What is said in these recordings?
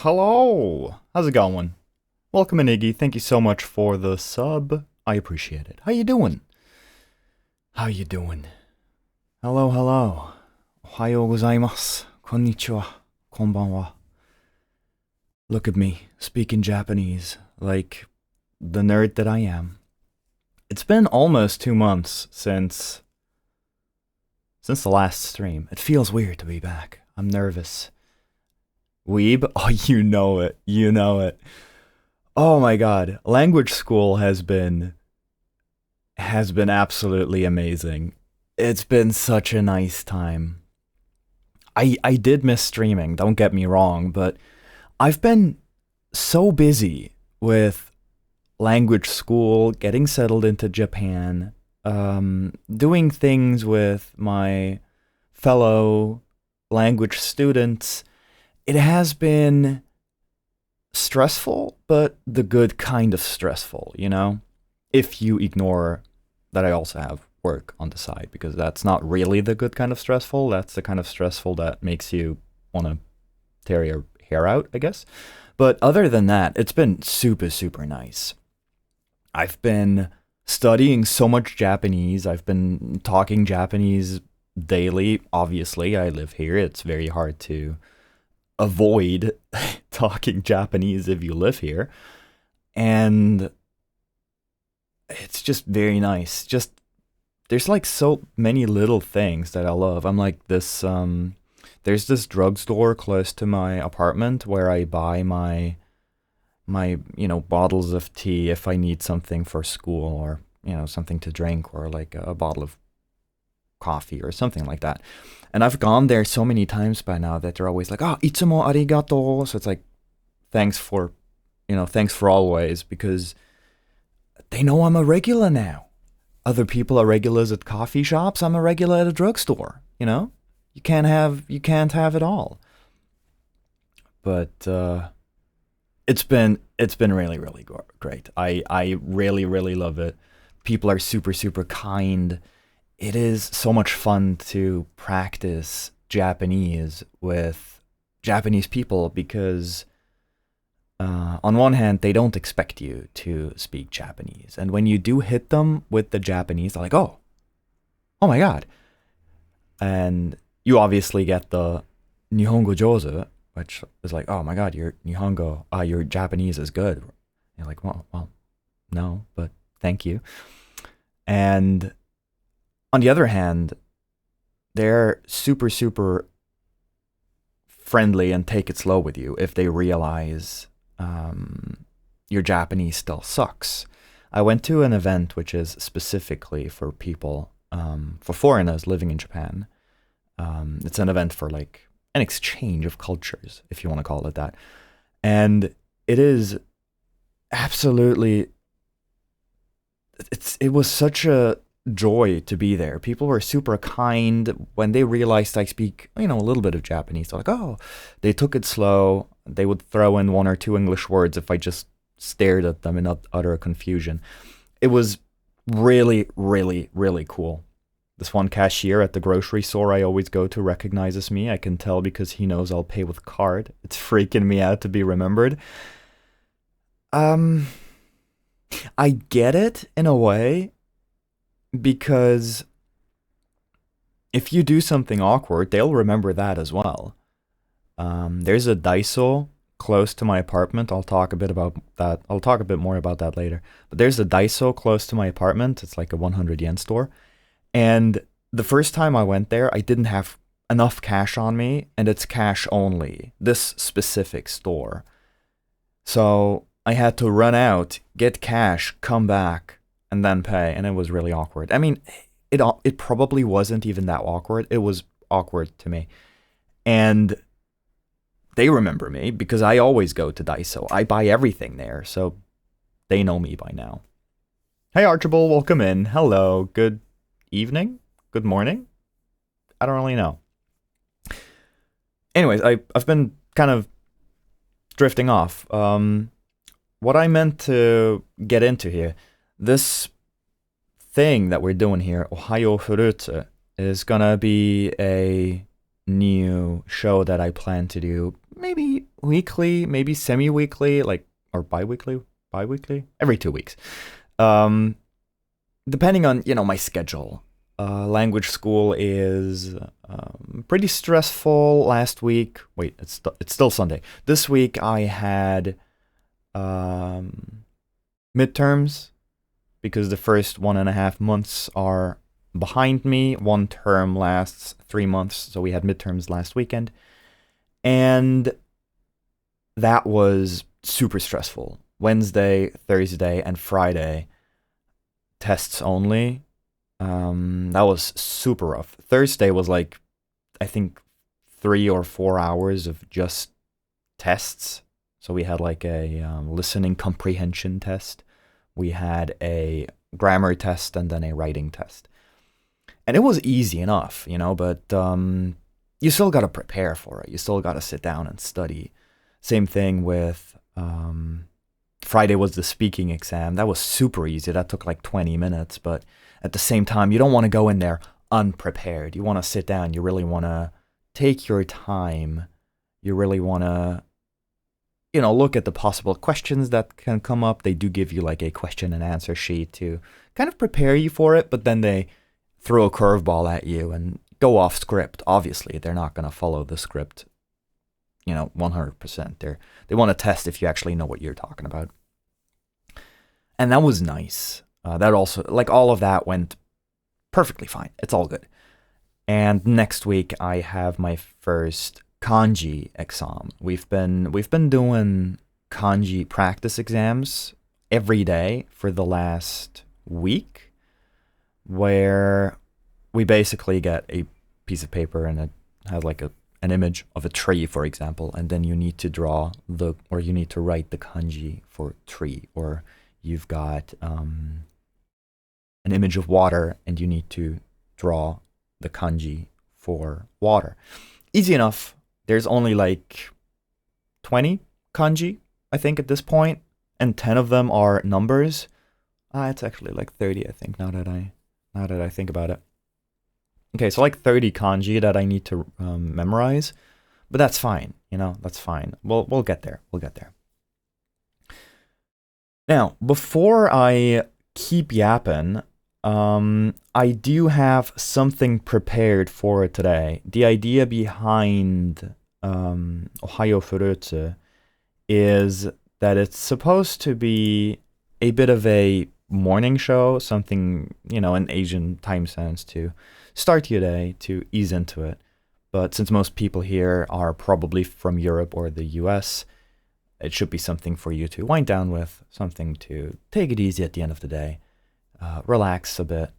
Hello! How's it going? Welcome in, Iggy. Thank you so much for the sub. I appreciate it. How you doing? How you doing? Hello, hello. おはようございます。こんにちは。こんばんは. Look at me, speaking Japanese, like the nerd that I am. It's been almost 2 months since the last stream. It feels weird to be back. I'm nervous. Weeb? Oh, you know it. You know it. Oh my god. Language school has been absolutely amazing. It's been such a nice time. I did miss streaming, don't get me wrong, but I've been so busy with language school, getting settled into Japan, doing things with my fellow language students. It has been stressful, but the good kind of stressful, you know? If you ignore that I also have work on the side, because that's not really the good kind of stressful. That's the kind of stressful that makes you want to tear your hair out, I guess. But other than that, it's been super, super nice. I've been studying so much Japanese. I've been talking Japanese daily. Obviously, I live here. It's very hard to avoid talking Japanese if you live here. And it's just very nice. Just there's like so many little things that I love. I'm like this there's this drugstore close to my apartment where I buy my bottles of tea if I need something for school, or something to drink, or like a bottle of coffee or something like that. And I've gone there so many times by now that they're always like, itsumo arigato. So it's like, thanks for always, because they know I'm a regular now. Other people are regulars at coffee shops. I'm a regular at a drugstore. You can't have it all. But it's been really, really great. I really, really love it. People are super, super kind. It is so much fun to practice Japanese with Japanese people, because on one hand, they don't expect you to speak Japanese. And when you do hit them with the Japanese, they're like, oh my god. And you obviously get the Nihongo Jozu, which is like, oh my god, your Japanese is good. You're like, well, no, but thank you. And on the other hand, they're super, super friendly and take it slow with you if they realize your Japanese still sucks. I went to an event which is specifically for people, for foreigners living in Japan. It's an event for like an exchange of cultures, if you want to call it that. And it is absolutely, it was such a joy to be there. People were super kind. When they realized I speak, a little bit of Japanese, they're like, they took it slow. They would throw in 1 or 2 English words if I just stared at them in utter confusion. It was really, really, really cool. This one cashier at the grocery store I always go to recognizes me. I can tell because he knows I'll pay with card. It's freaking me out to be remembered. I get it in a way, because if you do something awkward, they'll remember that as well. There's a Daiso close to my apartment. I'll talk a bit about that. I'll talk a bit more about that later. But there's a Daiso close to my apartment. It's like a 100 yen store. And the first time I went there, I didn't have enough cash on me, and it's cash only, this specific store. So I had to run out, get cash, come back, and then pay, and it was really awkward. I mean, it probably wasn't even that awkward. It was awkward to me. And they remember me because I always go to Daiso. I buy everything there, so they know me by now. Hey Archibald, welcome in. Hello, good evening? Good morning? I don't really know. Anyways, I've been kind of drifting off. What I meant to get into here, this thing that we're doing here, Oはよー フルーツ, is gonna be a new show that I plan to do, maybe weekly, maybe semi-weekly, like, or bi-weekly, every 2 weeks. Depending on, my schedule. Language school is pretty stressful. Last week, wait, it's still Sunday. This week I had midterms because the first 1.5 months are behind me. One term lasts 3 months, so we had midterms last weekend. And that was super stressful. Wednesday, Thursday, and Friday, tests only. That was super rough. Thursday was like, I think 3 or 4 hours of just tests. So we had like a listening comprehension test. We had a grammar test and then a writing test. And it was easy enough, but you still got to prepare for it. You still got to sit down and study. Same thing with Friday was the speaking exam. That was super easy. That took like 20 minutes, but at the same time, you don't want to go in there unprepared. You want to sit down. You really want to take your time. You really want to, look at the possible questions that can come up. They do give you like a question and answer sheet to kind of prepare you for it, but then they throw a curveball at you and go off script. Obviously, they're not going to follow the script, 100%. They want to test if you actually know what you're talking about. And that was nice. That also, like, all of that went perfectly fine. It's all good. And next week I have my first kanji exam. We've been doing kanji practice exams every day for the last week, where we basically get a piece of paper and it has like an image of a tree, for example, and then you need to you need to write the kanji for tree, or you've got an image of water and you need to draw the kanji for water. Easy enough. There's only like 20 kanji, I think, at this point, and 10 of them are numbers. It's actually like 30, I think, now that I think about it. Okay, so like 30 kanji that I need to memorize, but that's fine, that's fine. We'll get there. Now, before I keep yapping, I do have something prepared for today. The idea behindおはよーフルーツ is that it's supposed to be a bit of a morning show, something, in Asian time sense, to start your day, to ease into it. But since most people here are probably from Europe or the US, it should be something for you to wind down with, something to take it easy at the end of the day, relax a bit.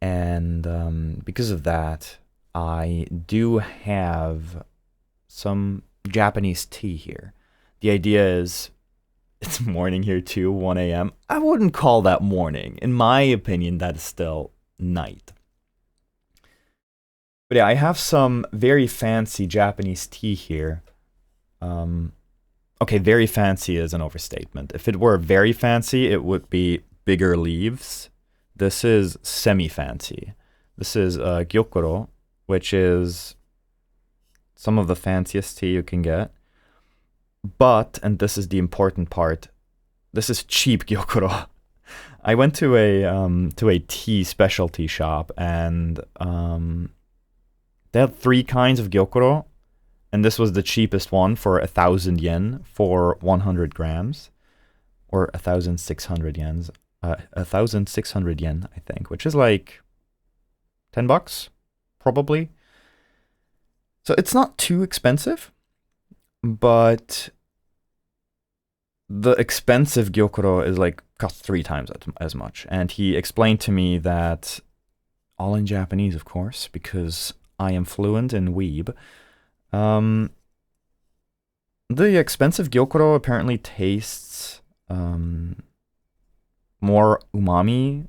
And because of that, I do have some Japanese tea here. The idea is, it's morning here too, 1 a.m. I wouldn't call that morning. In my opinion, that is still night. But yeah, I have some very fancy Japanese tea here. Okay, very fancy is an overstatement. If it were very fancy, it would be bigger leaves. This is semi-fancy. This is gyokuro, which is some of the fanciest tea you can get. But, and this is the important part, this is cheap gyokuro. I went to a tea specialty shop, and they had 3 kinds of gyokuro, and this was the cheapest one for 1,000 yen for 100 grams, or 1,600 yen. 1,600 yen, I think, which is like $10, probably. So it's not too expensive, but the expensive gyokuro is like cost 3 times as much. And he explained to me that, all in Japanese, of course, because I am fluent in weeb. The expensive gyokuro apparently tastes more umami,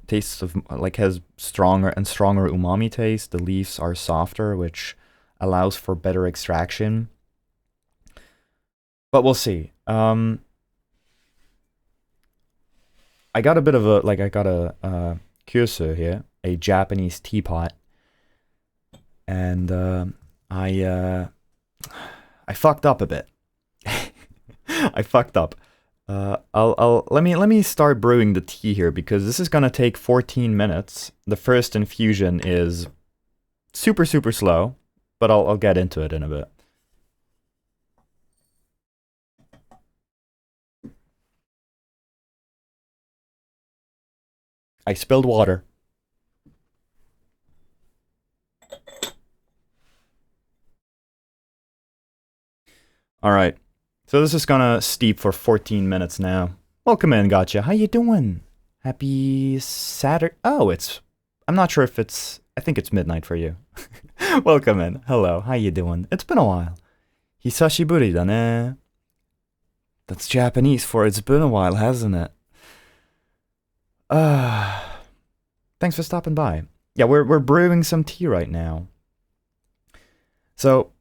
has stronger and stronger umami taste. The leaves are softer, which allows for better extraction. But we'll see. I got a bit of a kyusu here, a Japanese teapot, and I fucked up a bit. I fucked up. Let me start brewing the tea here because this is gonna take 14 minutes. The first infusion is super slow, but I'll get into it in a bit. I spilled water. All right. So this is gonna steep for 14 minutes now. Welcome in, gotcha. How you doing? Happy Saturday. Oh, I'm not sure if I think it's midnight for you. Welcome in. Hello, how you doing? It's been a while. Hisashiburi da ne. That's Japanese for it's been a while, hasn't it? Thanks for stopping by. Yeah, we're brewing some tea right now. So,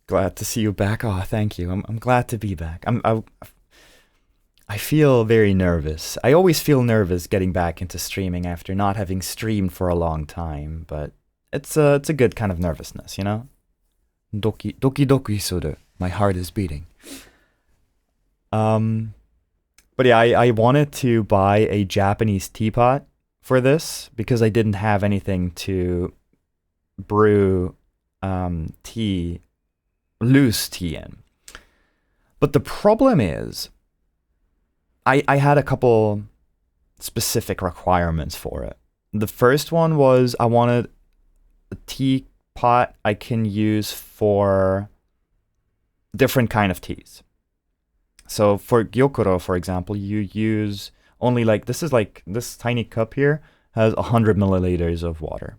glad to see you back. Oh, thank you. I'm glad to be back. I feel very nervous. I always feel nervous getting back into streaming after not having streamed for a long time, but it's a good kind of nervousness, you know? Doki doki suru. My heart is beating. But yeah, I wanted to buy a Japanese teapot for this because I didn't have anything to brew tea, loose tea in. But the problem is, I had a couple specific requirements for it. The first one was I wanted a teapot I can use for different kind of teas. So for gyokuro, for example, you use only this tiny cup here has 100 milliliters of water.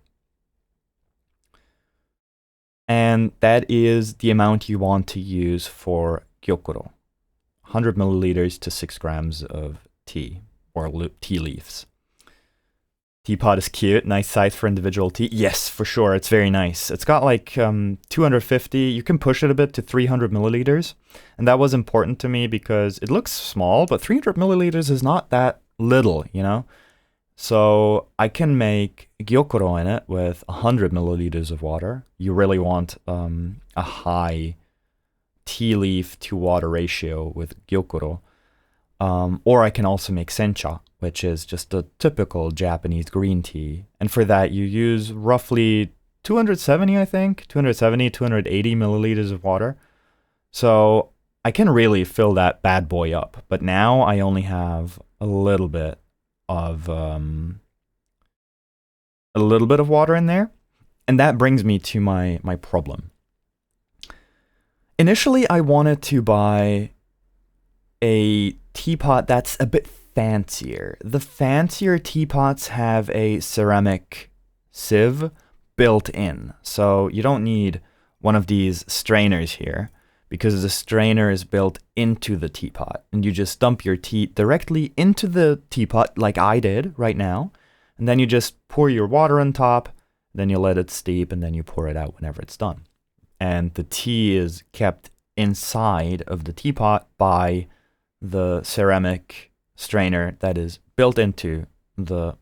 And that is the amount you want to use for gyokuro. 100 milliliters to 6 grams of tea or tea leaves. Teapot is cute, nice size for individual tea. Yes, for sure, it's very nice. It's got like 250, you can push it a bit to 300 milliliters. And that was important to me because it looks small, but 300 milliliters is not that little, you know? So I can make gyokuro in it with 100 milliliters of water. You really want a high tea leaf to water ratio with gyokuro. Or I can also make sencha, which is just a typical Japanese green tea. And for that, you use roughly 270, I think, 280 milliliters of water. So I can really fill that bad boy up. But now I only have a little bit of water in there. And that brings me to my problem. Initially, I wanted to buy a teapot that's a bit fancier. The fancier teapots have a ceramic sieve built in. So you don't need one of these strainers here because the strainer is built into the teapot. And you just dump your tea directly into the teapot like I did right now. And then you just pour your water on top, then you let it steep, and then you pour it out whenever it's done. And the tea is kept inside of the teapot by the ceramic strainer that is built into the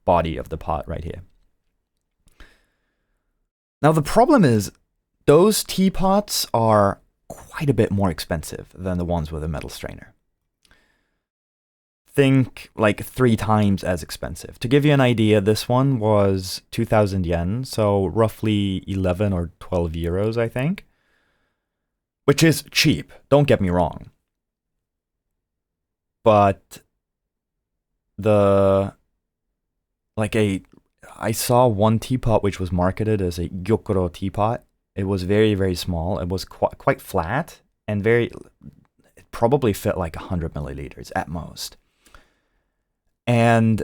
body of the pot right here. Now the problem is those teapots are quite a bit more expensive than the ones with a metal strainer. Think like 3 times as expensive. To give you an idea, this one was 2,000 yen, so roughly 11 or 12 euros, I think. Which is cheap, don't get me wrong. But I saw one teapot which was marketed as a gyokuro teapot. It was very, very small. It was quite flat and it probably fit like 100 milliliters at most. And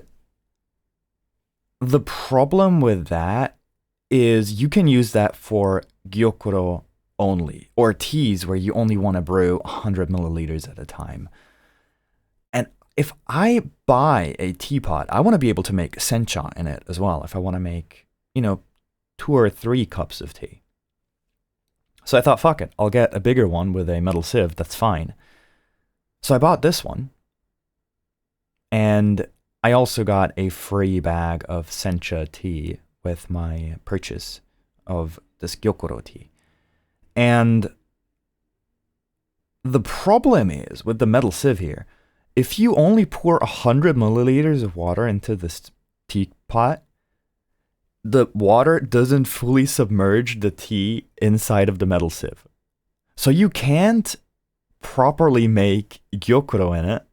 the problem with that is you can use that for gyokuro only, or teas where you only want to brew 100 milliliters at a time. And if I buy a teapot, I want to be able to make sencha in it as well, if I want to make, 2 or 3 cups of tea. So I thought, fuck it, I'll get a bigger one with a metal sieve, that's fine. So I bought this one. And I also got a free bag of sencha tea with my purchase of this gyokuro tea. And The problem is with the metal sieve here, if you only pour 100 milliliters of water into this teapot, the water doesn't fully submerge the tea inside of the metal sieve. So you can't properly make gyokuro in it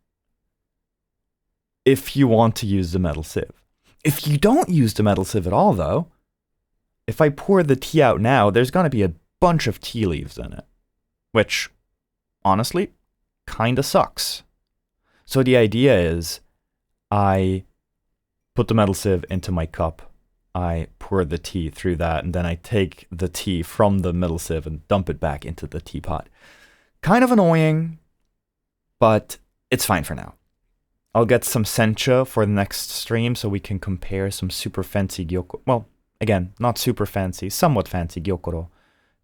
if you want to use the metal sieve. If you don't use the metal sieve at all, though, if I pour the tea out now, there's going to be a bunch of tea leaves in it, which, honestly, kind of sucks. So the idea is I put the metal sieve into my cup, I pour the tea through that, and then I take the tea from the metal sieve and dump it back into the teapot. Kind of annoying, but it's fine for now. I'll get some sencha for the next stream so we can compare some super fancy gyokuro. Well, again, not super fancy, somewhat fancy gyokuro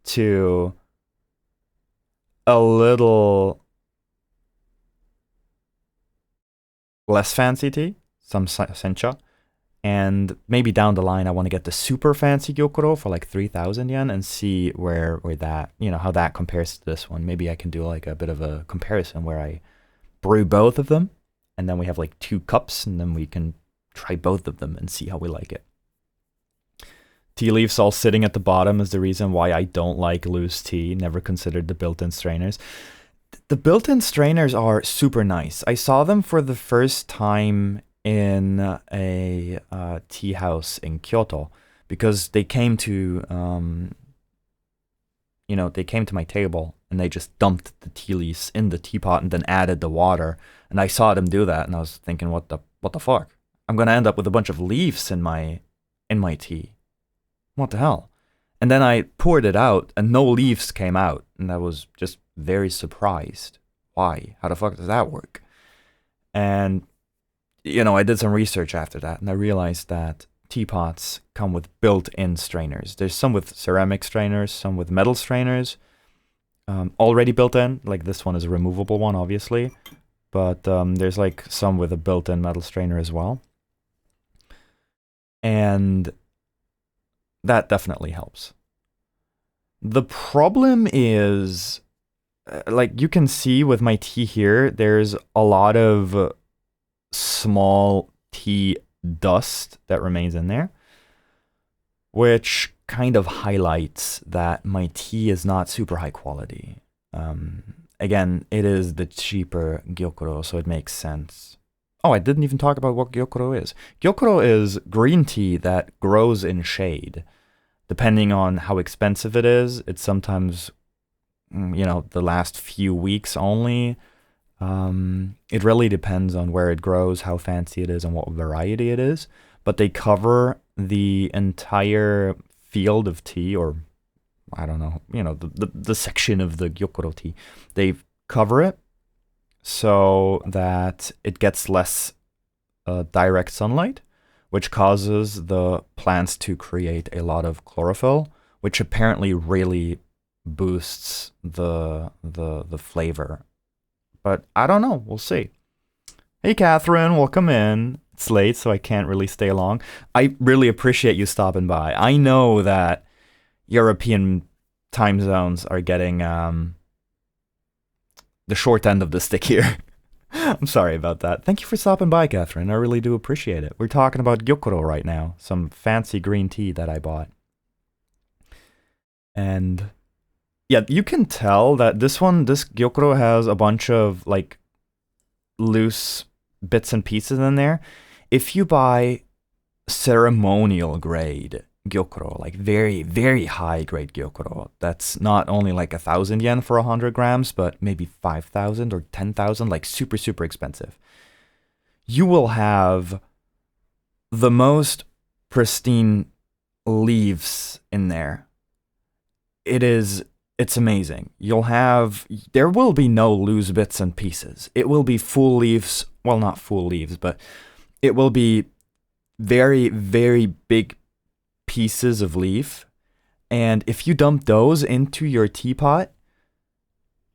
to a little less fancy tea, some sencha. And maybe down the line, I want to get the super fancy gyokuro for like 3,000 yen and see where that, how that compares to this one. Maybe I can do like a bit of a comparison where I brew both of them. And then we have like 2 cups, and then we can try both of them and see how we like it. Tea leaves all sitting at the bottom is the reason why I don't like loose tea. Never considered the built-in strainers. The built-in strainers are super nice. I saw them for the first time in a tea house in Kyoto because they came to, they came to my table and they just dumped the tea leaves in the teapot and then added the water. And I saw them do that, and I was thinking, what the fuck? I'm gonna end up with a bunch of leaves in my tea. What the hell? And then I poured it out, and no leaves came out, and I was just very surprised. Why? How the fuck does that work? And I did some research after that, and I realized that teapots come with built-in strainers. There's some with ceramic strainers, some with metal strainers, already built in. Like this one is a removable one, obviously. But there's like some with a built-in metal strainer as well. And that definitely helps. The problem is, like you can see with my tea here, there's a lot of small tea dust that remains in there, which kind of highlights that my tea is not super high quality. Again, it is the cheaper gyokuro, so it makes sense. Oh, I didn't even talk about what gyokuro is. Gyokuro is green tea that grows in shade. Depending on how expensive it is, it's sometimes, the last few weeks only. It really depends on where it grows, how fancy it is, and what variety it is. But they cover the entire field of tea, or I don't know, the section of the gyokuro tea. They cover it so that it gets less direct sunlight, which causes the plants to create a lot of chlorophyll, which apparently really boosts the flavor. But I don't know. We'll see. Hey, Catherine, welcome in. It's late, so I can't really stay long. I really appreciate you stopping by. I know that European time zones are getting the short end of the stick here. I'm sorry about that. Thank you for stopping by, Catherine. I really do appreciate it. We're talking about gyokuro right now, some fancy green tea that I bought. And yeah, you can tell that this gyokuro has a bunch of like loose bits and pieces in there. If you buy ceremonial grade gyokuro, like very, very high grade gyokuro, that's not only like 1,000 yen for 100 grams, but maybe 5,000 or 10,000, like super, super expensive. You will have the most pristine leaves in there. It's amazing. There will be no loose bits and pieces. It will be full leaves, well, not full leaves, but it will be very, very big pieces of leaf. And if you dump those into your teapot,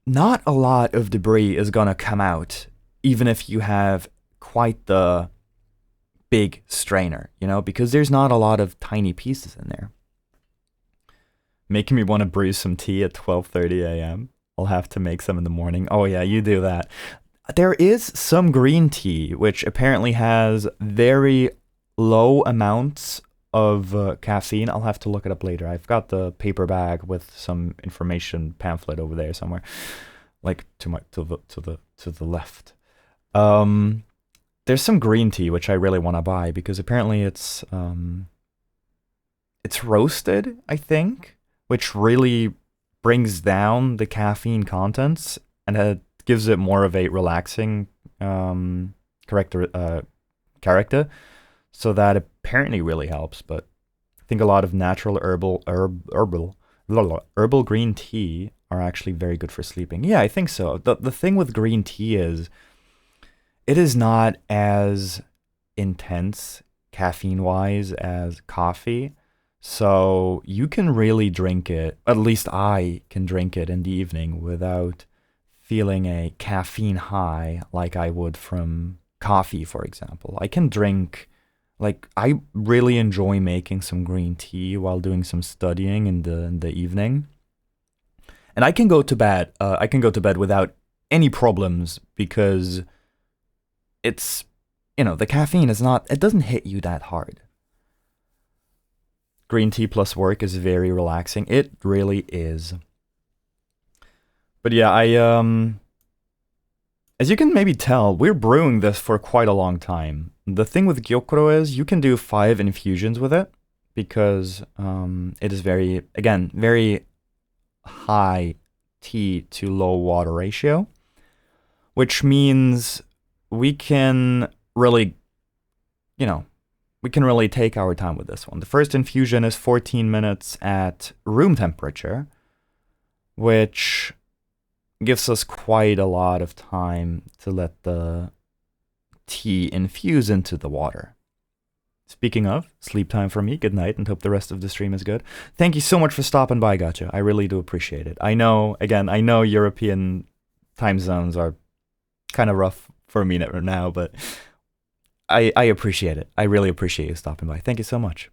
not a lot of debris is gonna come out, even if you have quite the big strainer, because there's not a lot of tiny pieces in there. Making me want to brew some tea at 12:30 a.m. I'll have to make some in the morning. Oh yeah, you do that. There is some green tea which apparently has very low amounts of caffeine. I'll have to look it up later. I've got the paper bag with some information pamphlet over there somewhere, like to the left. Um, there's some green tea which I really want to buy because apparently it's roasted, I think, which really brings down the caffeine contents and gives it more of a relaxing character. So that apparently really helps. But I think a lot of natural herbal green tea are actually very good for sleeping. Yeah, I think so. The thing with green tea is it is not as intense caffeine wise as coffee. So you can really drink it, at least I can drink it in the evening without feeling a caffeine high like I would from coffee, for example. I can drink, like, I really enjoy making some green tea while doing some studying in the evening. And I can go to bed. I can go to bed without any problems because it's, the caffeine is not, it doesn't hit you that hard. Green tea plus work is very relaxing. It really is. But yeah, as you can maybe tell, we're brewing this for quite a long time. The thing with gyokuro is you can do 5 infusions with it because it is very high tea to low water ratio, which means we can really, we can really take our time with this one. The first infusion is 14 minutes at room temperature, which gives us quite a lot of time to let the tea infuse into the water. Speaking of, sleep time for me. Good night and hope the rest of the stream is good. Thank you so much for stopping by, Gotcha. I really do appreciate it. I know European time zones are kind of rough for me now, but I appreciate it. I really appreciate you stopping by. Thank you so much.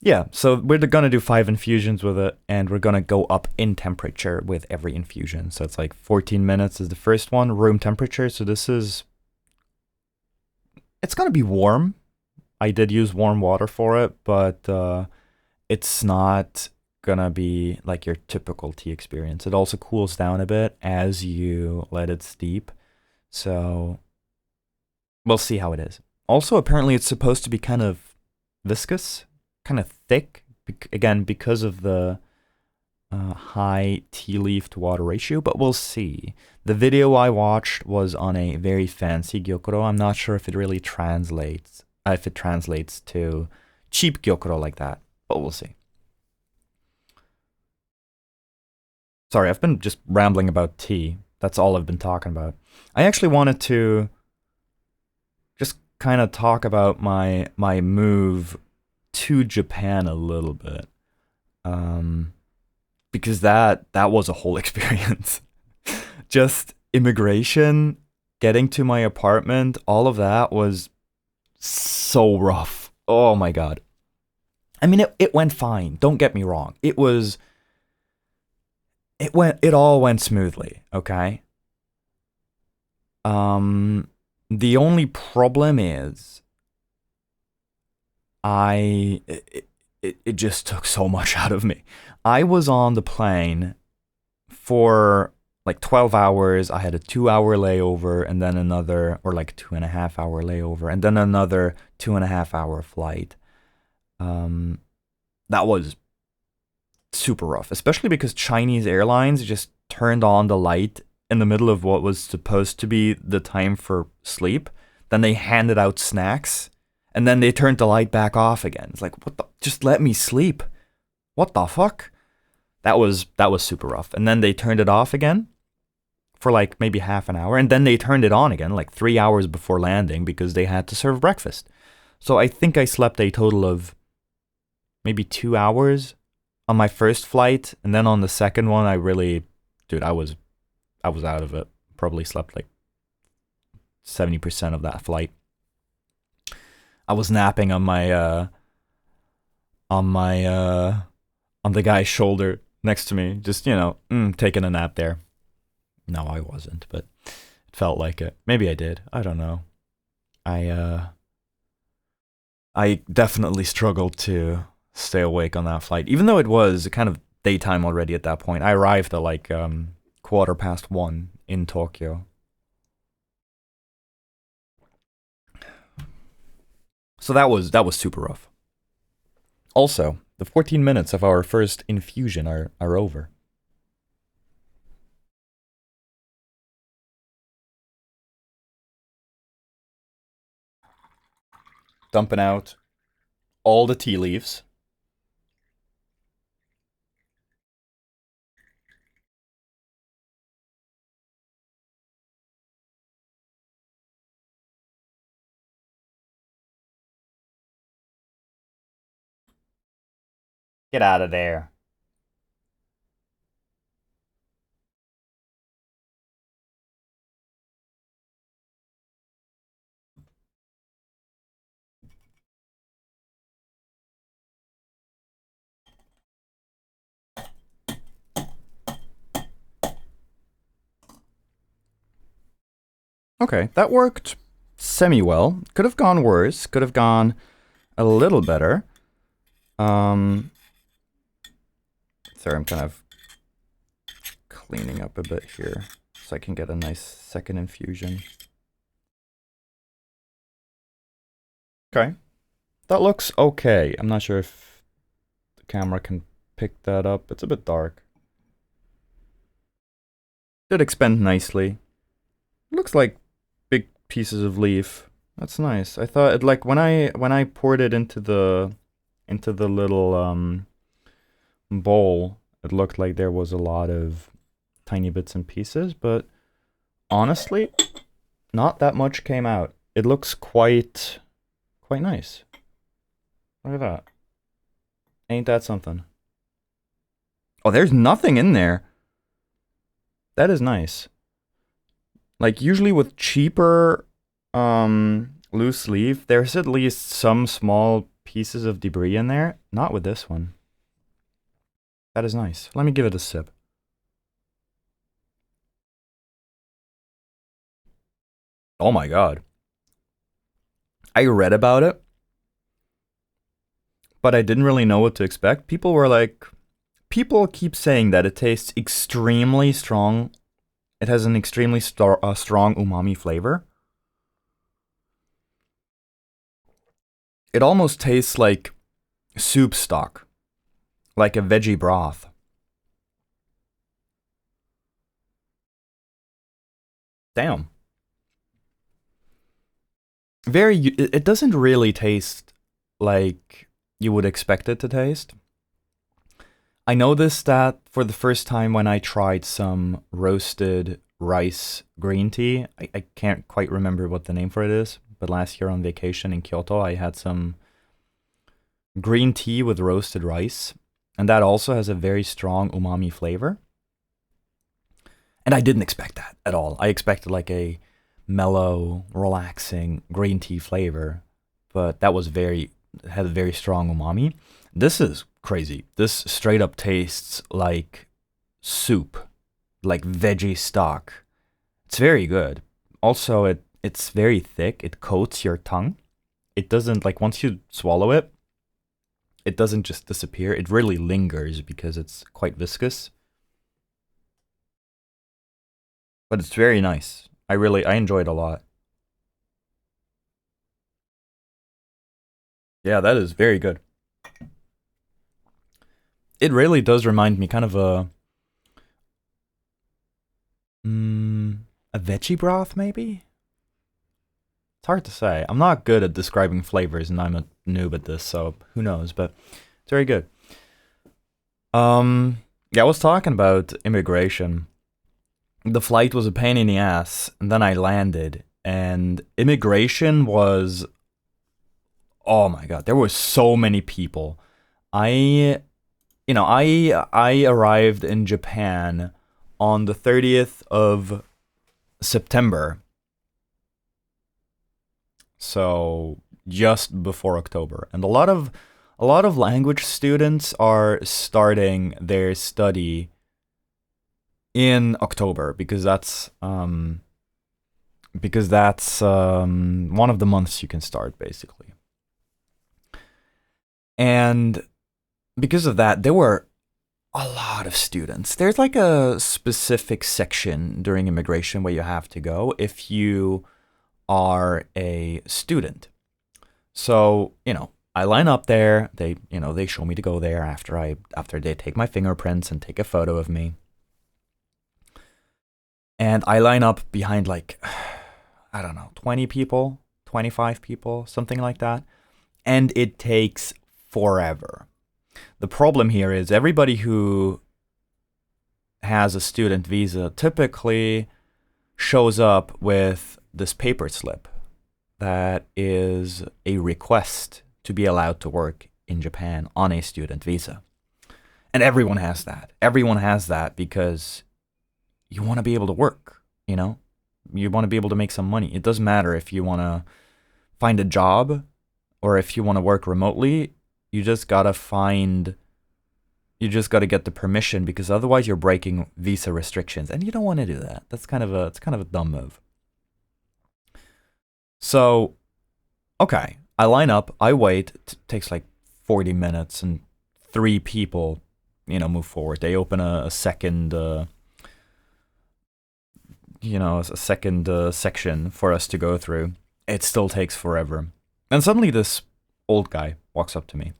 Yeah, so we're gonna do 5 infusions with it, and we're gonna go up in temperature with every infusion. So it's like 14 minutes is the first one, room temperature. So it's gonna be warm. I did use warm water for it, but it's not gonna be like your typical tea experience. It also cools down a bit as you let it steep. So we'll see how it is. Also, apparently it's supposed to be kind of viscous, kind of thick, again, because of the high tea leaf to water ratio, but we'll see. The video I watched was on a very fancy gyokuro. I'm not sure if it really translates, to cheap gyokuro like that, but we'll see. Sorry, I've been just rambling about tea. That's all I've been talking about. I actually wanted to just kind of talk about my move to Japan a little bit, because that was a whole experience. Just immigration, getting to my apartment, all of that was so rough. Oh my god. I mean, it went fine. Don't get me wrong. It all went smoothly. Okay. The only problem is it just took so much out of me. I was on the plane for like 12 hours. I had a 2-hour layover and then another, or like 2.5-hour layover, and then another 2.5-hour flight. That was super rough, especially because Chinese Airlines just turned on the light in the middle of what was supposed to be the time for sleep. Then they handed out snacks, and then they turned the light back off again. It's like, what the? Just let me sleep. What the fuck? That was super rough. And then they turned it off again for like maybe half an hour, and then they turned it on again like 3 hours before landing because they had to serve breakfast. So I think I slept a total of maybe 2 hours on my first flight, and then on the second one, I was out of it. Probably slept like 70% of that flight. I was napping on my on the guy's shoulder next to me, just, taking a nap there. No, I wasn't, but it felt like it. Maybe I did. I don't know. I definitely struggled to stay awake on that flight, even though it was kind of daytime already at that point. I arrived at like 1:15 in Tokyo. So that was super rough. Also, the 14 minutes of our first infusion are over. Dumping out all the tea leaves. Get out of there. Okay, that worked semi-well. Could have gone worse. Could have gone a little better. Sorry, I'm kind of cleaning up a bit here so I can get a nice second infusion. Okay, that looks okay. I'm not sure if the camera can pick that up. It's a bit dark. Did expand nicely. Looks like big pieces of leaf. That's nice. I thought it, like when I poured it into the little bowl, it looked like there was a lot of tiny bits and pieces, but honestly, not that much came out. It looks quite nice. Look at that. Ain't that something? Oh, there's nothing in there. That is nice. Like usually with cheaper loose leaf, there's at least some small pieces of debris in there. Not with this one. That is nice. Let me give it a sip. Oh my god. I read about it, but I didn't really know what to expect. People keep saying that it tastes extremely strong. It has an extremely strong umami flavor. It almost tastes like soup stock, like a veggie broth. Damn. It doesn't really taste like you would expect it to taste. I noticed that for the first time when I tried some roasted rice green tea. I can't quite remember what the name for it is, but last year on vacation in Kyoto, I had some green tea with roasted rice, and that also has a very strong umami flavor. And I didn't expect that at all. I expected like a mellow, relaxing green tea flavor, but that was had a very strong umami. This is crazy. This straight up tastes like soup, like veggie stock. It's very good. Also, it's very thick. It coats your tongue. It doesn't, like, once you swallow it, it doesn't just disappear. It really lingers because it's quite viscous. But it's very nice. I enjoy it a lot. Yeah, that is very good. It really does remind me kind of a veggie broth, maybe? It's hard to say. I'm not good at describing flavors, and I'm a noob at this, so who knows? But it's very good. Yeah, I was talking about immigration. The flight was a pain in the ass, and then I landed, and immigration was, oh my god, there were so many people. I, I arrived in Japan on the 30th of September. So just before October. And a lot of a lot of language students are starting their study in October because that's one of the months you can start, basically. And because of that, there were a lot of students. There's like a specific section during immigration where you have to go if you are a student. So, I line up there. They show me to go there after they take my fingerprints and take a photo of me. And I line up behind like, I don't know, 20 people, 25 people, something like that. And it takes forever. The problem here is everybody who has a student visa typically shows up with this paper slip that is a request to be allowed to work in Japan on a student visa. And everyone has that. Everyone has that because you want to be able to work, you want to be able to make some money. It doesn't matter if you want to find a job or if you want to work remotely. You just got to get the permission because otherwise you're breaking visa restrictions and you don't want to do that. It's kind of a dumb move. So, okay, I line up, I wait, it takes like 40 minutes and 3 people, move forward. They open a second section for us to go through. It still takes forever. And suddenly this old guy walks up to me.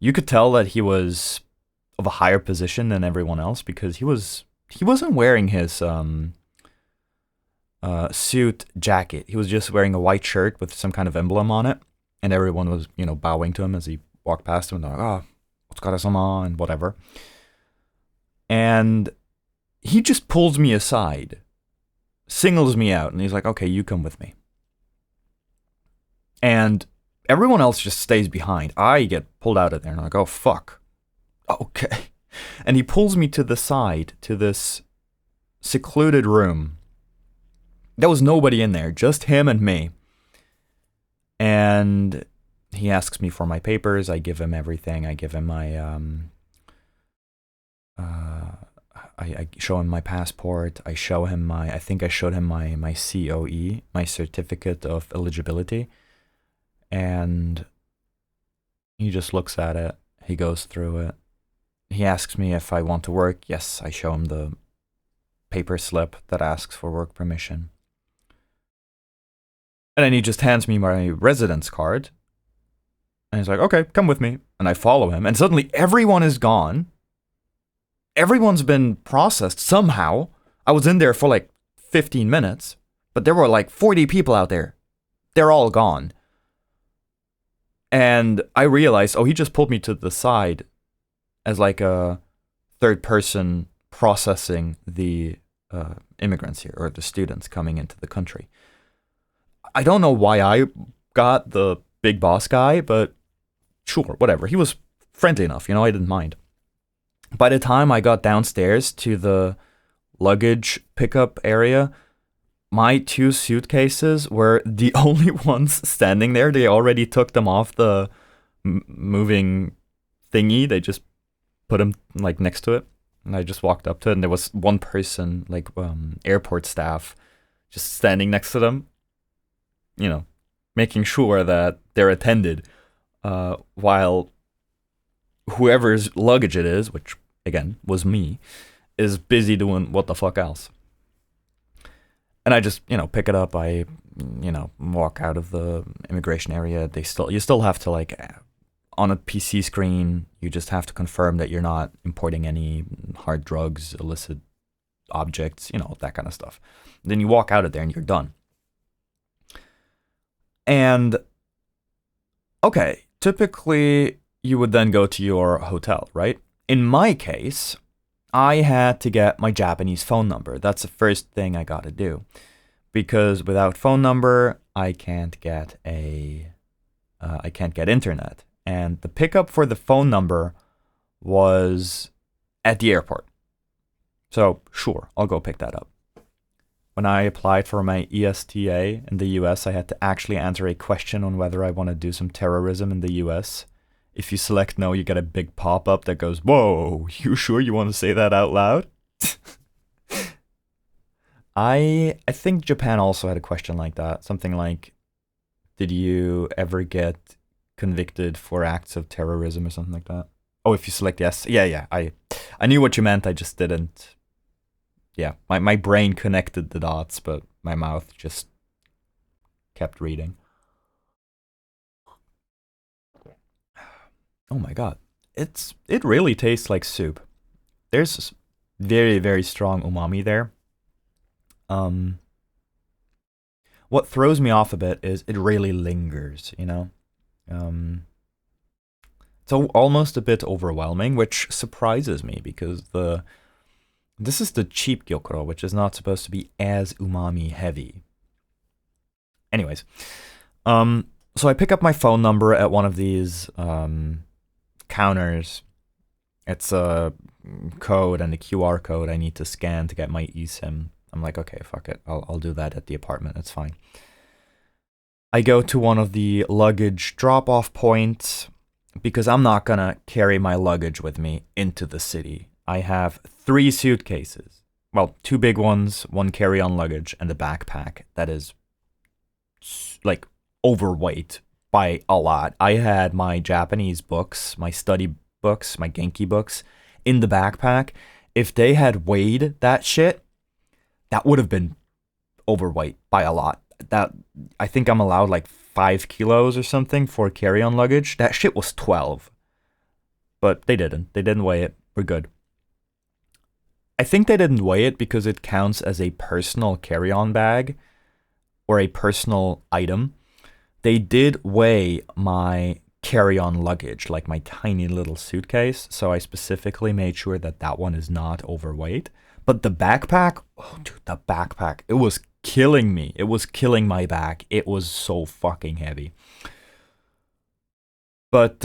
You could tell that he was of a higher position than everyone else because he wasn't wearing his suit jacket. He was just wearing a white shirt with some kind of emblem on it, and everyone was bowing to him as he walked past him. And they're like, "Oh, otsukaresama," and whatever. And he just pulls me aside, singles me out, and he's like, "Okay, you come with me." And everyone else just stays behind. I get pulled out of there, and I'm like, "Oh, fuck. Okay." And he pulls me to the side, to this secluded room. There was nobody in there, just him and me. And he asks me for my papers. I give him everything. I give him my, I show him my passport. I showed him my COE, my certificate of eligibility. And he just looks at it. He goes through it. He asks me if I want to work. Yes, I show him the paper slip that asks for work permission. And then he just hands me my residence card. And he's like, "Okay, come with me." And I follow him. And suddenly everyone is gone. Everyone's been processed somehow. I was in there for like 15 minutes. But there were like 40 people out there. They're all gone. And I realized, he just pulled me to the side as like a third person processing the immigrants here, or the students coming into the country. I don't know why I got the big boss guy, but sure, whatever. He was friendly enough, I didn't mind. By the time I got downstairs to the luggage pickup area, my 2 suitcases were the only ones standing there. They already took them off the moving thingy. They just put them like next to it. And I just walked up to it, and there was one person, like airport staff, just standing next to them, making sure that they're attended, while whoever's luggage it is, which again was me, is busy doing what the fuck else. And I just, pick it up. I, walk out of the immigration area. You still have to, like, on a PC screen, you just have to confirm that you're not importing any hard drugs, illicit objects, that kind of stuff. Then you walk out of there and you're done. And, okay, typically you would then go to your hotel, right? In my case, I had to get my Japanese phone number. That's the first thing I got to do. Because without phone number, I can't get internet. And the pickup for the phone number was at the airport. So, sure, I'll go pick that up. When I applied for my ESTA in the US, I had to actually answer a question on whether I want to do some terrorism in the US. If you select no, you get a big pop-up that goes, whoa, you sure you want to say that out loud? I think Japan also had a question like that. Something like, did you ever get convicted for acts of terrorism or something like that? Oh, if you select yes. Yeah. I knew what you meant, I just didn't. Yeah, my brain connected the dots, but my mouth just kept reading. Oh my god. It really tastes like soup. There's very, very strong umami there. Um what throws me off a bit is it really lingers, you know? Um it's almost a bit overwhelming, which surprises me because the this is the cheap gyokuro, which is not supposed to be as umami heavy. Anyways, so I pick up my phone number at one of these counters. It's a code and a QR code I need to scan to get my eSIM. I'm like, okay, fuck it. I'll do that at the apartment. It's fine. I go to one of the luggage drop-off points because I'm not gonna carry my luggage with me into the city. I have 3 suitcases. Well, 2 big ones, 1 carry-on luggage, and a backpack that is like overweight by a lot. I had my Japanese books, my study books, my Genki books in the backpack. If they had weighed that shit, that would have been overweight by a lot. That I think I'm allowed like 5 kilos or something for carry-on luggage. That shit was 12. But they didn't. They didn't weigh it. We're good. I think they didn't weigh it because it counts as a personal carry-on bag or a personal item. They did weigh my carry-on luggage, like my tiny little suitcase, so I specifically made sure that that one is not overweight. But the backpack, oh dude, the backpack, it was killing me. It was killing my back. It was so fucking heavy. But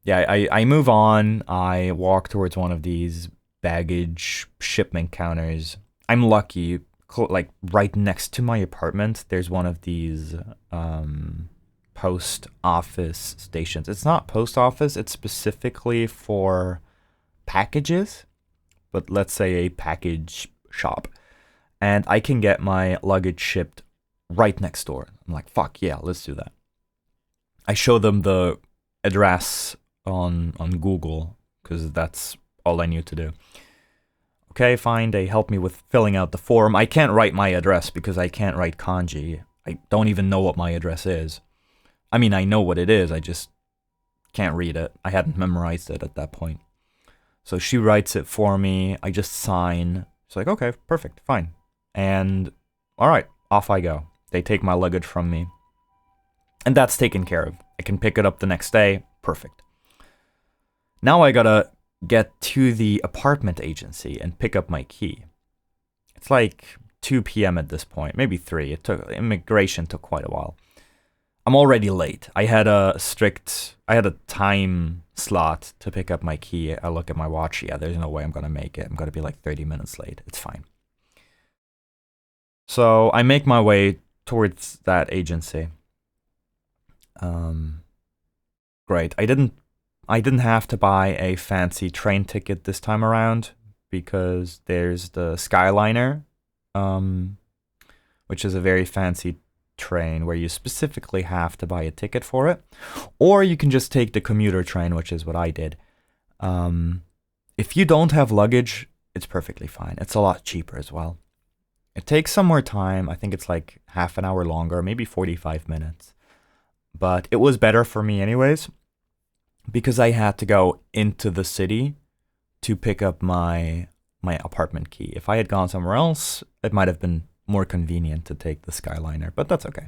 yeah, I move on. I walk towards one of these baggage shipment counters. I'm lucky, like right next to my apartment, there's one of these post office stations. It's not post office, it's specifically for packages, but let's say a package shop. And I can get my luggage shipped right next door. I'm like, fuck yeah, let's do that. I show them the address on Google because that's all I knew to do. Okay, fine, they help me with filling out the form. I can't write my address because I can't write kanji. I don't even know what my address is. I mean, I know what it is, I just can't read it. I hadn't memorized it at that point. So she writes it for me, I just sign. It's like, okay, perfect, fine. And, alright, off I go. They take my luggage from me. And that's taken care of. I can pick it up the next day, perfect. Now I gotta get to the apartment agency and pick up my key. It's like 2 p.m. at this point, maybe 3. Immigration took quite a while. I'm already late. I had a time slot to pick up my key. I look at my watch. Yeah, there's no way I'm gonna make it. I'm gonna be like 30 minutes late. It's fine. So I make my way towards that agency. Great. I didn't have to buy a fancy train ticket this time around because there's the Skyliner, which is a very fancy train where you specifically have to buy a ticket for it. Or you can just take the commuter train, which is what I did. If you don't have luggage, it's perfectly fine. It's a lot cheaper as well. It takes some more time. I think it's like half an hour longer, maybe 45 minutes. But it was better for me anyways, because I had to go into the city to pick up my apartment key. If I had gone somewhere else, it might have been more convenient to take the Skyliner, but that's okay.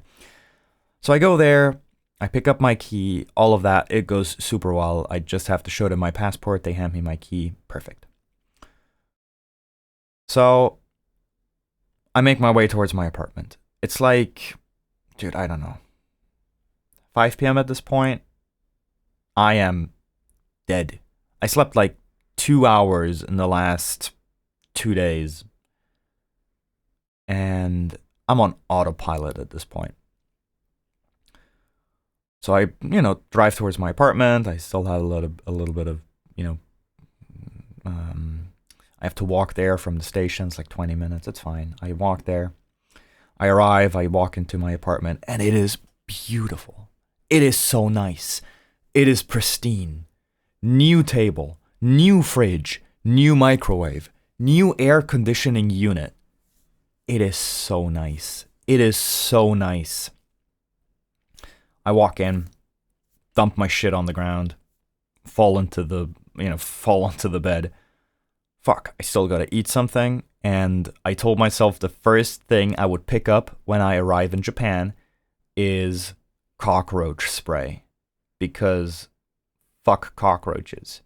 So I go there, I pick up my key, all of that, it goes super well. I just have to show them my passport, they hand me my key, perfect. So I make my way towards my apartment. It's like, dude, I don't know, 5 p.m. at this point. I am dead. I slept like 2 hours in the last 2 days. And I'm on autopilot at this point. So I, drive towards my apartment. I still had a little bit of, I have to walk there from the station. It's like 20 minutes. It's fine. I walk there. I arrive. I walk into my apartment, and it is beautiful. It is so nice. It is pristine. New table, new fridge, new microwave, new air conditioning unit. It is so nice. It is so nice. I walk in, dump my shit on the ground, fall onto the bed. Fuck, I still gotta eat something. And I told myself the first thing I would pick up when I arrive in Japan is cockroach spray. Because fuck cockroaches.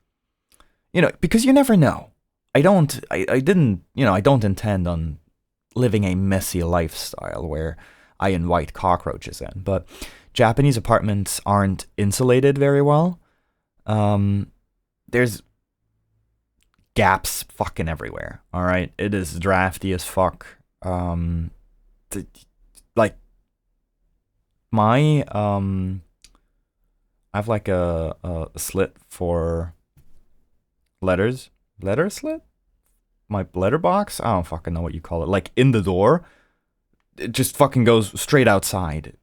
Because you never know. I don't intend on living a messy lifestyle where I invite cockroaches in. But Japanese apartments aren't insulated very well. There's gaps fucking everywhere. All right, it is drafty as fuck. Like my I have like a slit for letter slit. My letterbox. I don't fucking know what you call it. Like in the door, it just fucking goes straight outside.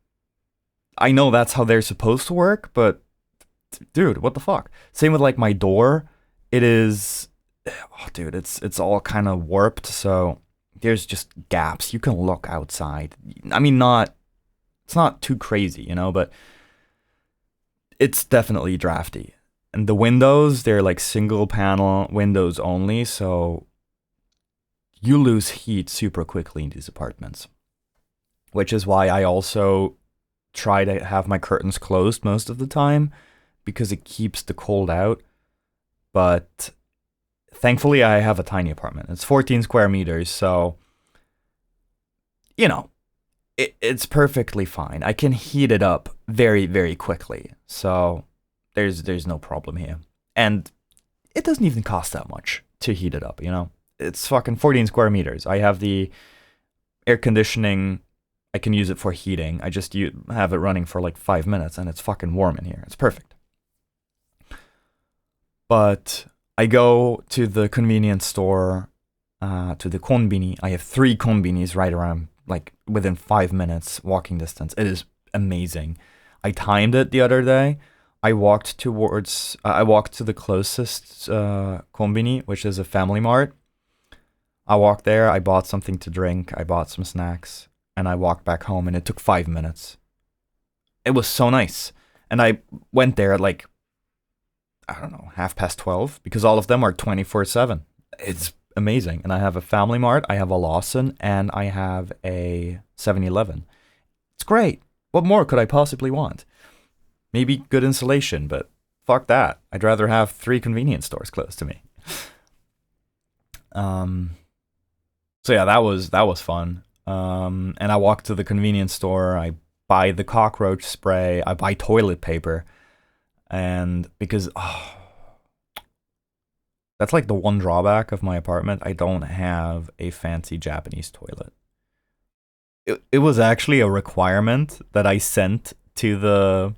I know that's how they're supposed to work, but dude, what the fuck? Same with like my door. It is, dude, it's all kind of warped, so there's just gaps. You can look outside. I mean, it's not too crazy, but it's definitely drafty. And the windows, they're like single panel windows only, so you lose heat super quickly in these apartments. Which is why I also try to have my curtains closed most of the time, because it keeps the cold out. But thankfully, I have a tiny apartment. It's 14 square meters, so, it's perfectly fine. I can heat it up very, very quickly. So there's no problem here. And it doesn't even cost that much to heat it up, It's fucking 14 square meters. I have the air conditioning. I can use it for heating. I just have it running for like 5 minutes and it's fucking warm in here. It's perfect. But I go to the convenience store, to the konbini. I have 3 konbinis right around, like within 5 minutes walking distance. It is amazing. I timed it the other day. I walked to the closest konbini, which is a Family Mart. I walked there. I bought something to drink. I bought some snacks. And I walked back home, and it took 5 minutes. It was so nice. And I went there at like, I don't know, 12:30, because all of them are 24/7. It's amazing. And I have a Family Mart, I have a Lawson, and I have a 7-Eleven. It's great. What more could I possibly want? Maybe good insulation, but fuck that. I'd rather have 3 convenience stores close to me. So yeah, that was fun. And I walk to the convenience store. I buy the cockroach spray. I buy toilet paper. And because that's like the one drawback of my apartment. I don't have a fancy Japanese toilet. It was actually a requirement that I sent to the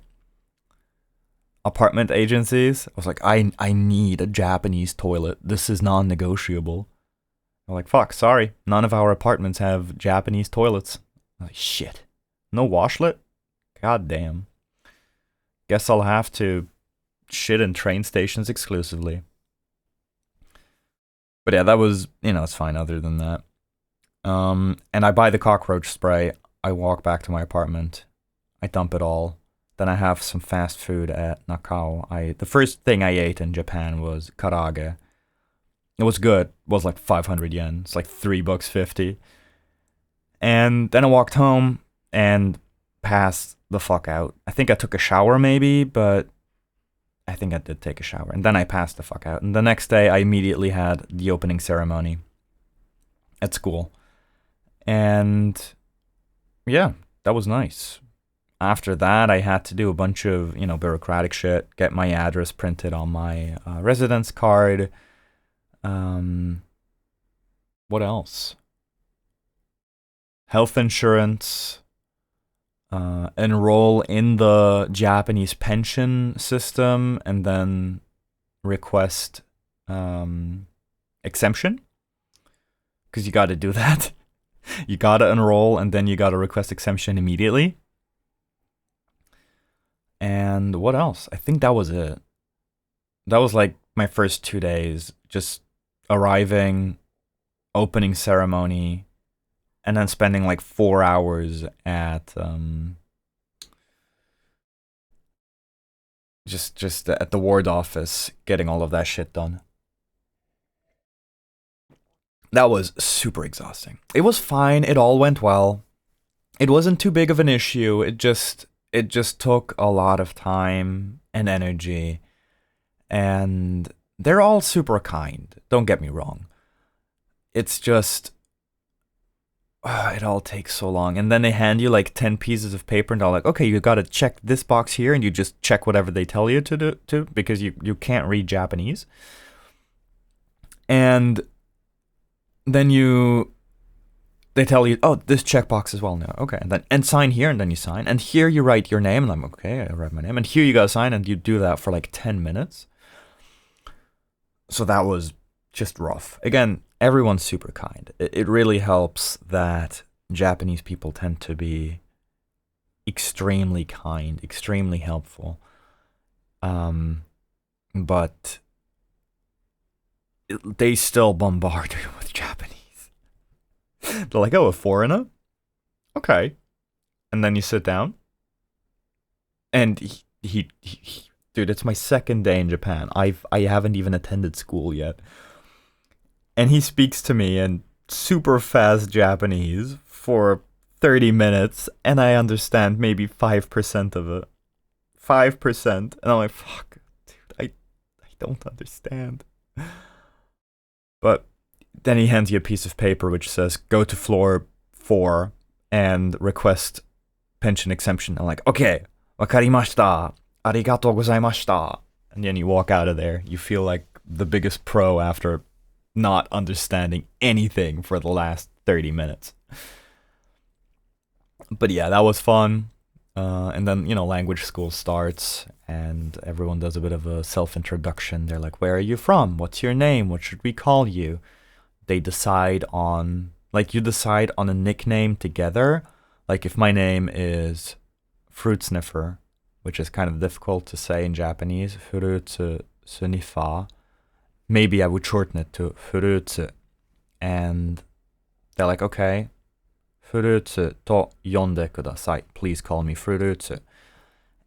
apartment agencies. I was like, I need a Japanese toilet. This is non-negotiable. I'm like, fuck, sorry. None of our apartments have Japanese toilets. I'm like, shit. No washlet? God damn. Guess I'll have to shit in train stations exclusively. But yeah, that was, it's fine other than that. And I buy the cockroach spray. I walk back to my apartment. I dump it all. Then I have some fast food at Nakao. The first thing I ate in Japan was karaage. It was good. It was like 500 yen. It's like $3.50. And then I walked home and passed the fuck out. I think I took a shower maybe, but I think I did take a shower. And then I passed the fuck out. And the next day I immediately had the opening ceremony at school. And yeah, that was nice. After that, I had to do a bunch of, bureaucratic shit, get my address printed on my residence card. What else? Health insurance. enroll in the Japanese pension system and then request exemption, because you got to do that. You got to enroll and then you got to request exemption immediately. And what else? I think that was it. That was like my first 2 days, just arriving, opening ceremony, and then spending like 4 hours at just at the ward office getting all of that shit done. That was super exhausting. It was fine. It all went well. It wasn't too big of an issue. It just took a lot of time and energy. And they're all super kind. Don't get me wrong. It's just it all takes so long. And then they hand you like 10 pieces of paper and they're like, okay, you gotta check this box here, and you just check whatever they tell you to do because you can't read Japanese. And then they tell you, oh, this checkbox as well. No, okay, and sign here, and then you sign, and here you write your name, and I'm okay, I write my name, and here you gotta sign, and you do that for like 10 minutes. So that was just rough. Again, everyone's super kind. It really helps that Japanese people tend to be extremely kind, extremely helpful. But they still bombard you with Japanese. They're like, oh, a foreigner? Okay. And then you sit down. And he dude, it's my second day in Japan. I haven't even attended school yet. And he speaks to me in super fast Japanese for 30 minutes, and I understand maybe 5% of it. 5%. And I'm like, fuck, dude, I don't understand. But then he hands you a piece of paper which says, go to floor 4 and request pension exemption. I'm like, okay, wakarimashita. Arigatou gozaimashita. And then you walk out of there. You feel like the biggest pro after not understanding anything for the last 30 minutes. But yeah, that was fun. And then, language school starts and everyone does a bit of a self-introduction. They're like, where are you from? What's your name? What should we call you? They decide on, you decide on a nickname together. Like if my name is Fruit Sniffer, which is kind of difficult to say in Japanese, Furutsu Sniffer, maybe I would shorten it to Furutsu. And they're like, okay, Furutsu to yonde kudasai. Please call me Furutsu.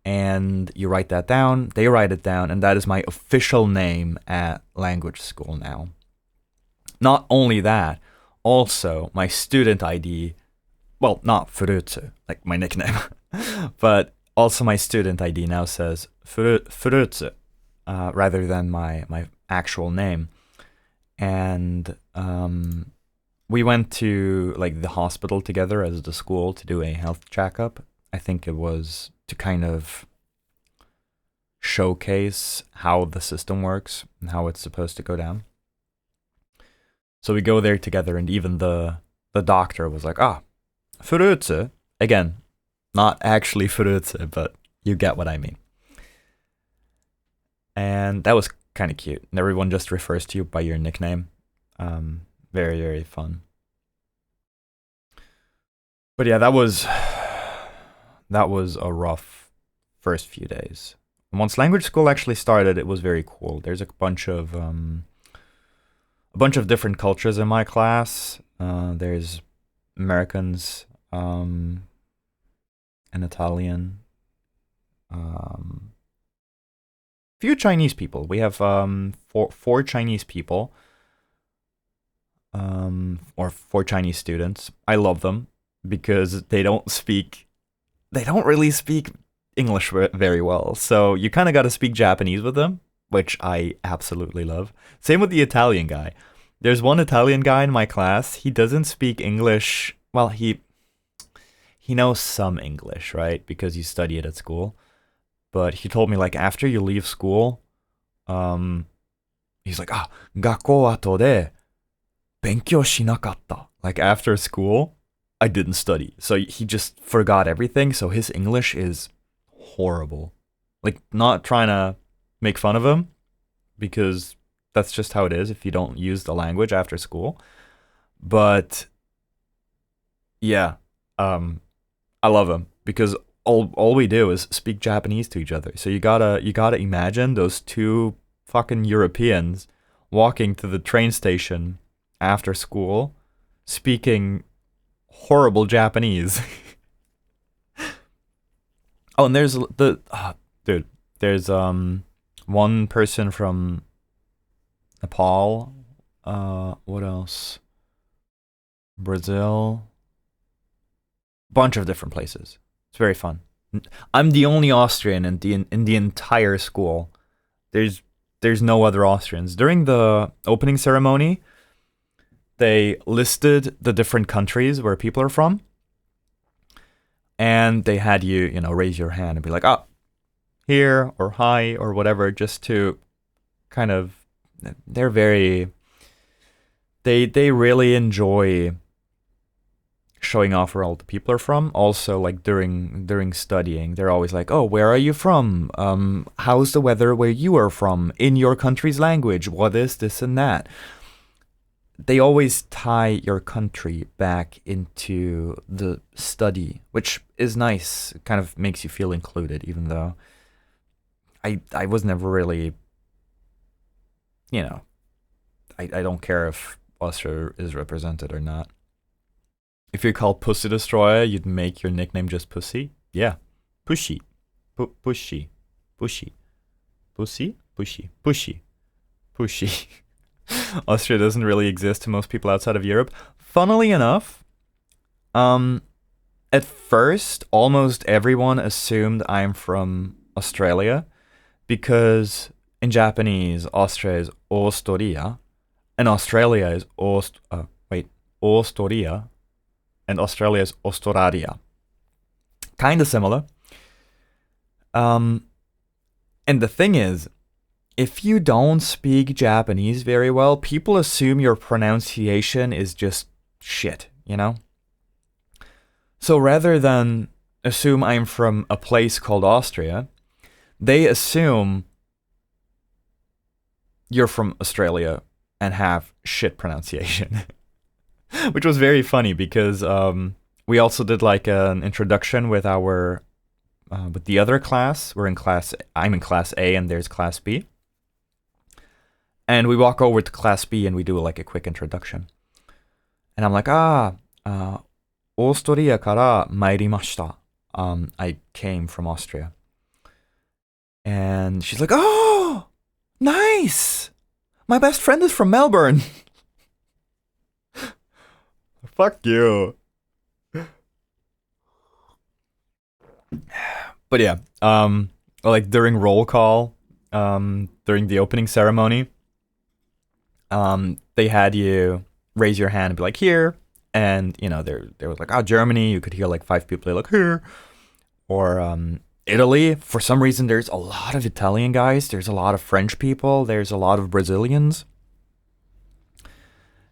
And you write that down, they write it down, and that is my official name at language school now. Not only that, also my student ID, well, not Furutsu, like my nickname, but also my student ID now says Furutsu, rather than my actual name. And we went to the hospital together as the school to do a health checkup. I think it was to kind of showcase how the system works and how it's supposed to go down. So we go there together, and even the doctor was like, Furutsu. Again, not actually Furutsu, but you get what I mean. And that was kind of cute. And everyone just refers to you by your nickname. Very, very fun. But yeah, that was a rough first few days. And once language school actually started, it was very cool. There's a bunch of different cultures in my class. There's Americans, an Italian, few Chinese people. We have four Chinese people, or 4 Chinese students. I love them because they don't really speak English very well. So you kind of got to speak Japanese with them, which I absolutely love. Same with the Italian guy. There's one Italian guy in my class. He doesn't speak English. Well, he knows some English, right? Because he studied at school. But he told me, after you leave school, he's like, 学校後で勉強しなかった. After school, I didn't study. So he just forgot everything. So his English is horrible. Like, not trying to make fun of him, because that's just how it is if you don't use the language after school. But yeah, I love him because all we do is speak Japanese to each other. So you gotta imagine those two fucking Europeans walking to the train station after school, speaking horrible Japanese. Oh, and there's dude, there's one person from Nepal. What else? Brazil. Bunch of different places. It's very fun. I'm the only Austrian in the entire school. There's no other Austrians. During the opening ceremony, they listed the different countries where people are from, and they had you raise your hand and be like, "Oh, here," or "Hi," or whatever, just to kind of. They're very. They really enjoy showing off where all the people are from. Also, like during studying, they're always like, "Oh, where are you from? How's the weather where you are from? In your country's language, what is this and that?" They always tie your country back into the study, which is nice. It kind of makes you feel included, even though I was never really, I don't care if Austria is represented or not. If you're called Pussy Destroyer, you'd make your nickname just Pussy? Yeah. Pushy. Pushy. Pushy. Pussy? Pushy. Pushy. Pushy. Austria doesn't really exist to most people outside of Europe. Funnily enough, at first, almost everyone assumed I'm from Australia, because in Japanese, Austria is Ostoria, and Australia is Ostoria, and Australia is Ostoraria. Kind of similar. And the thing is, if you don't speak Japanese very well, people assume your pronunciation is just shit, So rather than assume I'm from a place called Austria, they assume you're from Australia and have shit pronunciation. Which was very funny because we also did like an introduction with with the other class. I'm in class A and there's class B. And we walk over to class B and we do like a quick introduction. And I'm like, Ostoria kara mairimashita. I came from Austria. And she's like, "Oh, nice. My best friend is from Melbourne." Fuck you. But yeah, like during roll call, during the opening ceremony, they had you raise your hand and be like, "Here," and there was like, "Oh, Germany." You could hear like 5 people. They're like, "Here," or Italy. For some reason, there's a lot of Italian guys. There's a lot of French people. There's a lot of Brazilians.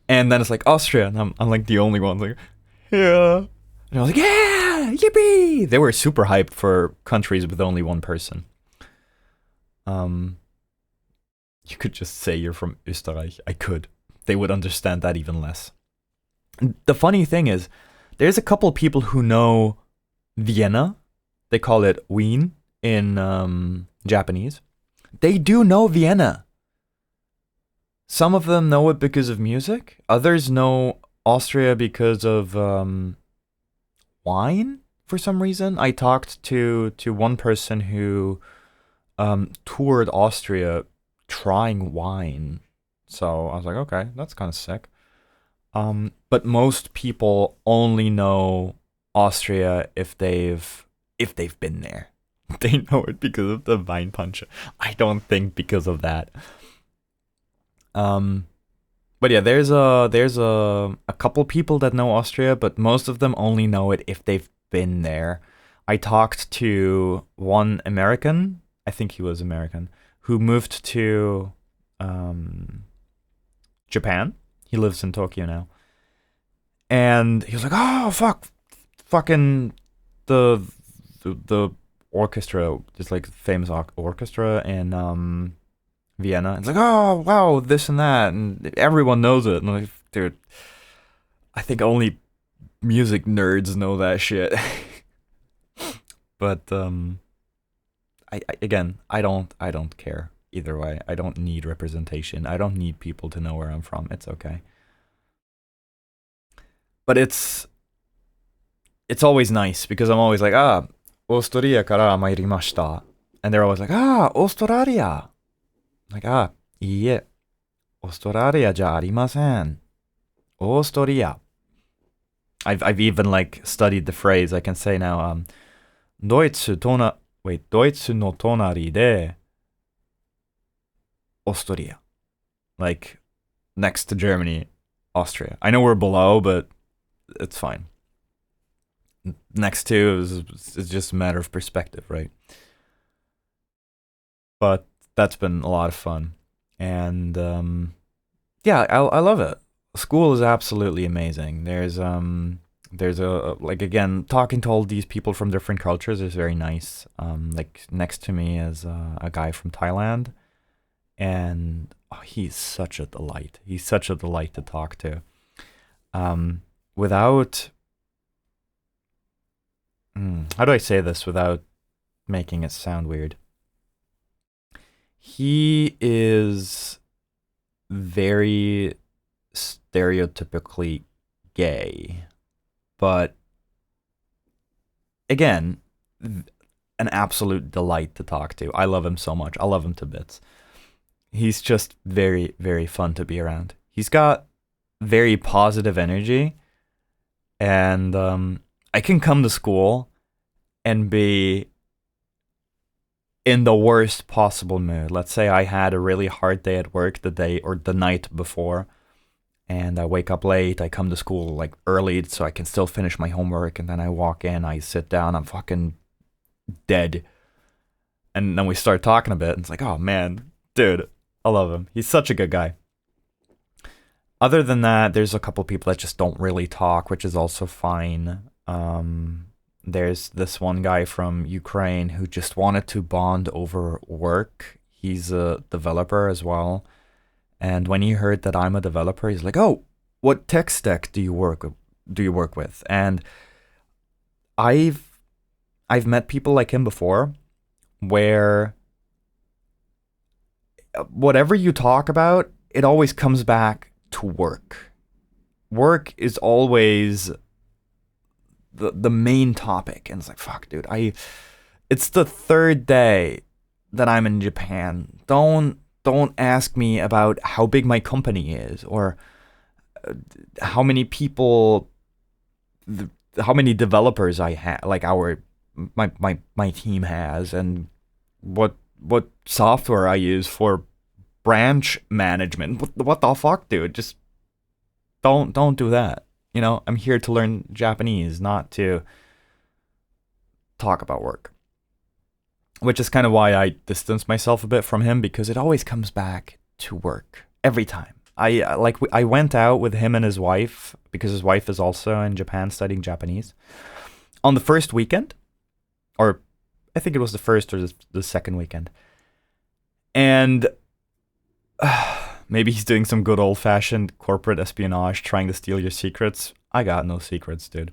And then it's like Austria, and I'm like the only one. Like, "Yeah." And I was like, "Yeah, yippee!" They were super hyped for countries with only one person. You could just say you're from Österreich. I could. They would understand that even less. And the funny thing is, there's a couple people who know Vienna. They call it Wien in Japanese. They do know Vienna. Some of them know it because of music. Others know Austria because of wine for some reason. I talked to one person who toured Austria trying wine. So I was like, okay, that's kind of sick. But most people only know Austria if they've been there. They know it because of the wine punch. I don't think because of that. But yeah, there's a couple people that know Austria, but most of them only know it if they've been there. I talked to one American, I think he was American, who moved to Japan. He lives in Tokyo now. And he was like, oh, fucking the orchestra, just like famous orchestra in Vienna. It's like, oh, wow, this and that. And everyone knows it. And I'm like, dude, I think only music nerds know that shit. But I don't care either way. I don't need representation. I don't need people to know where I'm from. It's okay. But it's always nice because I'm always like, オーストリアから参りました. And they're always like, オーストラリア. Like, いいえ. オーストラリアじゃありません. オーストリア. I've even like studied the phrase. I can say now, ドイツの隣でオーストリア. Like, next to Germany, Austria. I know we're below, but it's fine. Next to is just a matter of perspective, right? But that's been a lot of fun. And yeah, I love it. School is absolutely amazing. There's a like, again, talking to all these people from different cultures is very nice. Like next to me is a guy from Thailand, and he's such a delight. He's such a delight to talk to. Without how do I say this without making it sound weird? He is very stereotypically gay, but again, an absolute delight to talk to. I love him so much. I love him to bits. He's just very, very fun to be around. He's got very positive energy, and I can come to school and be in the worst possible mood. Let's say I had a really hard day at work the day or the night before, and I wake up late. I come to school like early so I can still finish my homework, and then I walk in, I sit down, I'm fucking dead. And then we start talking a bit, and it's like, oh man, dude, I love him. He's such a good guy. Other than that, there's a couple people that just don't really talk, which is also fine. There's this one guy from Ukraine who just wanted to bond over work. He's a developer as well. And when he heard that I'm a developer, he's like, oh, what tech stack do you work with? And I've met people like him before where whatever you talk about, it always comes back to work. Work is always the main topic. And it's like, fuck, dude, it's the third day that I'm in Japan. Don't ask me about how big my company is or how many people, how many developers I have, like my team has, and what software I use for branch management. What the fuck, dude? Just don't do that. You know, I'm here to learn Japanese, not to talk about work. Which is kind of why I distance myself a bit from him, because it always comes back to work every time. I went out with him and his wife, because his wife is also in Japan studying Japanese, on the first weekend, or I think it was the first or the second weekend. And maybe he's doing some good old-fashioned corporate espionage, trying to steal your secrets. I got no secrets, dude.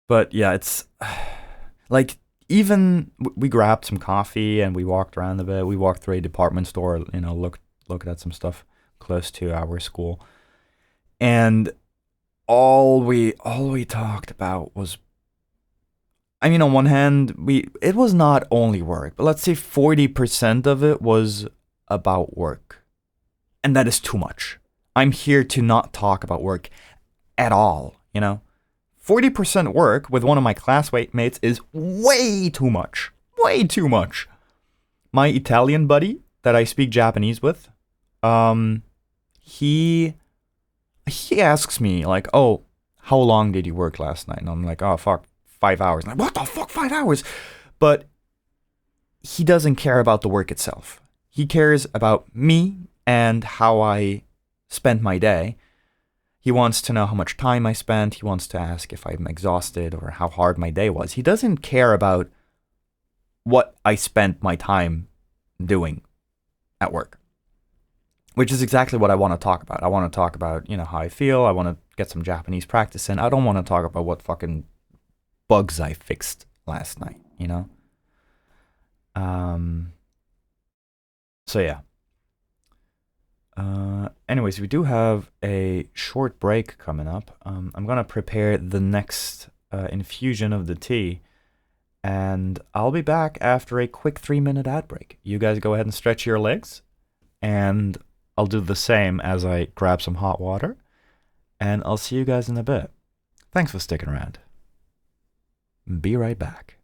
But yeah, it's like, even we grabbed some coffee and we walked around a bit. We walked through a department store, you know, looked at some stuff close to our school. And all we talked about was, I mean, on one hand, it was not only work, but let's say 40% of it was about work. And that is too much. I'm here to not talk about work at all, you know? 40% work with one of my classmates is way too much. Way too much. My Italian buddy that I speak Japanese with, he asks me, like, oh, how long did you work last night? And I'm like, oh, fuck, 5 hours. I'm like, what the fuck, 5 hours? But he doesn't care about the work itself. He cares about me and how I spent my day. He wants to know how much time I spent. He wants to ask if I'm exhausted or how hard my day was. He doesn't care about what I spent my time doing at work, which is exactly what I want to talk about. I want to talk about, how I feel. I want to get some Japanese practice in. I don't want to talk about what fucking bugs I fixed last night, So yeah. Anyways, we do have a short break coming up. I'm gonna prepare the next infusion of the tea, and I'll be back after a quick 3-minute ad break. You guys go ahead and stretch your legs, and I'll do the same as I grab some hot water, and I'll see you guys in a bit. Thanks for sticking around. Be right back.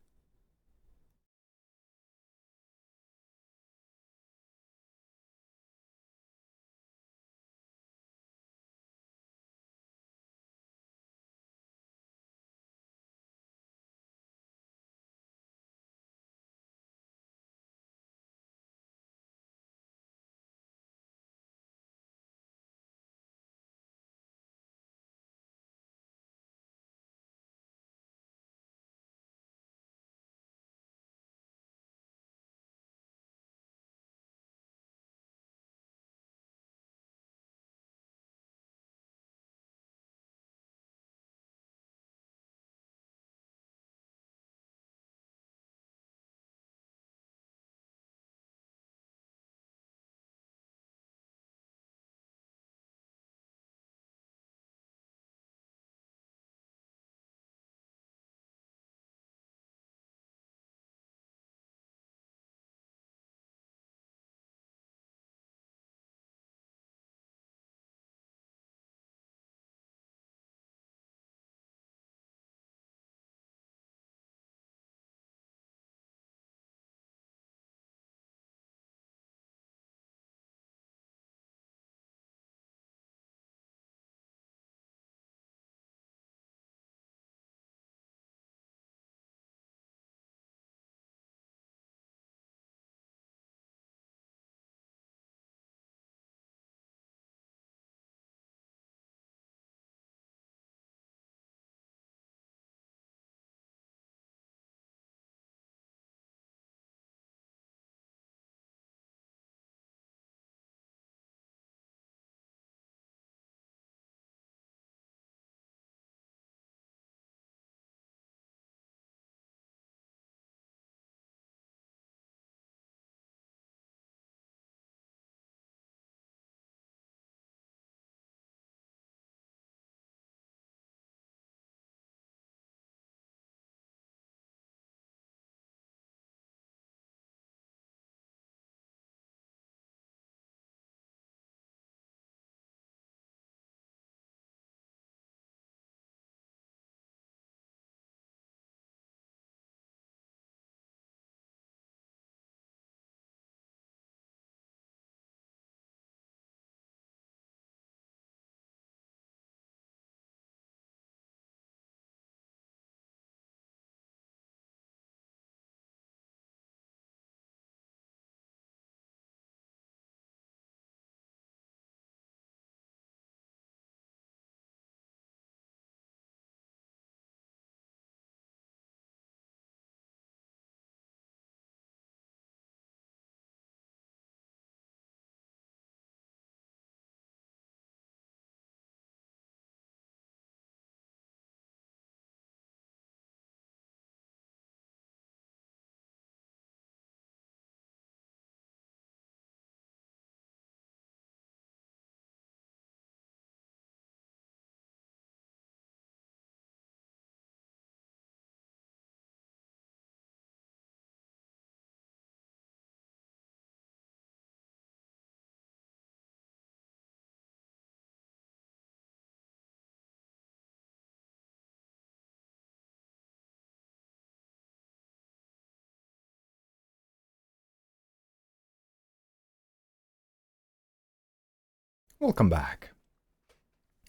Welcome back.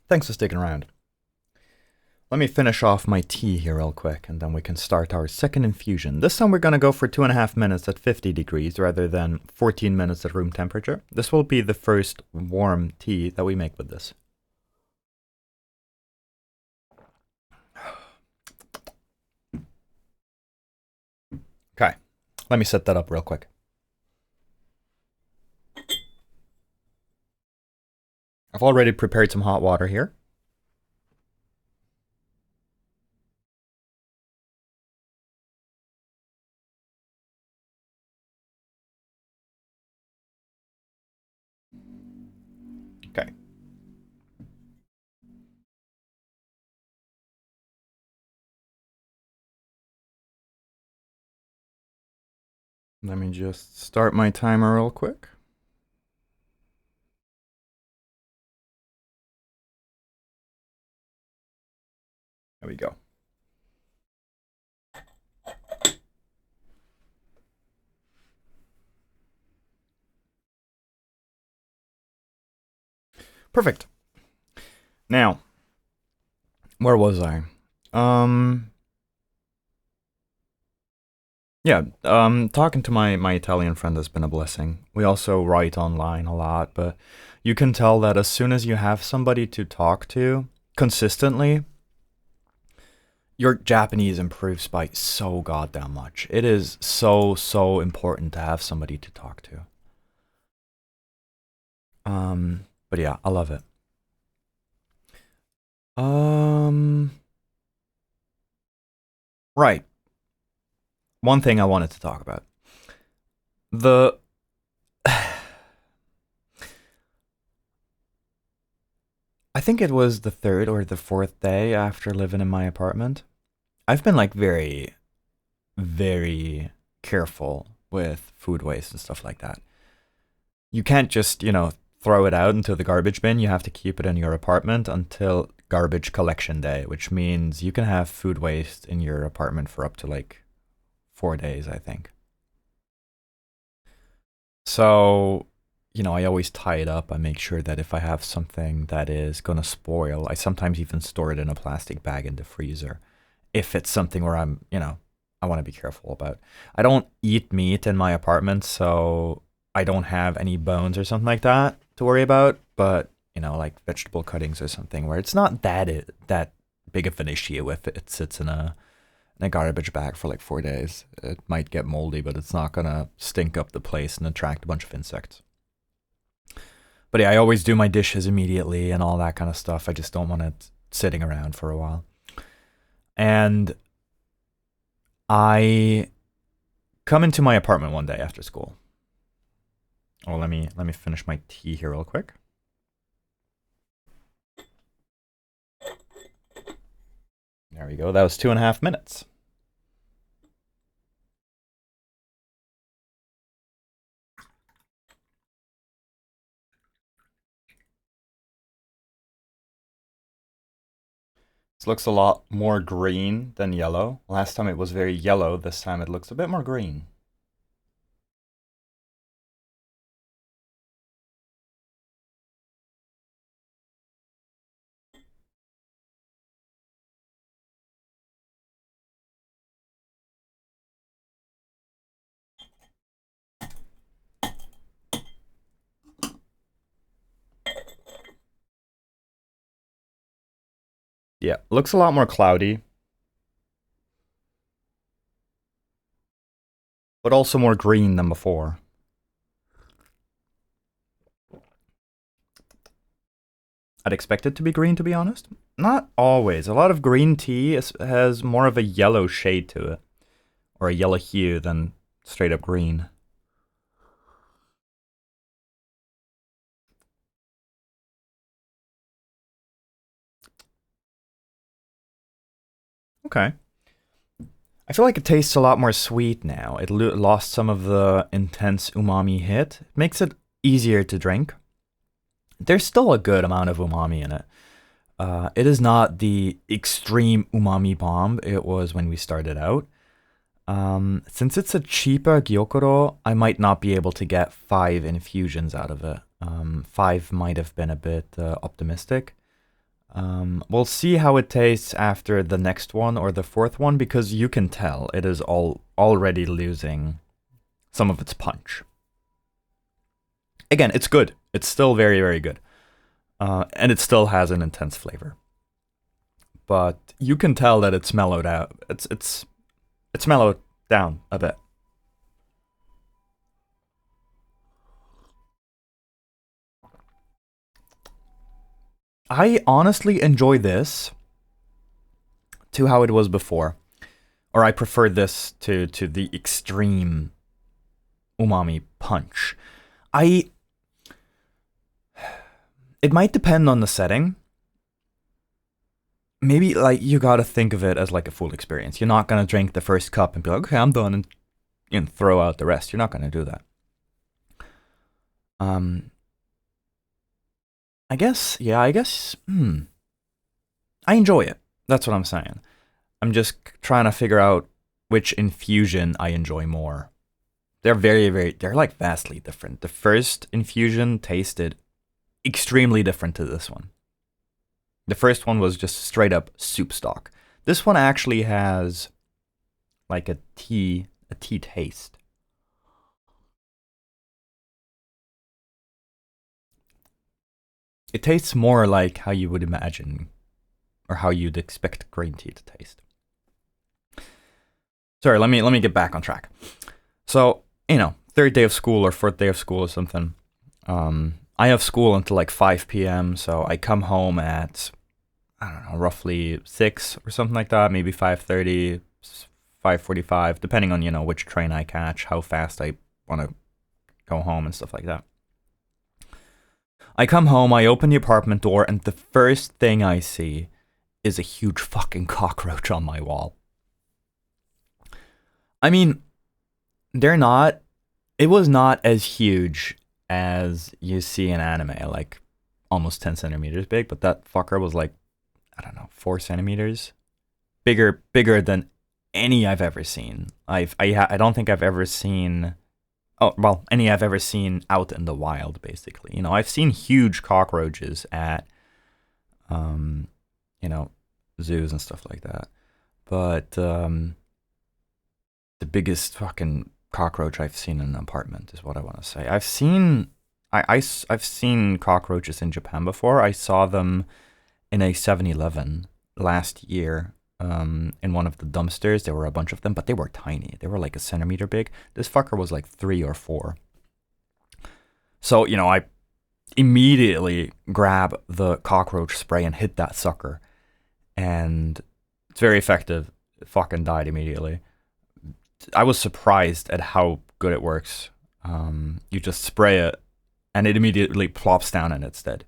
Thanks for sticking around. Let me finish off my tea here real quick, and then we can start our second infusion. This time we're going to go for 2.5 minutes at 50 degrees rather than 14 minutes at room temperature. This will be the first warm tea that we make with this. Let me set that up real quick. I've already prepared some hot water here. Okay. Let me just start my timer real quick. There we go. Perfect. Now, where was I? Yeah, talking to my Italian friend has been a blessing. We also write online a lot, but you can tell that as soon as you have somebody to talk to consistently, your Japanese improves by so goddamn much. It is so important to have somebody to talk to. But yeah, I love it. Right. One thing I wanted to talk about. The I think it was the third or the fourth day after living in my apartment. I've been like very careful with food waste and stuff like that. You can't just, throw it out into the garbage bin. You have to keep it in your apartment until garbage collection day, which means you can have food waste in your apartment for up to like 4 days, I think. So, I always tie it up. I make sure that if I have something that is gonna spoil, I sometimes even store it in a plastic bag in the freezer. If it's something where I want to be careful about. I don't eat meat in my apartment, so I don't have any bones or something like that to worry about. But like vegetable cuttings or something where it's not that big of an issue if it sits in a garbage bag for like 4 days. It might get moldy, but it's not gonna stink up the place and attract a bunch of insects. But yeah, I always do my dishes immediately and all that kind of stuff. I just don't want it sitting around for a while. And I come into my apartment one day after school. Oh, let me finish my tea here real quick. There we go. That was 2.5 minutes. This looks a lot more green than yellow. Last time it was very yellow. This time it looks a bit more green. Yeah, looks a lot more cloudy, but also more green than before. I'd expect it to be green, to be honest. Not always. A lot of green tea has more of a yellow shade to it, or a yellow hue than straight up green. Okay. I feel like it tastes a lot more sweet now. It lost some of the intense umami hit. It makes it easier to drink. There's still a good amount of umami in it. It is not the extreme umami bomb it was when we started out. Since it's a cheaper gyokuro, I might not be able to get 5 infusions out of it. 5 might have been a bit optimistic. We'll see how it tastes after the next one or the fourth one, because you can tell it is already losing some of its punch. Again, it's good. It's still very good. And it still has an intense flavor. But you can tell that it's mellowed out. It's mellowed down a bit. I honestly enjoy this to how it was before. Or I prefer this to the extreme umami punch. It might depend on the setting. Maybe like you gotta think of it as like a full experience. You're not gonna drink the first cup and be like, okay, I'm done, and throw out the rest. You're not gonna do that. I guess, I enjoy it. That's what I'm saying. I'm just trying to figure out which infusion I enjoy more. They're they're like vastly different. The first infusion tasted extremely different to this one. The first one was just straight up soup stock. This one actually has like a tea taste. It tastes more like how you would imagine or how you'd expect green tea to taste. Sorry, let me get back on track. So, third day of school or fourth day of school or something. I have school until like 5 p.m. So I come home at, I don't know, roughly 6 or something like that. Maybe 5:30, 5:45, depending on, which train I catch, how fast I want to go home and stuff like that. I come home, I open the apartment door, and the first thing I see is a huge fucking cockroach on my wall. I mean, it was not as huge as you see in anime, like almost 10 centimeters big, but that fucker was like, I don't know, 4 centimeters. Bigger than any I've ever seen. I don't think I've ever seen, any I've ever seen out in the wild, basically. I've seen huge cockroaches at, zoos and stuff like that. But, the biggest fucking cockroach I've seen in an apartment is what I want to say. I've seen cockroaches in Japan before. I saw them in a 7-Eleven last year in one of the dumpsters. There were a bunch of them, but they were tiny. They were like a centimeter big. This fucker was like 3 or 4. So, I immediately grab the cockroach spray and hit that sucker. And it's very effective. It fucking died immediately. I was surprised at how good it works. You just spray it, and it immediately plops down and it's dead.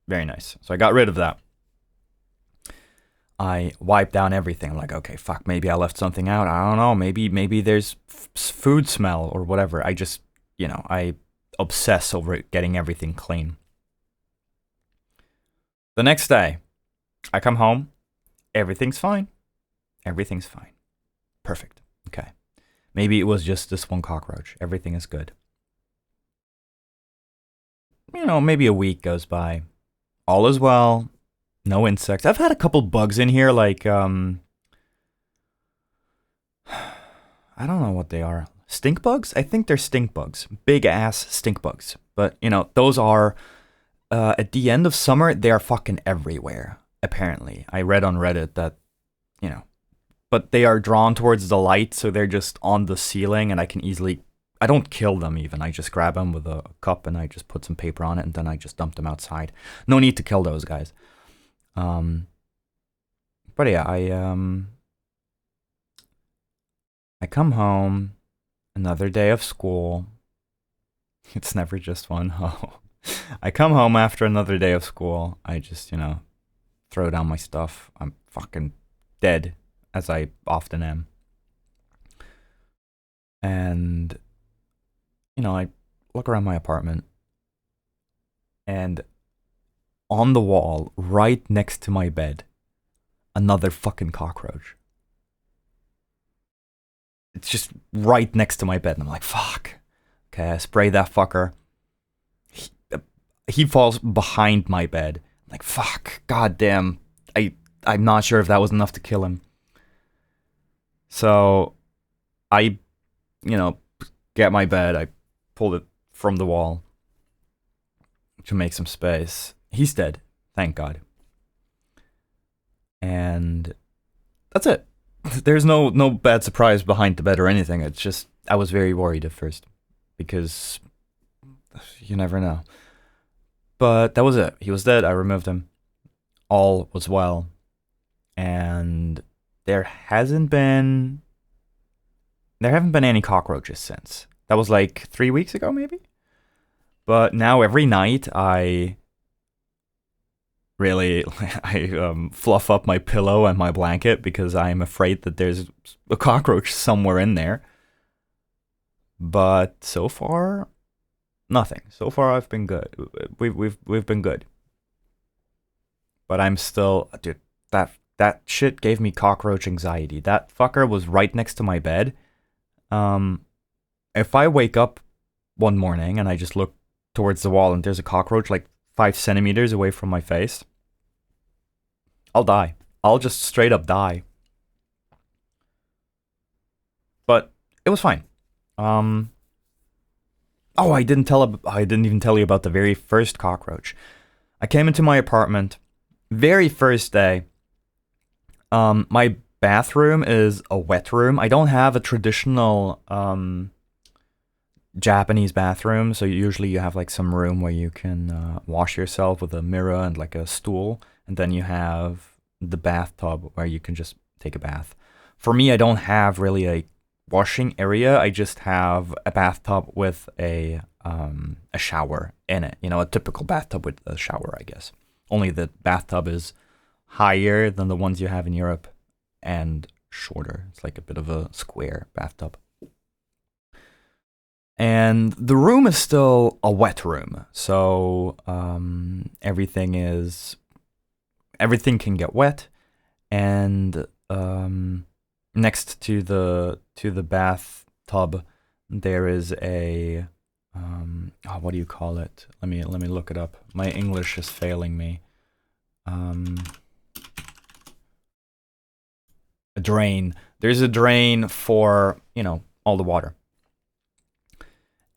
Very nice. So I got rid of that. I wiped down everything. I'm like, okay, fuck, maybe I left something out. I don't know. Maybe there's food smell or whatever. I just, I obsess over getting everything clean. The next day, I come home. Everything's fine. Everything's fine. Perfect. Okay. Maybe it was just this one cockroach. Everything is good. Maybe a week goes by. All is well. No insects. I've had a couple bugs in here, like, I don't know what they are. Stink bugs? I think they're stink bugs. Big ass stink bugs. But, those are, at the end of summer, they are fucking everywhere, apparently. I read on Reddit that, but they are drawn towards the light, so they're just on the ceiling, and I don't kill them even. I just grab them with a cup, and I just put some paper on it, and then I just dump them outside. No need to kill those guys. But yeah, I come home, another day of school. It's never just one. Oh. I come home after another day of school. I just, throw down my stuff. I'm fucking dead, as I often am. And, I look around my apartment, and on the wall, right next to my bed, another fucking cockroach. It's just right next to my bed, and I'm like, fuck. Okay, I spray that fucker. He falls behind my bed. I'm like, fuck, goddamn. I'm not sure if that was enough to kill him. So, I, get my bed, I pulled it from the wall to make some space. He's dead, thank God. And that's it. There's no bad surprise behind the bed or anything. It's just, I was very worried at first, because you never know. But that was it. He was dead, I removed him. all was well. And there haven't been any cockroaches since. That was like 3 weeks ago, maybe? But now every night I fluff up my pillow and my blanket because I'm afraid that there's a cockroach somewhere in there. But so far, nothing. So far, I've been good. We've been good. But I'm still, dude. That shit gave me cockroach anxiety. That fucker was right next to my bed. If I wake up one morning and I just look towards the wall and there's a cockroach like 5 centimeters away from my face, I'll die. I'll just straight up die. But it was fine. Oh, I didn't even tell you about the very first cockroach. I came into my apartment, very first day. My bathroom is a wet room. I don't have a traditional Japanese bathroom, so usually you have like some room where you can wash yourself with a mirror and like a stool, and then you have the bathtub where you can just take a bath. For me, I don't have really a washing area. I just have a bathtub with a shower in it. You know, a typical bathtub with a shower, I guess. Only the bathtub is higher than the ones you have in Europe and shorter. It's like a bit of a square bathtub. And the room is still a wet room, so everything can get wet. And next to the bathtub, there is a what do you call it? Let me look it up. My English is failing me. A drain. There's a drain for, you know, all the water.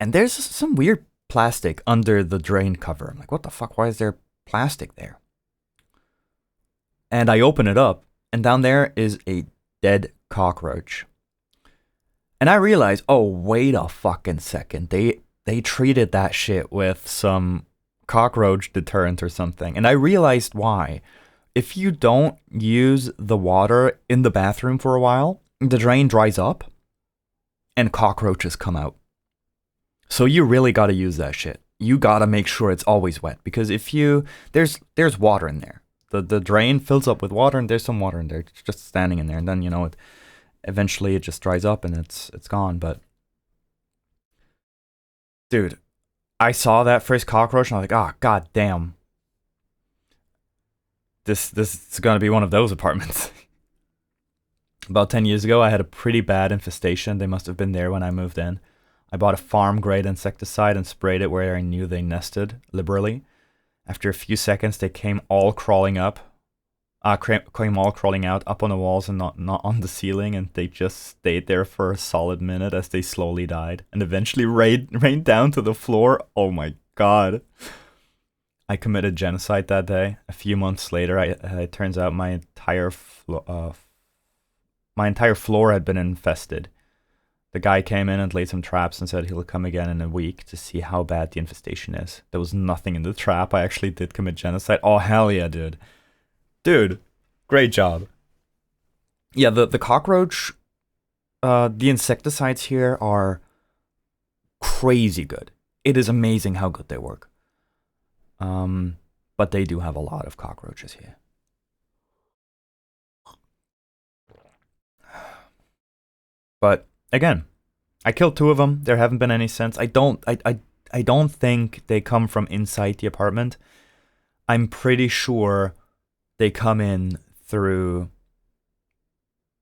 And there's some weird plastic under the drain cover. I'm like, what the fuck? Why is there plastic there? And I open it up, and down there is a dead cockroach. And I realize, oh, wait a fucking second. They treated that shit with some cockroach deterrent or something. And I realized why. If you don't use the water in the bathroom for a while, the drain dries up and cockroaches come out. So you really got to use that shit. You got to make sure it's always wet, because if you there's water in there. The drain fills up with water, and there's some water in there. It's just standing in there, and then, you know, eventually it just dries up and it's gone. But dude, I saw that first cockroach and I was like, oh, god damn. This is gonna be one of those apartments. About 10 years ago, I had a pretty bad infestation. They must have been there when I moved in. I bought a farm-grade insecticide and sprayed it where I knew they nested liberally. After a few seconds, they came all crawling out up on the walls and not on the ceiling, and they just stayed there for a solid minute as they slowly died, and eventually rained down to the floor. Oh my god. I committed genocide that day. A few months later, it turns out my entire floor had been infested. The guy came in and laid some traps and said he'll come again in a week to see how bad the infestation is. There was nothing in the trap. I actually did commit genocide. Oh, hell yeah, dude. Dude, great job. Yeah, the cockroach, the insecticides here are crazy good. It is amazing how good they work. But they do have a lot of cockroaches here. But again, I killed 2 of them. There haven't been any since. I don't think they come from inside the apartment. I'm pretty sure they come in through,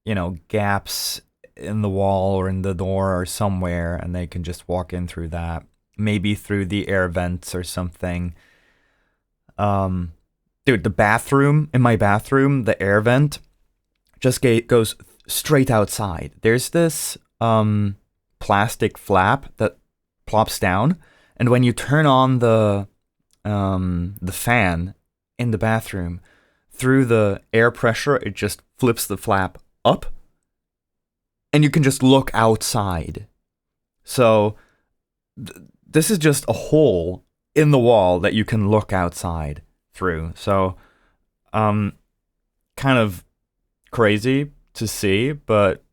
you know, gaps in the wall or in the door or somewhere, and they can just walk in through that. Maybe through the air vents or something. Dude, in my bathroom, the air vent just goes straight outside. There's this plastic flap that plops down, and when you turn on the fan in the bathroom, through the air pressure, it just flips the flap up, and you can just look outside. So this is just a hole in the wall that you can look outside through. So Kind of crazy to see, but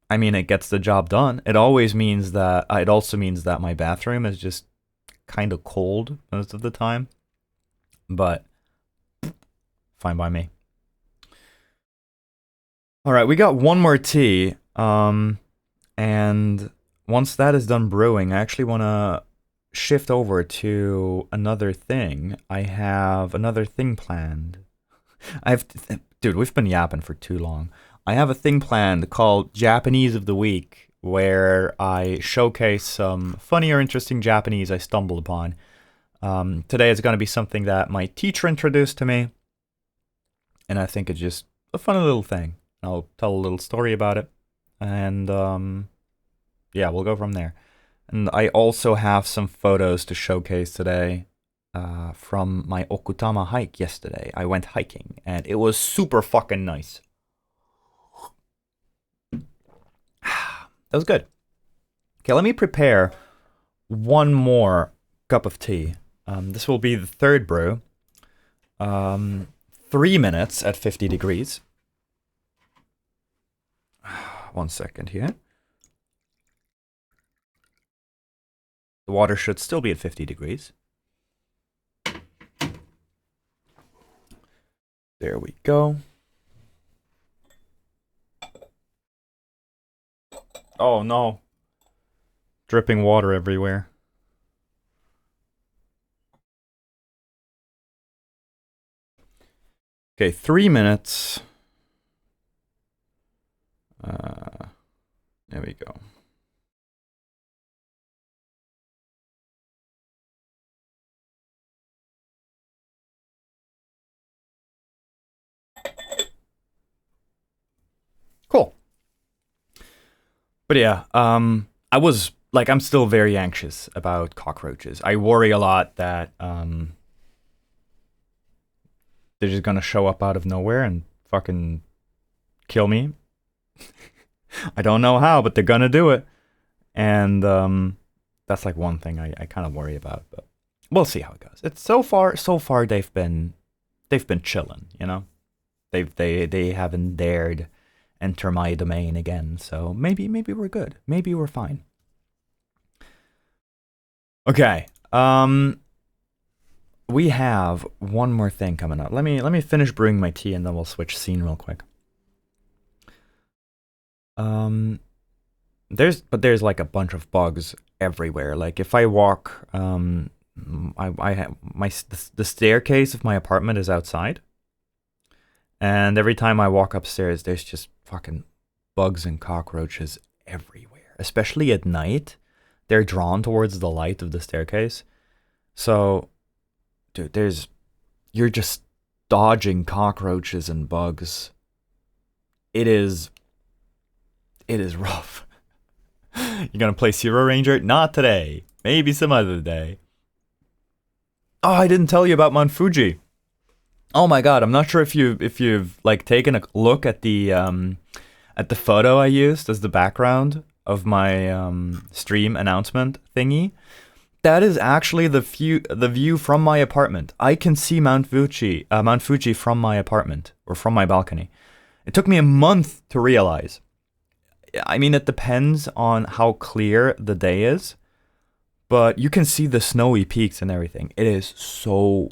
I mean, it gets the job done. It always means that, it also means that my bathroom is just kind of cold most of the time, but fine by me. All right, we got one more tea, and once that is done brewing, I actually want to shift over to another thing. I have another thing planned. Dude, we've been yapping for too long. I have a thing planned called Japanese of the Week, where I showcase some funny or interesting Japanese I stumbled upon. Today is going to be something that my teacher introduced to me, and I think it's just a funny little thing. I'll tell a little story about it, and yeah, we'll go from there. And I also have some photos to showcase today from my Okutama hike yesterday. I went hiking, and it was super fucking nice. That was good. Okay, let me prepare one more cup of tea. This will be the third brew. 3 minutes at 50 degrees. 1 second here. The water should still be at 50 degrees. There we go. Oh no. Dripping water everywhere. Okay, 3 minutes. There we go. Cool. But yeah, I was like, I'm still very anxious about cockroaches. I worry a lot that they're just gonna show up out of nowhere and fucking kill me. I don't know how, but they're gonna do it. And that's like one thing I kind of worry about, but we'll see how it goes. It's so far they've been chilling, you know? They haven't dared enter my domain again, so maybe we're good. Maybe we're fine. Okay. We have one more thing coming up. Let me finish brewing my tea and then we'll switch scene real quick. There's like a bunch of bugs everywhere. Like if I walk, I have the staircase of my apartment is outside, and every time I walk upstairs, there's just fucking bugs and cockroaches everywhere. Especially at night, they're drawn towards the light of the staircase. So, dude, you're just dodging cockroaches and bugs. It is rough. You gonna play Zero Ranger? Not today. Maybe some other day. Oh, I didn't tell you about Mount Fuji. Oh my god, I'm not sure if you've like taken a look at the photo I used as the background of my stream announcement thingy. That is actually the view from my apartment. I can see Mount Fuji from my apartment or from my balcony. It took me a month to realize. I mean, it depends on how clear the day is, but you can see the snowy peaks and everything. It is so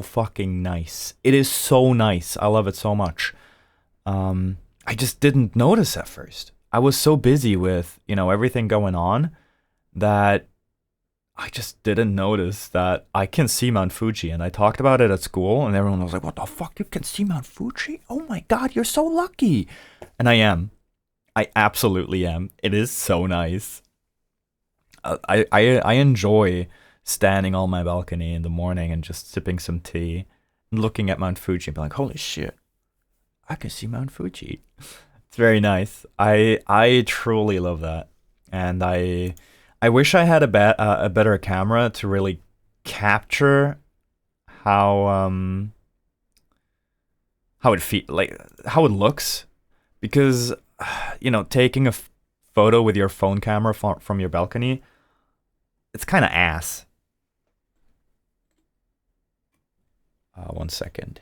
fucking nice. It is so nice. I love it so much. I just didn't notice at first. I was so busy with, everything going on that I just didn't notice that I can see Mount Fuji. And I talked about it at school and everyone was like, what the fuck? You can see Mount Fuji? Oh my god, you're so lucky. And I am. I absolutely am. It is so nice. I enjoy standing on my balcony in the morning and just sipping some tea and looking at Mount Fuji and be like, holy shit, I can see Mount Fuji. It's very nice. I truly love that. And I wish I had a better camera to really capture how it looks, because taking a photo with your phone camera from your balcony, it's kind of ass. 1 second.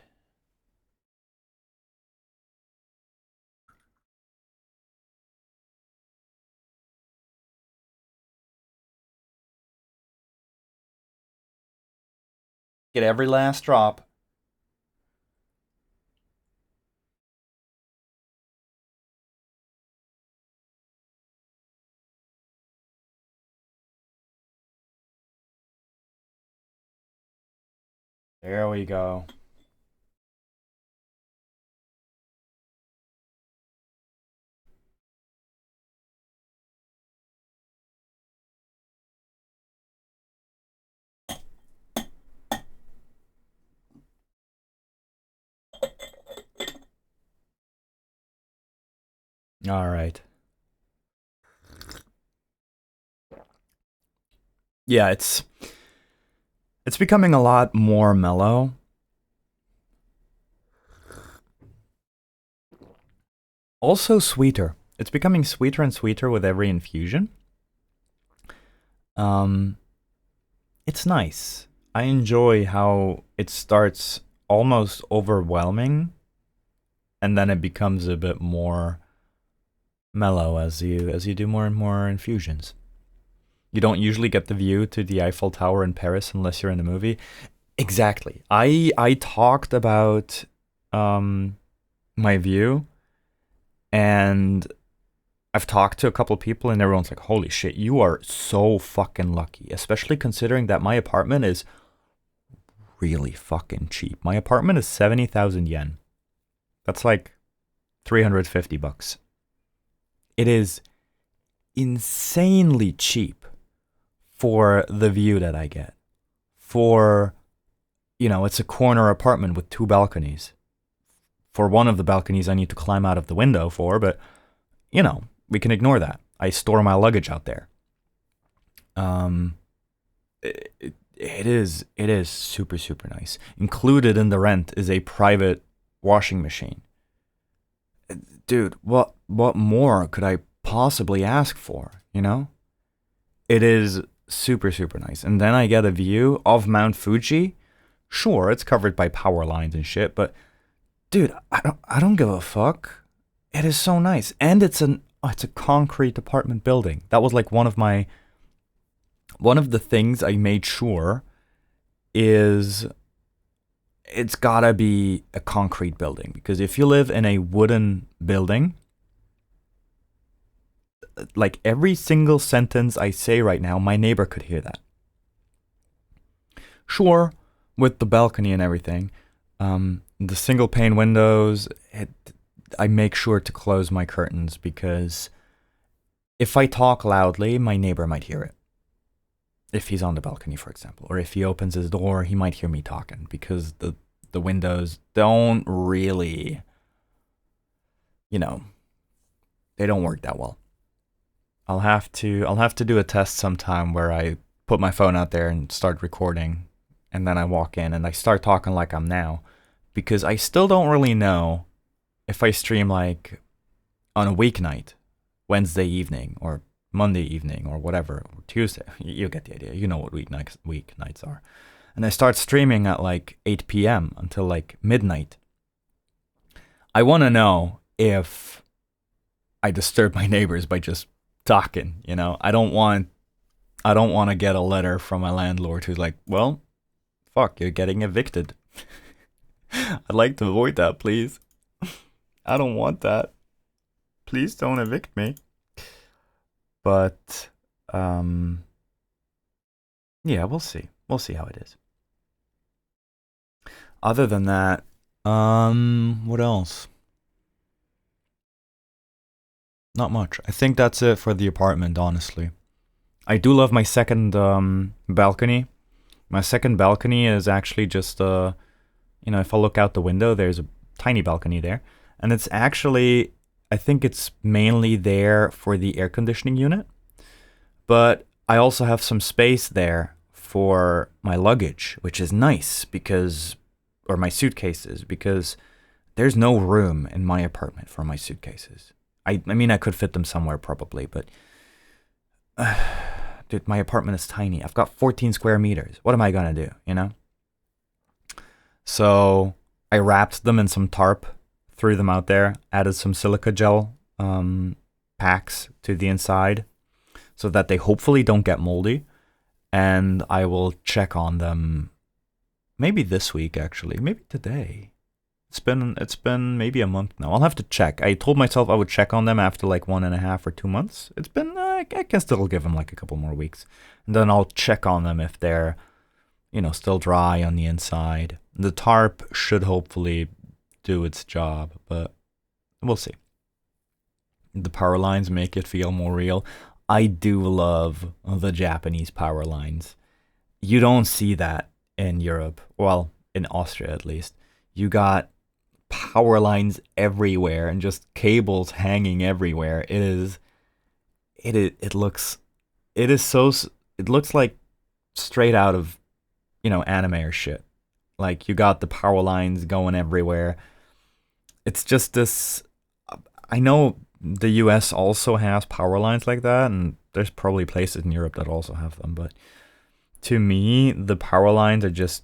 Get every last drop. There we go. All right. Yeah, it's becoming a lot more mellow. Also sweeter. It's becoming sweeter and sweeter with every infusion. Um, it's nice. I enjoy how it starts almost overwhelming, and then it becomes a bit more mellow as you do more and more infusions. You don't usually get the view to the Eiffel Tower in Paris unless you're in a movie. Exactly. I talked about my view, and I've talked to a couple people, and everyone's like, "Holy shit, you are so fucking lucky." Especially considering that my apartment is really fucking cheap. My apartment is 70,000 yen. That's like $350. It is insanely cheap for the view that I get. For, it's a corner apartment with two balconies. For one of the balconies, I need to climb out of the window for, but, we can ignore that. I store my luggage out there. It is super, super nice. Included in the rent is a private washing machine. Dude, what more could I possibly ask for, It is super, super nice. And then I get a view of Mount Fuji. Sure, it's covered by power lines and shit, but dude, I don't give a fuck. It is so nice. And it's a concrete apartment building. That was like one of the things I made sure is it's gotta be a concrete building, because if you live in a wooden building, like every single sentence I say right now, my neighbor could hear that. Sure, with the balcony and everything, the single pane windows, I make sure to close my curtains, because if I talk loudly, my neighbor might hear it. If he's on the balcony, for example, or if he opens his door, he might hear me talking, because the windows don't really, they don't work that well. I'll have to do a test sometime where I put my phone out there and start recording, and then I walk in and I start talking like I'm now, because I still don't really know if I stream like on a weeknight, Wednesday evening or Monday evening or whatever, or Tuesday. You get the idea. You know what weeknights are. And I start streaming at like 8 p.m. until like midnight. I want to know if I disturb my neighbors by just talking, I don't want to get a letter from my landlord who's like, "Well, fuck, you're getting evicted." I'd like to avoid that, please. I don't want that. Please don't evict me. But yeah, we'll see. We'll see how it is. Other than that, what else? Not much. I think that's it for the apartment, honestly. I do love my second balcony. My second balcony is actually just if I look out the window, there's a tiny balcony there, and it's actually, I think it's mainly there for the air conditioning unit, but I also have some space there for my luggage, which is nice or my suitcases, because there's no room in my apartment for my suitcases. I mean, I could fit them somewhere probably, but dude, my apartment is tiny. I've got 14 square meters. What am I gonna do, So I wrapped them in some tarp, threw them out there, added some silica gel packs to the inside so that they hopefully don't get moldy, and I will check on them maybe this week actually, maybe today. It's been maybe a month now. I'll have to check. I told myself I would check on them after like 1.5 or 2 months. It's been I guess it'll give them like a couple more weeks, and then I'll check on them if they're still dry on the inside. The tarp should hopefully do its job, but we'll see. The power lines make it feel more real. I do love the Japanese power lines. You don't see that in Europe. Well, in Austria at least. You got power lines everywhere and just cables hanging everywhere. It looks like straight out of anime or shit. Like, you got the power lines going everywhere. It's just this. I know the US also has power lines like that, and there's probably places in Europe that also have them, but to me, the power lines are just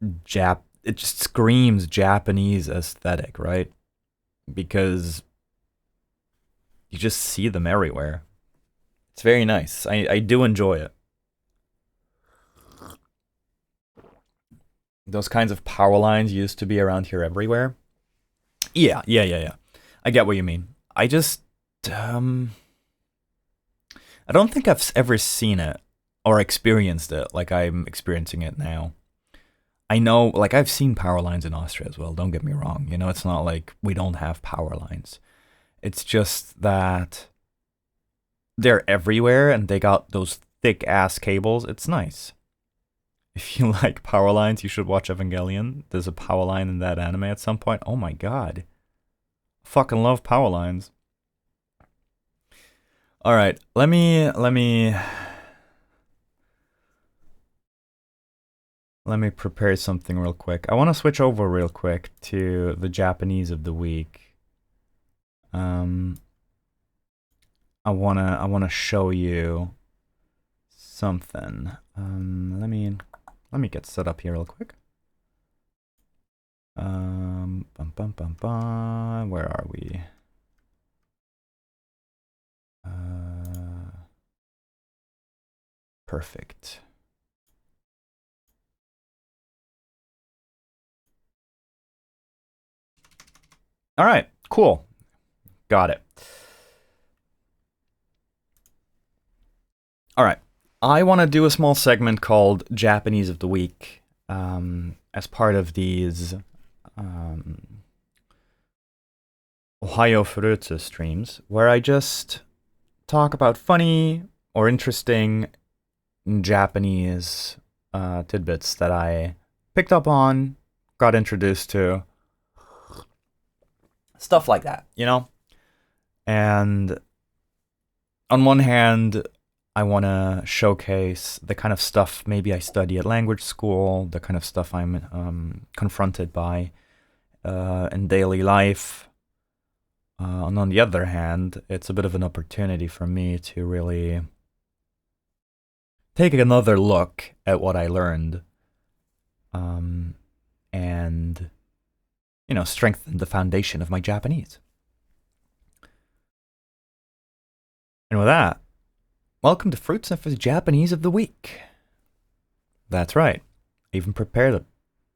it just screams Japanese aesthetic, right? Because you just see them everywhere. It's very nice. I do enjoy it. Those kinds of power lines used to be around here everywhere. Yeah. I get what you mean. I just, I don't think I've ever seen it or experienced it like I'm experiencing it now. I know, like, I've seen power lines in Austria as well, don't get me wrong. It's not like we don't have power lines. It's just that they're everywhere and they got those thick ass cables. It's nice. If you like power lines, you should watch Evangelion. There's a power line in that anime at some point. Oh my god. Fucking love power lines. All right, let me prepare something real quick. I want to switch over real quick to the Japanese of the week. I wanna show you something. Let me get set up here real quick. Where are we? Perfect. All right, cool. Got it. All right. I want to do a small segment called Japanese of the Week as part of theseおはよーフルーツ streams, where I just talk about funny or interesting Japanese tidbits that I picked up on, got introduced to, stuff like that, And on one hand, I want to showcase the kind of stuff maybe I study at language school, the kind of stuff I'm confronted by in daily life. And on the other hand, it's a bit of an opportunity for me to really take another look at what I learned and, strengthen the foundation of my Japanese. And with that, welcome to Fruit Sniffer's Japanese of the Week. That's right. I even prepared a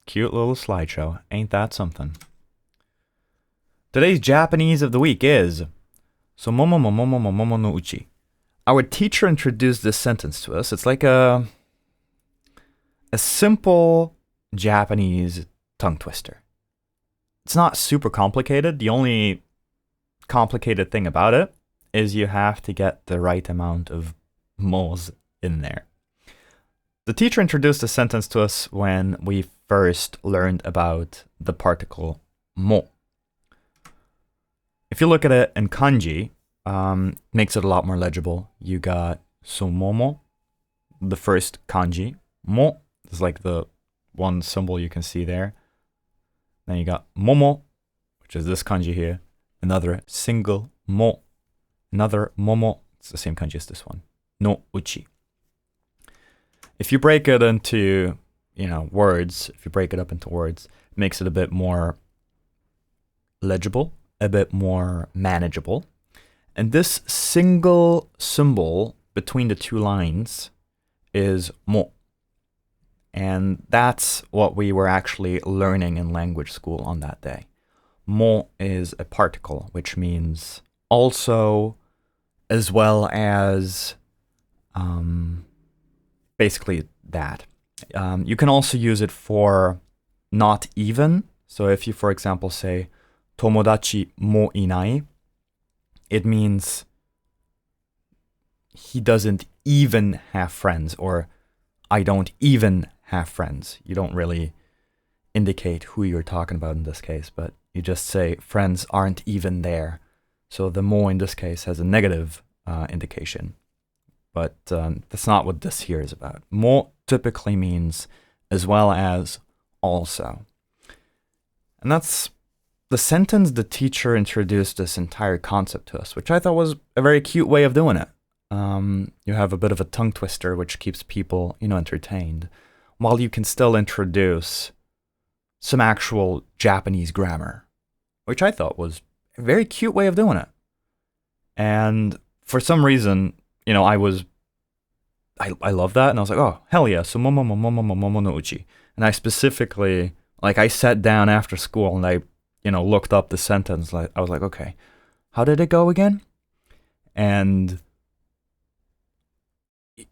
cute little slideshow. Ain't that something? Today's Japanese of the Week is Somomo momomo momomo no uchi. Our teacher introduced this sentence to us. It's like a simple Japanese tongue twister. It's not super complicated. The only complicated thing about it is you have to get the right amount of mo's in there. The teacher introduced the sentence to us when we first learned about the particle mo. If you look at it in kanji, makes it a lot more legible. You got sumomo, the first kanji. Mo is like the one symbol you can see there. Then you got momo, which is this kanji here. Another single mo. Another momo. It's the same kanji as this one. No uchi. If you break it into, words, if you break it up into words, it makes it a bit more legible, a bit more manageable. And this single symbol between the two lines is mo. And that's what we were actually learning in language school on that day. Mo is a particle, which means also, as well as basically that. You can also use it for not even. So if you, for example, say, 友達もいない, it means he doesn't even have friends, or I don't even have friends. You don't really indicate who you're talking about in this case, but you just say friends aren't even there. So the mo in this case has a negative indication. But that's not what this here is about. Mo typically means as well as also. And that's the sentence the teacher introduced this entire concept to us, which I thought was a very cute way of doing it. You have a bit of a tongue twister, which keeps people, entertained, while you can still introduce some actual Japanese grammar, which I thought was a very cute way of doing it. And for some reason, I love that, and I was like, oh, hell yeah, so momo no uchi. And I specifically, I sat down after school and I, looked up the sentence. I was like, okay, how did it go again? And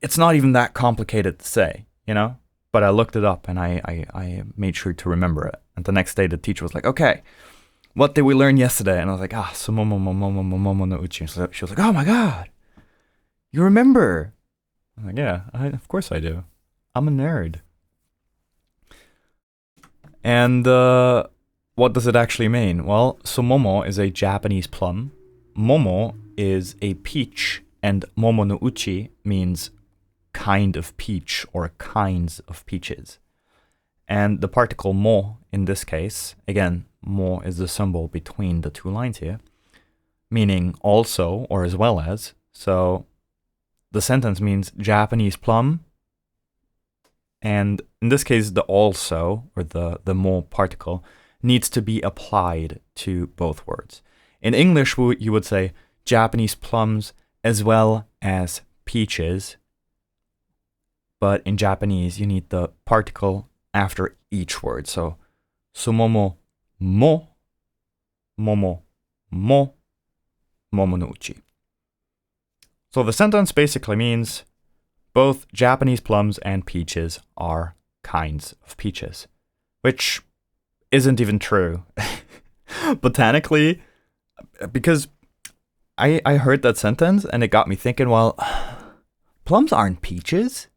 it's not even that complicated to say, but I looked it up and I made sure to remember it. And the next day the teacher was like, okay, what did we learn yesterday? And I was like, so momo no uchi. So she was like, oh my God, you remember? I'm like, yeah, of course I do. I'm a nerd. And what does it actually mean? Well, so momo is a Japanese plum. Momo is a peach, and momo no uchi means kind of peach or kinds of peaches. And the particle mo in this case, again, mo is the symbol between the two lines here, meaning also or as well as. So the sentence means Japanese plum, and in this case, the also, or the mo particle, needs to be applied to both words. In English, you would say Japanese plums as well as peaches, but in Japanese, you need the particle after each word. So, sumomo mo, momo mo, momo no uchi. So the sentence basically means both Japanese plums and peaches are kinds of peaches, which isn't even true. Botanically, because I heard that sentence and it got me thinking, well, plums aren't peaches,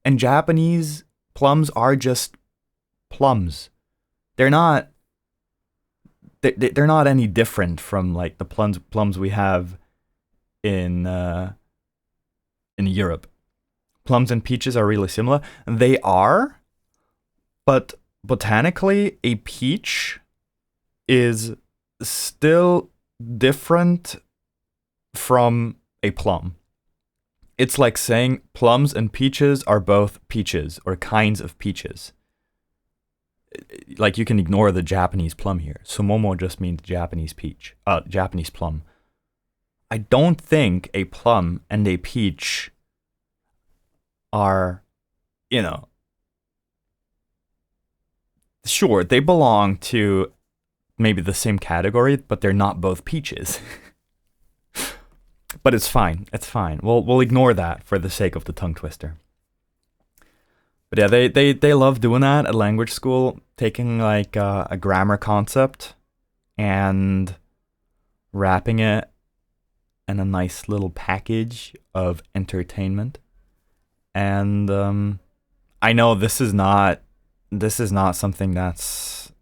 and Japanese plums are just plums. They're not any different from the plums we have in Europe. Plums and peaches are really similar. They are, but botanically, a peach is still different from a plum. It's like saying plums and peaches are both peaches or kinds of peaches. You can ignore the Japanese plum here. Sumomo just means Japanese peach, Japanese plum. I don't think a plum and a peach are, sure, they belong to maybe the same category, but they're not both peaches. But it's fine. It's fine. We'll ignore that for the sake of the tongue twister. But yeah, they love doing that at language school, taking a grammar concept and wrapping it in a nice little package of entertainment. And I know this is not something that's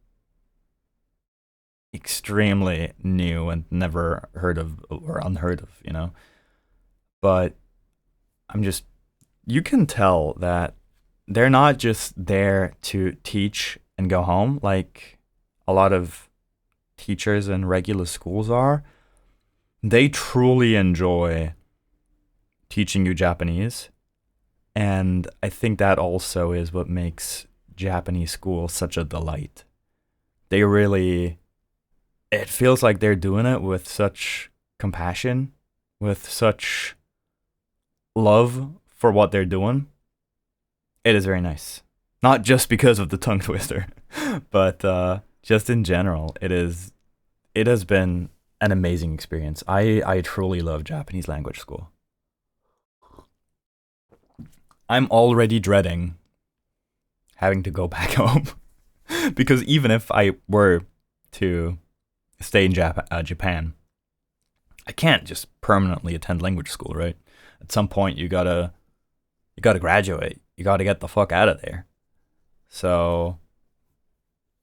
extremely new and never heard of or unheard of, But you can tell that they're not just there to teach and go home like a lot of teachers in regular schools are. They truly enjoy teaching you Japanese. And I think that also is what makes Japanese school such a delight. It feels like they're doing it with such compassion, with such love for what they're doing. It is very nice. Not just because of the tongue twister, but just in general, it has been an amazing experience. I truly love Japanese language school. I'm already dreading having to go back home because even if I were to stay in Japan, I can't just permanently attend language school, right? At some point, you gotta graduate. You gotta get the fuck out of there. So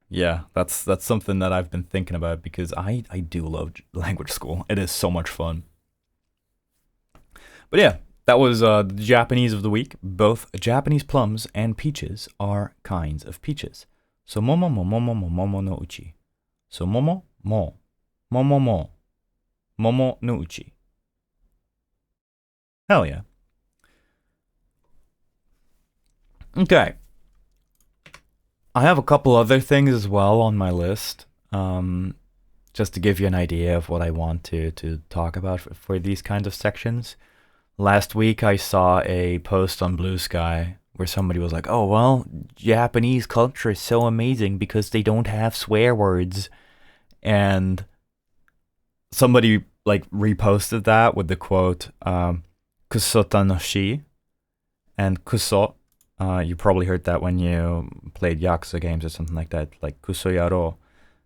yeah, that's something that I've been thinking about because I do love language school. It is so much fun. But yeah, that was the Japanese of the week. Both Japanese plums and peaches are kinds of peaches. So momo mo momo mo momo no uchi. So momo mo momo mo momo no uchi. Hell yeah. Okay. I have a couple other things as well on my list. Just to give you an idea of what I want to talk about for these kinds of sections. Last week I saw a post on Blue Sky where somebody was like, "Oh, well, Japanese culture is so amazing because they don't have swear words." And somebody like reposted that with the quote, "Kusota no shi." And kuso, you probably heard that when you played Yakuza games or something like that, like kuso yaro.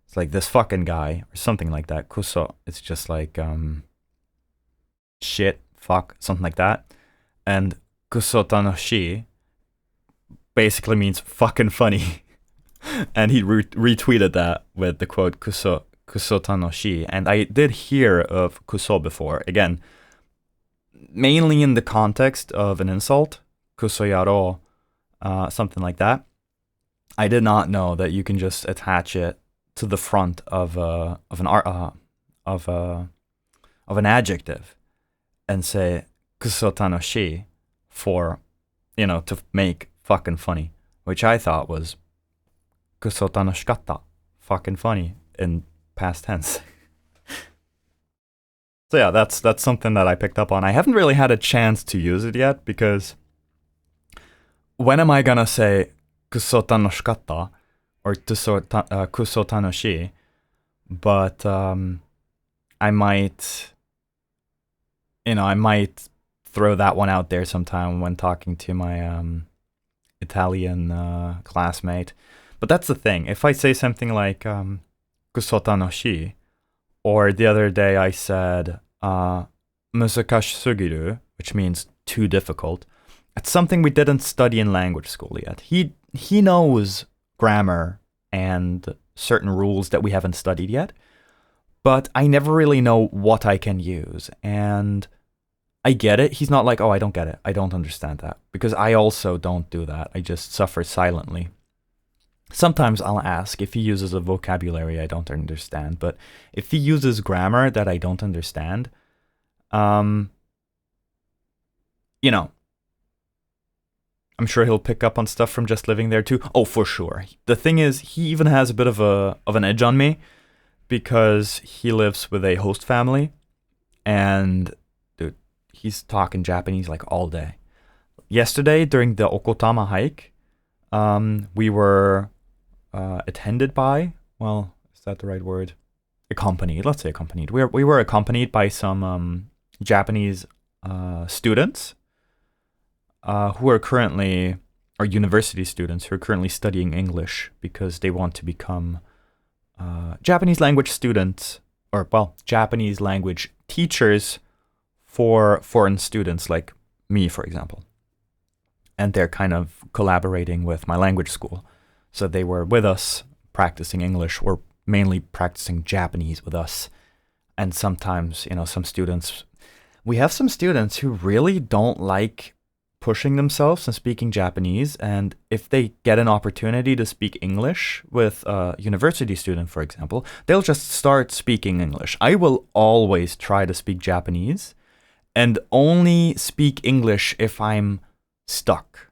It's like this fucking guy or something like that. Kuso, it's just like shit, fuck, something like that. And kusota no shi basically means fucking funny. And he retweeted that with the quote kusota no shi. And I did hear of kuso before. Again, mainly in the context of an insult, kuso yaro, something like that. I did not know that you can just attach it to the front of an adjective and say kusotanoshi for, to make fucking funny, which I thought was kusotanoshikatta, fucking funny in past tense. So yeah, that's something that I picked up on. I haven't really had a chance to use it yet because when am I gonna say kusotanoshikatta or kusotanoshi? But I might throw that one out there sometime when talking to my Italian classmate. But that's the thing. If I say something like kusotanoshi, or the other day I said musakashi sugiru, which means too difficult. It's something we didn't study in language school yet. He knows grammar and certain rules that we haven't studied yet, but I never really know what I can use. And I get it. He's not like, "Oh, I don't get it. I don't understand that." Because I also don't do that. I just suffer silently. Sometimes I'll ask if he uses a vocabulary I don't understand, but if he uses grammar that I don't understand, I'm sure he'll pick up on stuff from just living there too. Oh, for sure. The thing is, he even has a bit of an edge on me because he lives with a host family, and dude, he's talking Japanese like all day. Yesterday during the Okotama hike, we were attended by, well, is that the right word? Accompanied. Let's say accompanied. We were accompanied by some Japanese students who are university students who are currently studying English because they want to become Japanese language students, or well, Japanese language teachers for foreign students like me, for example. And they're kind of collaborating with my language school. So they were with us practicing English, or mainly practicing Japanese with us. And sometimes, we have some students who really don't like pushing themselves and speaking Japanese, and if they get an opportunity to speak English with a university student, for example, they'll just start speaking English. I will always try to speak Japanese and only speak English if I'm stuck.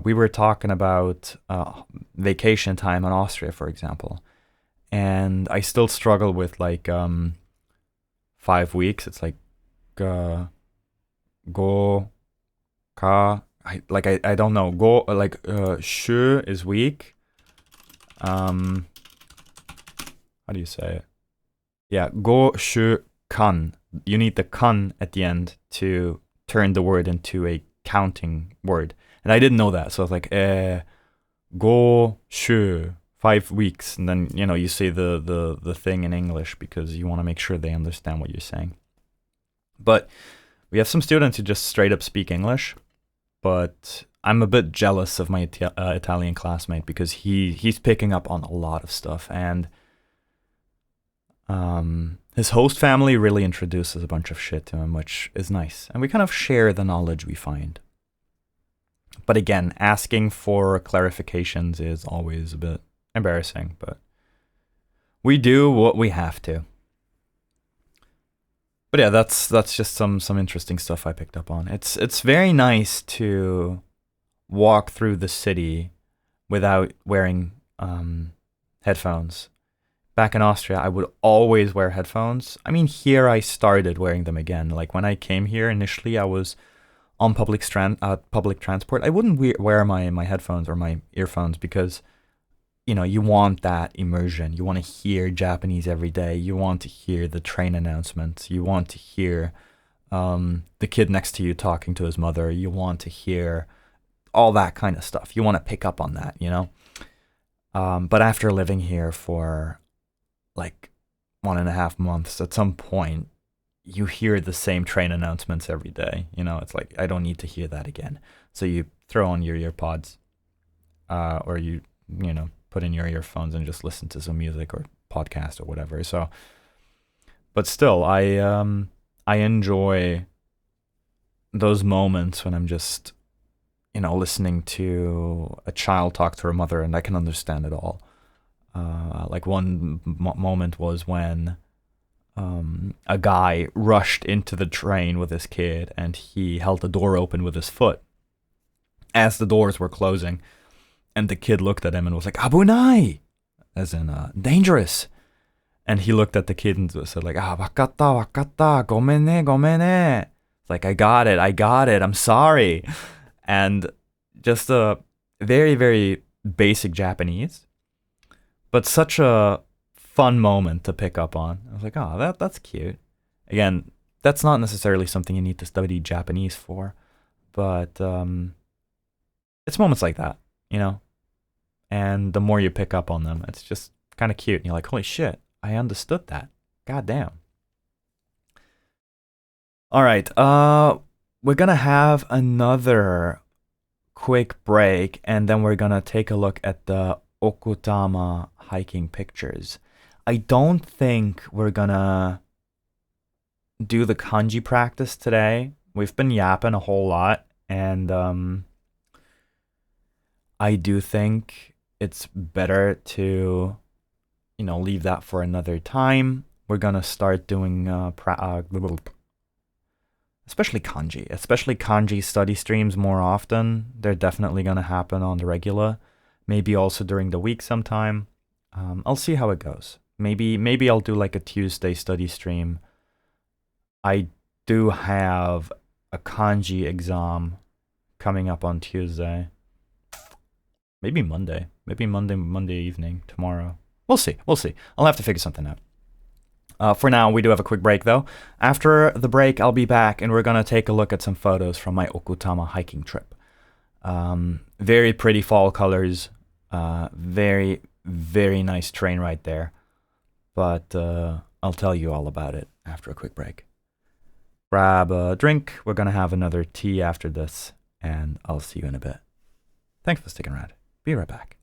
We were talking about vacation time in Austria, for example, and I still struggle with 5 weeks. It's like go ka I don't know. Go like shu is weak. How do you say it? Yeah, go shu kan. You need the kan at the end to turn the word into a counting word. And I didn't know that, so I was like, go shu 5 weeks, and then you say the thing in English because you want to make sure they understand what you're saying. But we have some students who just straight up speak English, but I'm a bit jealous of my Italian classmate because he's picking up on a lot of stuff, and his host family really introduces a bunch of shit to him, which is nice, and we kind of share the knowledge we find. But again, asking for clarifications is always a bit embarrassing, but we do what we have to. But yeah, that's just some interesting stuff I picked up on. It's very nice to walk through the city without wearing headphones. Back in Austria, I would always wear headphones. I mean, here I started wearing them again. Like when I came here initially, I was on public transport. I wouldn't wear my headphones or my earphones because you want that immersion. You want to hear Japanese every day. You want to hear the train announcements. You want to hear the kid next to you talking to his mother. You want to hear all that kind of stuff. You want to pick up on that, But after living here for like 1.5 months, at some point, you hear the same train announcements every day. It's like, I don't need to hear that again. So you throw on your earpods, or you put in your earphones and just listen to some music or podcast or whatever. So, but still, I enjoy those moments when I'm just, listening to a child talk to her mother and I can understand it all. Like one moment was when a guy rushed into the train with his kid and he held the door open with his foot as the doors were closing. And the kid looked at him and was like, "Abunai," as in dangerous. And he looked at the kid and said like, "Wakatta, wakatta, gomenne, gomenne." It's like, I got it, I'm sorry. And just a very, very basic Japanese, but such a fun moment to pick up on. I was like, oh, that's cute. Again, that's not necessarily something you need to study Japanese for, but it's moments like that, and the more you pick up on them, it's just kind of cute. And you're like, holy shit, I understood that. God damn. All right, we're gonna have another quick break, and then we're gonna take a look at the Okutama hiking pictures. I don't think we're gonna do the kanji practice today. We've been yapping a whole lot, and I do think it's better to, leave that for another time. We're gonna start doing especially kanji study streams more often. They're definitely gonna happen on the regular, maybe also during the week sometime. I'll see how it goes. Maybe I'll do like a Tuesday study stream. I do have a kanji exam coming up on Tuesday. Maybe Monday. Monday evening, tomorrow. We'll see. I'll have to figure something out. For now, we do have a quick break, though. After the break, I'll be back, and we're going to take a look at some photos from my Okutama hiking trip. Very pretty fall colors. Very, very nice train right there. But I'll tell you all about it after a quick break. Grab a drink. We're going to have another tea after this, and I'll see you in a bit. Thanks for sticking around. Be right back.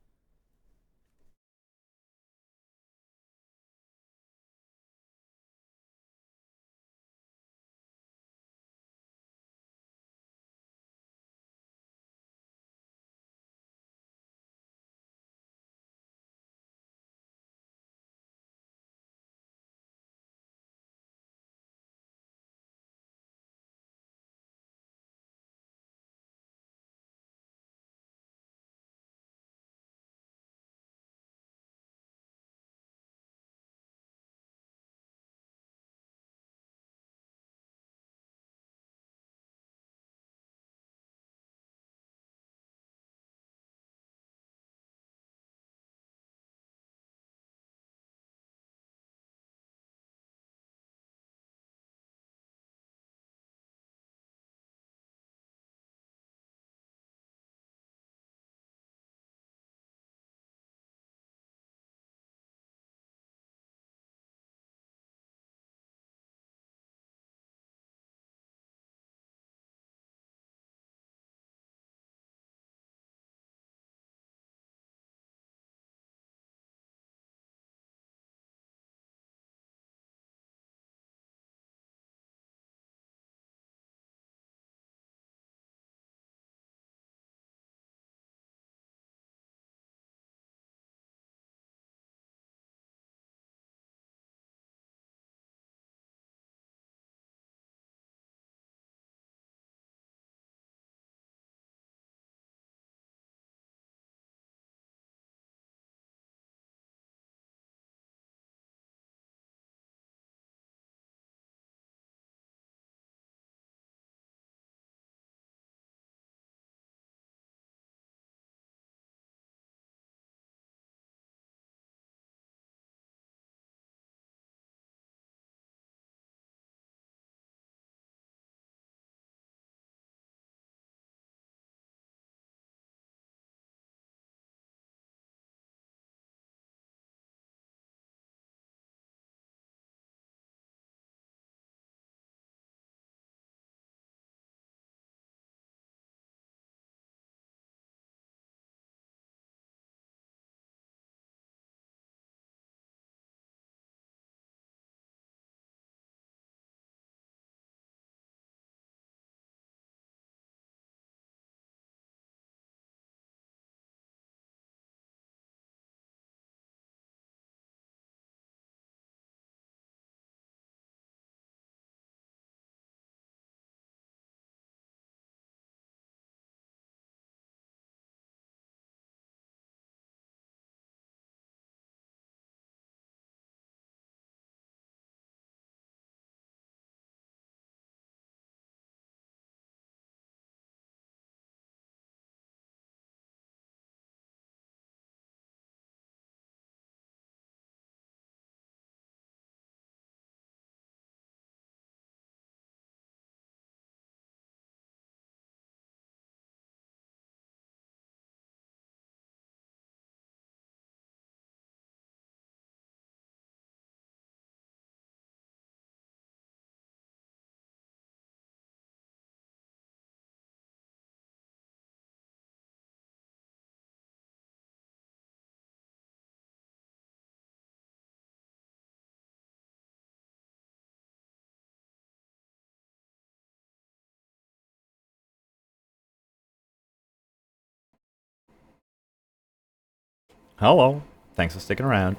Hello. Thanks for sticking around.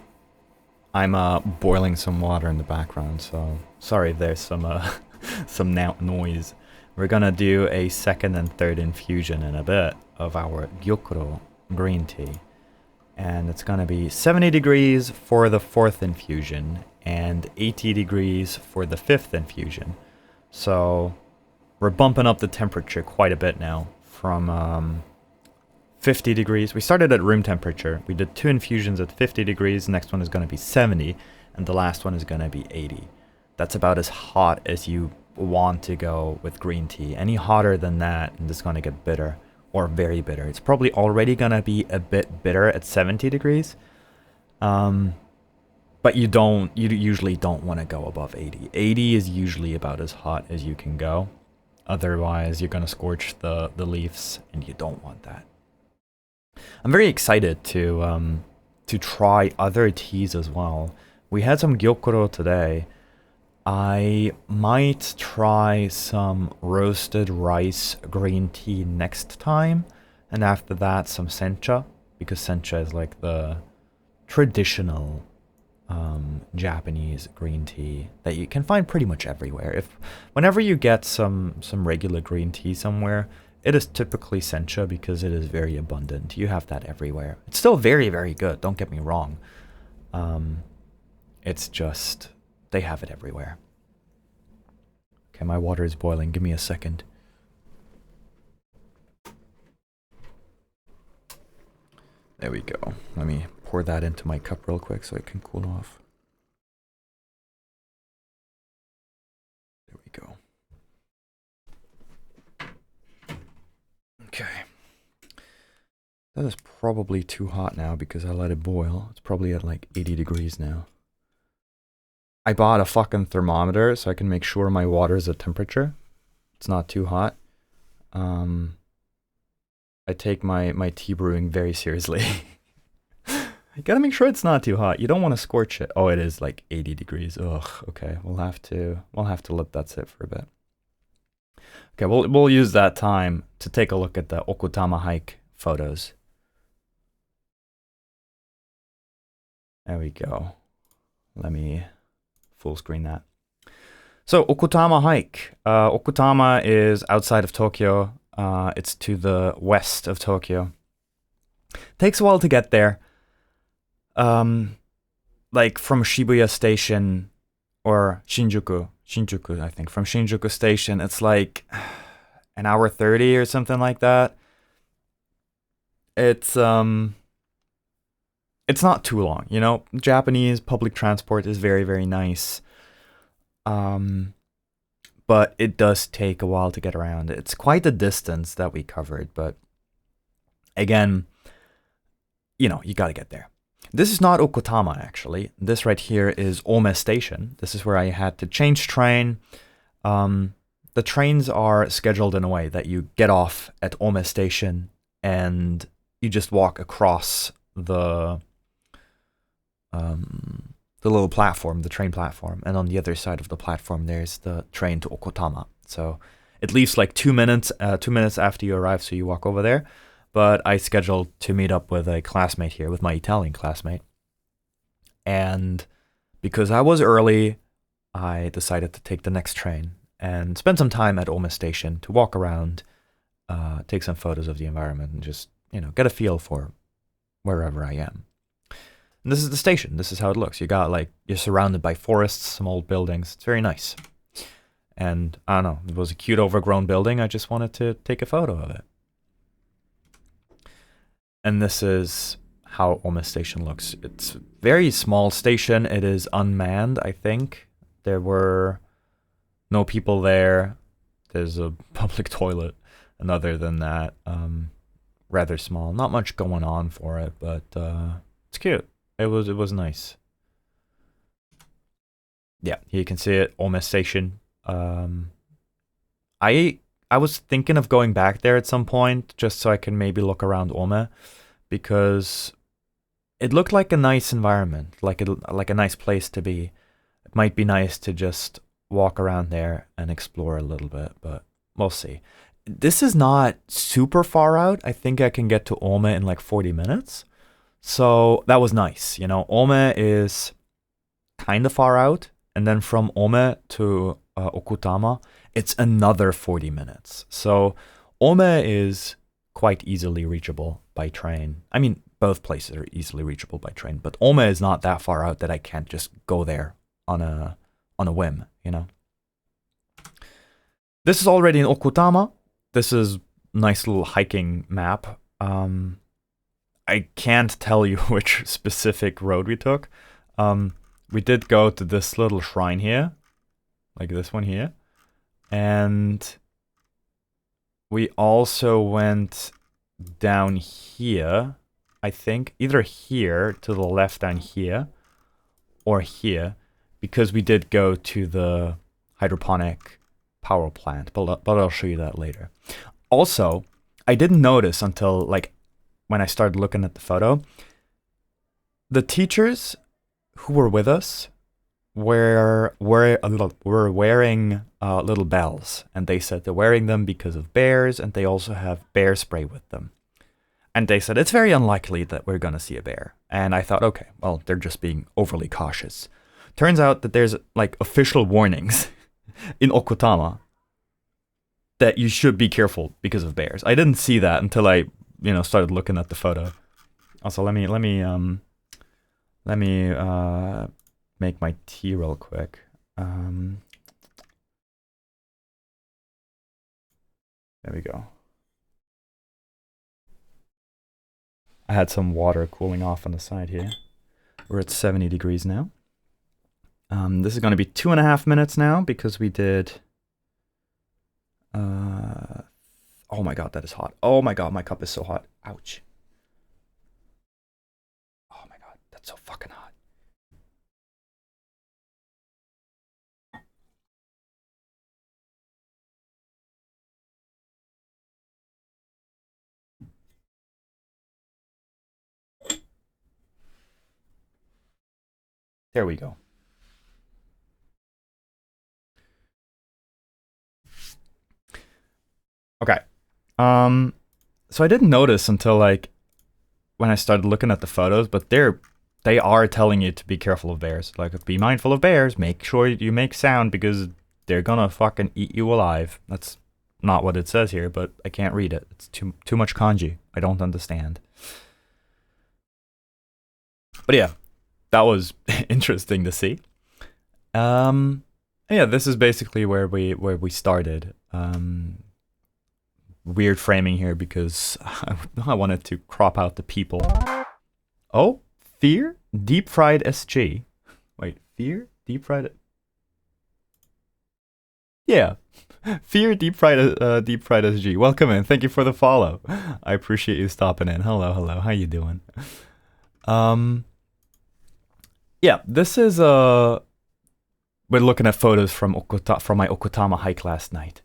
I'm boiling some water in the background, so sorry there's some some noise. We're gonna do a second and third infusion in a bit of our gyokuro green tea. And it's gonna be 70 degrees for the fourth infusion and 80 degrees for the fifth infusion. So we're bumping up the temperature quite a bit now from 50 degrees. We started at room temperature. We did 2 infusions at 50 degrees. Next one is going to be 70, and the last one is going to be 80. That's about as hot as you want to go with green tea. Any hotter than that, and it's going to get bitter or very bitter. It's probably already going to be a bit bitter at 70 degrees. But you usually don't want to go above 80. 80 is usually about as hot as you can go. Otherwise, you're going to scorch the leaves, and you don't want that. I'm very excited to try other teas as well. We had some gyokuro today. I might try some roasted rice green tea next time, and after that some sencha, because sencha is like the traditional Japanese green tea that you can find pretty much everywhere. Whenever you get some regular green tea somewhere, it is typically sencha because it is very abundant. You have that everywhere. It's still very, very good, don't get me wrong. It's just, they have it everywhere. Okay, my water is boiling. Give me a second. There we go. Let me pour that into my cup real quick so it can cool off. There we go. Okay. That is probably too hot now because I let it boil. It's probably at like 80 degrees now. I bought a fucking thermometer so I can make sure my water is at temperature. It's not too hot. I take my tea brewing very seriously. You gotta make sure it's not too hot. You don't want to scorch it. Oh, it is like 80 degrees. Ugh, okay. We'll have to let that sit for a bit. Okay, we'll use that time to take a look at the Okutama hike photos. There we go. Let me full screen that. So, Okutama hike. Okutama is outside of Tokyo. It's to the west of Tokyo. Takes a while to get there. Like from Shibuya Station or Shinjuku, I think. From Shinjuku Station, it's like an hour 30 or something like that. It's not too long, you know. Japanese public transport is very, very nice. But it does take a while to get around. It's quite a distance that we covered, but again, you know, you gotta get there. This is not Okutama, actually. This right here is Ome Station. This is where I had to change train. The trains are scheduled in a way that you get off at Ome Station and you just walk across the little platform, the train platform, and on the other side of the platform there's the train to Okutama. So it leaves like 2 minutes after you arrive, so you walk over there. But I scheduled to meet up with a classmate here, with my Italian classmate. And because I was early, I decided to take the next train and spend some time at Ome Station to walk around, take some photos of the environment, and just, you know, get a feel for wherever I am. And this is the station. This is how it looks. You're surrounded by forests, some old buildings. It's very nice. And I don't know, it was a cute overgrown building. I just wanted to take a photo of it. And this is how Ome Station looks. It's a very small station. It is unmanned, I think. There were no people there. There's a public toilet. And other than that, rather small. Not much going on for it, but it's cute. It was nice. Yeah, you can see it, Ome Station. I was thinking of going back there at some point, just so I can maybe look around Ome, because it looked like a nice environment, like a nice place to be. It might be nice to just walk around there and explore a little bit, but we'll see. This is not super far out. I think I can get to Ome in like 40 minutes. So that was nice. You know, Ome is kind of far out, and then from Ome to Okutama, it's another 40 minutes. So Ome is quite easily reachable by train. I mean, both places are easily reachable by train, but Ome is not that far out that I can't just go there on a whim, you know. This is already in Okutama. This is nice little hiking map. I can't tell you which specific road we took. We did go to this little shrine here, like this one here, and we also went down here, I think, either here to the left down here, or here, because we did go to the hydroponic power plant, but I'll show you that later. Also, I didn't notice until like when I started looking at the photo, the teachers who were with us were wearing little bells, and they said they're wearing them because of bears, and they also have bear spray with them. And they said it's very unlikely that we're gonna see a bear. And I thought, okay, well, they're just being overly cautious. Turns out that there's like official warnings in Okutama that you should be careful because of bears. I didn't see that until I, started looking at the photo. Also, let me make my tea real quick. There we go. I had some water cooling off on the side here. We're at 70 degrees now. This is going to be 2.5 minutes now because we did... oh my god, that is hot. Oh my god, my cup is so hot. Ouch. Oh my god, that's so fucking hot. There we go. Okay. So I didn't notice until like when I started looking at the photos, but they are telling you to be careful of bears. Like, be mindful of bears. Make sure you make sound because they're gonna fucking eat you alive. That's not what it says here, but I can't read it. It's too much kanji. I don't understand. But yeah, that was interesting to see. Yeah, this is basically where we started. Weird framing here because I wanted to crop out the people. Oh, fear deep fried SG. Wait, fear deep fried. Yeah, fear deep fried SG. Welcome in. Thank you for the follow. I appreciate you stopping in. Hello. How you doing? Yeah, this is we're looking at photos from my Okutama hike last night.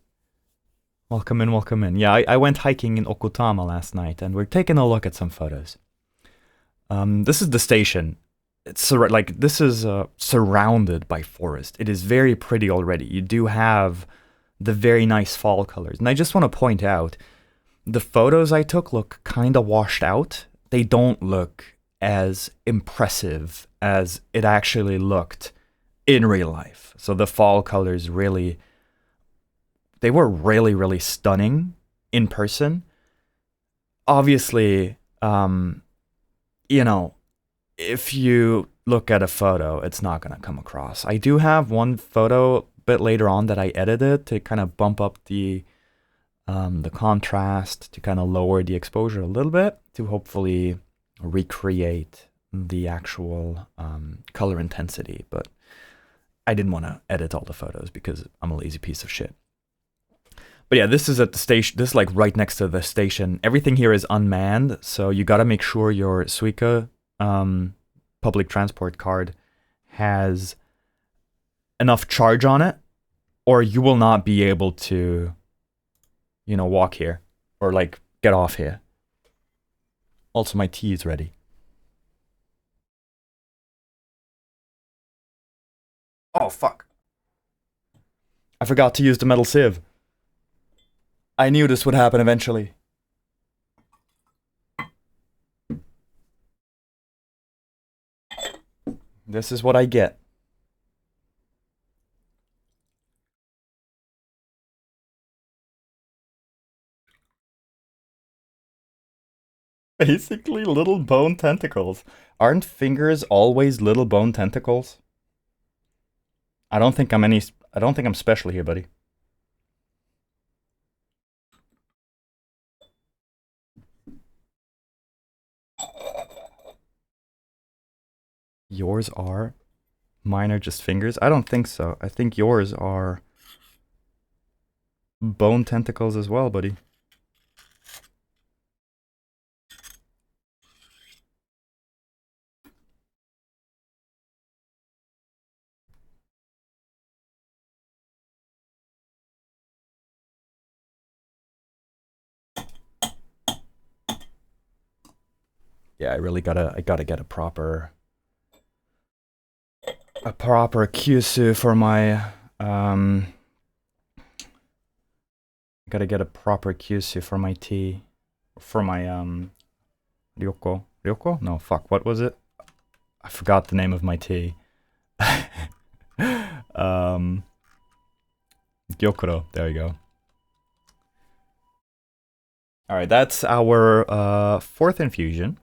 Welcome in. Yeah, I went hiking in Okutama last night, and we're taking a look at some photos. This is the station. It's this is surrounded by forest. It is very pretty already. You do have the very nice fall colors, and I just want to point out, the photos I took look kind of washed out. They don't look as impressive as it actually looked in real life. So the fall colors really... they were really, really stunning in person. Obviously, if you look at a photo, it's not going to come across. I do have one photo a bit later on that I edited to kind of bump up the contrast, to kind of lower the exposure a little bit, to hopefully recreate the actual color intensity. But I didn't want to edit all the photos because I'm a lazy piece of shit. But yeah, this is at the station. This is like right next to the station. Everything here is unmanned, so you got to make sure your Suica public transport card has enough charge on it, or you will not be able to, walk here or like get off here. Also, my tea is ready. Oh, fuck. I forgot to use the metal sieve. I knew this would happen eventually. This is what I get. Basically, little bone tentacles. Aren't fingers always little bone tentacles? I don't think I'm special here, buddy. Yours are? Mine are just fingers? I don't think so. I think yours are bone tentacles as well, buddy. Yeah, I gotta get a proper kyusu for my gotta get a proper kyusu for my tea, for my ryoko? No, fuck, what was it? I forgot the name of my tea. Gyokuro, there we go. Alright, that's our fourth infusion.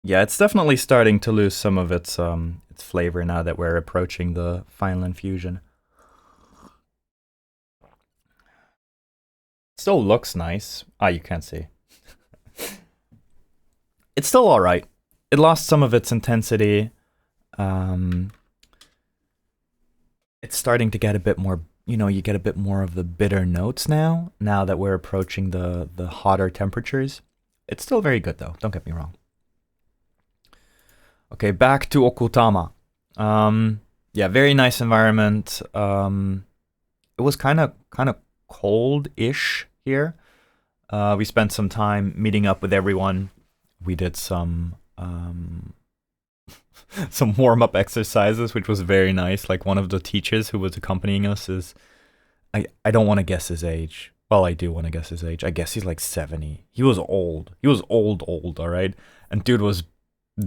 Yeah, it's definitely starting to lose some of its flavor now that we're approaching the final infusion. Still looks nice. Ah, you can't see. It's still alright. It lost some of its intensity. It's starting to get a bit more, you get a bit more of the bitter notes now that we're approaching the hotter temperatures. It's still very good though, don't get me wrong. Okay, back to Okutama. Yeah, very nice environment. It was kind of cold-ish here. We spent some time meeting up with everyone. We did some some warm-up exercises, which was very nice. Like one of the teachers who was accompanying us is, I don't want to guess his age. Well, I do want to guess his age. I guess he's like 70. He was old. He was old, all right? And dude was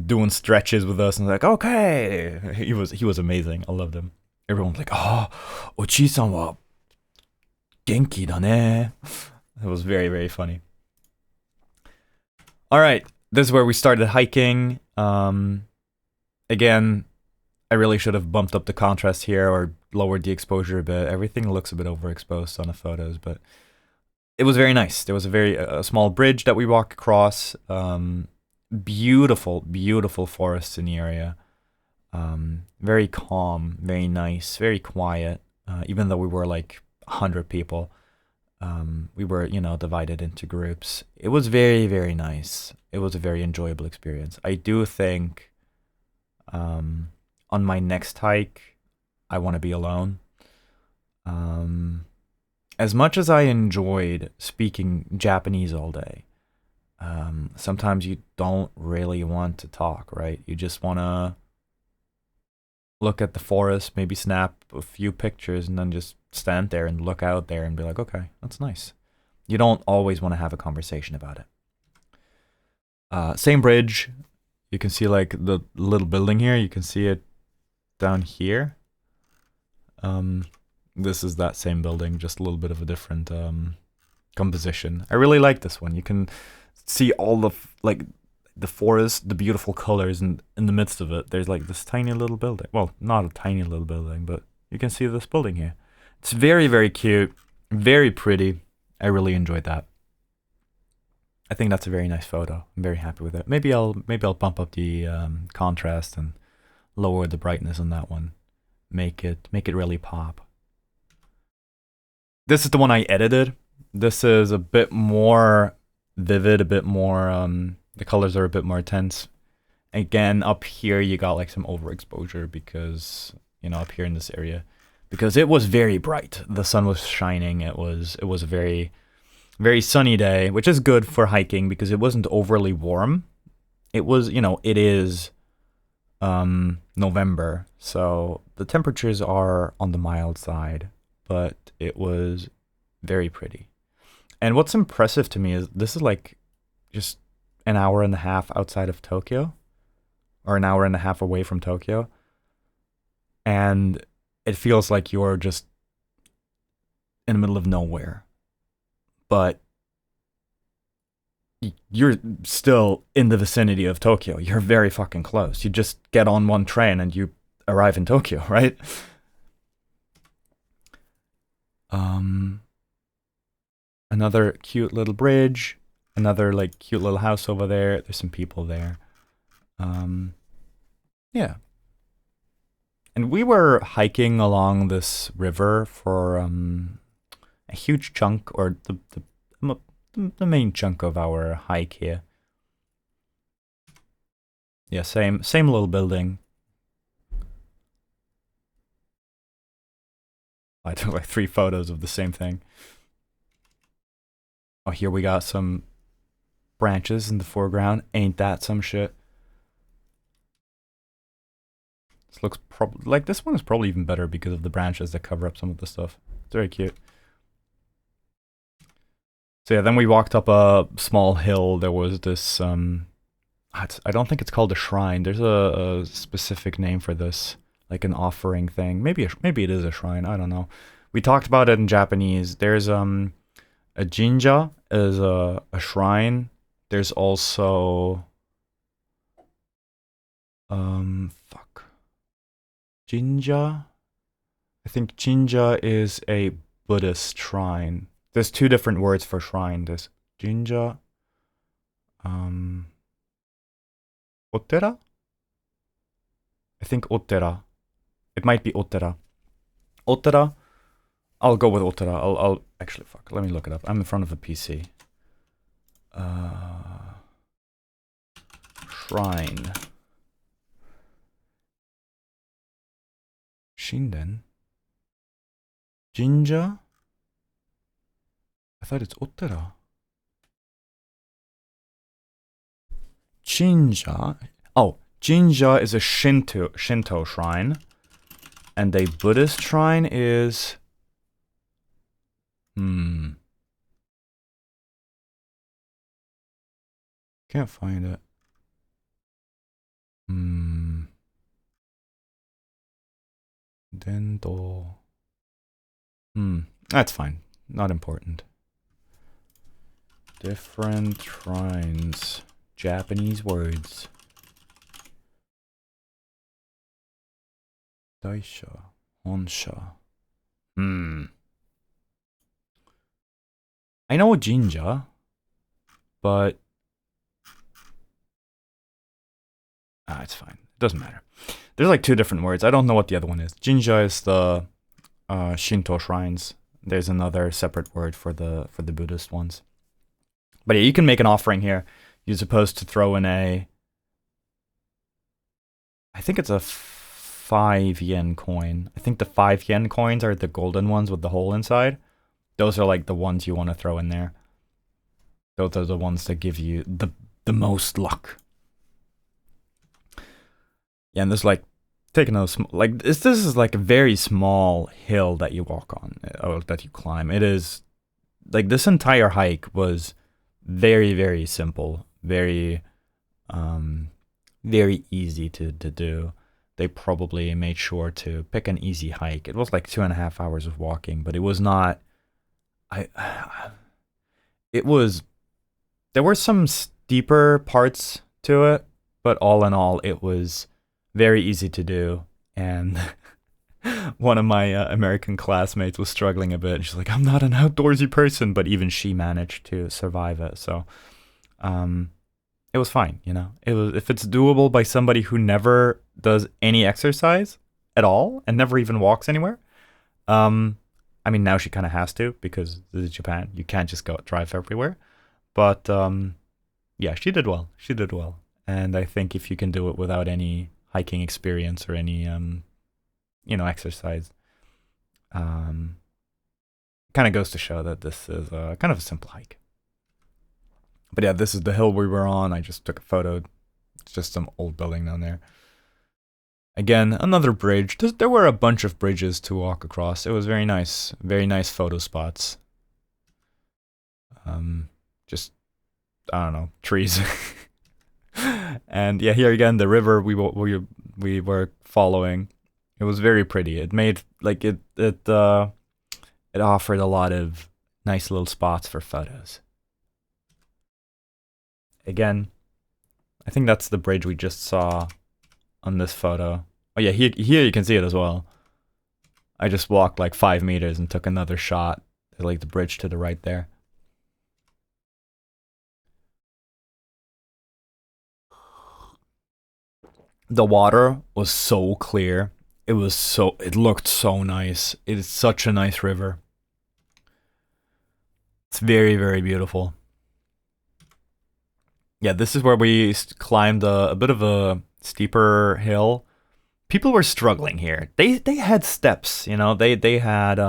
doing stretches with us and like, okay. He was amazing. I loved him. Everyone was like, oh, Ochi-san wa genki da ne. It was very, very funny. All right, this is where we started hiking. Again, I really should have bumped up the contrast here or lowered the exposure a bit. Everything looks a bit overexposed on the photos, but it was very nice. There was a small bridge that we walked across. Beautiful, beautiful forests in the area. Very calm, very nice, very quiet. Even though we were like 100 people, we were, divided into groups. It was very, very nice. It was a very enjoyable experience. I do think on my next hike, I want to be alone. As much as I enjoyed speaking Japanese all day, sometimes you don't really want to talk, right? You just want to look at the forest, maybe snap a few pictures, and then just stand there and look out there and be like, okay, that's nice. You don't always want to have a conversation about it. Same bridge. You can see like the little building here. You can see it down here. This is that same building, just a little bit of a different composition. I really like this one. You can see all the the forest, the beautiful colors, and in the midst of it, there's like this tiny little building. Well, not a tiny little building, but you can see this building here. It's very, very cute, very pretty. I really enjoyed that. I think that's a very nice photo. I'm very happy with it. Maybe I'll bump up the contrast and lower the brightness on that one. Make it really pop. This is the one I edited. This is a bit more vivid, a bit more the colors are a bit more intense. Again, up here you got like some overexposure because, up here in this area, because it was very bright. The sun was shining. It was a very, very sunny day, which is good for hiking because it wasn't overly warm. It was, it is November, so the temperatures are on the mild side, but it was very pretty. And what's impressive to me is this is like just an hour and a half outside of Tokyo, or an hour and a half away from Tokyo, and it feels like you're just in the middle of nowhere, but you're still in the vicinity of Tokyo. You're very fucking close. You just get on one train and you arrive in Tokyo, right? Another cute little bridge, another like cute little house over there. There's some people there. Yeah. And we were hiking along this river for a huge chunk, or the main chunk of our hike here. Yeah, same little building. I took like 3 photos of the same thing. Oh, here we got some branches in the foreground. Ain't that some shit? This looks like this one is probably even better because of the branches that cover up some of the stuff. It's very cute. So yeah, then we walked up a small hill. There was this, I don't think it's called a shrine. There's a specific name for this, like an offering thing. Maybe it is a shrine. I don't know. We talked about it in Japanese. There's a jinja is a shrine. There's also fuck. Jinja? I think jinja is a Buddhist shrine. There's 2 different words for shrine. There's jinja. Otera? I think otera. It might be otera. Otera? I'll go with otera. I'll actually, fuck. Let me look it up. I'm in front of a PC. Shrine. Shinden? Jinja? I thought it's otera. Jinja? Oh, jinja is a Shinto shrine. And a Buddhist shrine is... Can't find it. Dendo. That's fine. Not important. Different shrines. Japanese words. Daisha. Honsha. I know a jinja, but it's fine. It doesn't matter. There's like 2 different words. I don't know what the other one is. Jinja is the Shinto shrines. There's another separate word for the Buddhist ones. But yeah, you can make an offering here. You're supposed to throw in I think it's a 5 yen coin. I think the 5 yen coins are the golden ones with the hole inside. Those are like the ones you want to throw in there. Those are the ones that give you the most luck. Yeah, and there's like taking those like this is like a very small hill that you walk on, or that you climb. It is like this entire hike was very, very simple, very very easy to do. They probably made sure to pick an easy hike. It was like 2.5 hours of walking, but it was not. There were some steeper parts to it, but all in all, it was very easy to do. And one of my American classmates was struggling a bit. She's like, I'm not an outdoorsy person, but even she managed to survive it. So, it was fine, you know. If it's doable by somebody who never does any exercise at all and never even walks anywhere. I mean, now she kind of has to because this is Japan. You can't just go drive everywhere. But yeah, she did well. She did well. And I think if you can do it without any hiking experience or any, exercise, kind of goes to show that this is kind of a simple hike. But yeah, this is the hill we were on. I just took a photo. It's just some old building down there. Again, another bridge. There were a bunch of bridges to walk across. It was very nice photo spots. Just, I don't know, trees. And yeah, here again, the river we were following, it was very pretty. It made like it offered a lot of nice little spots for photos. Again, I think that's the bridge we just saw on this photo. Oh yeah, here you can see it as well. I just walked like 5 meters and took another shot at like the bridge to the right there. The water was so clear. It looked so nice. It is such a nice river. It's very, very beautiful. Yeah, this is where we climbed a bit of a steeper hill. People were struggling here. They had steps, you know. They had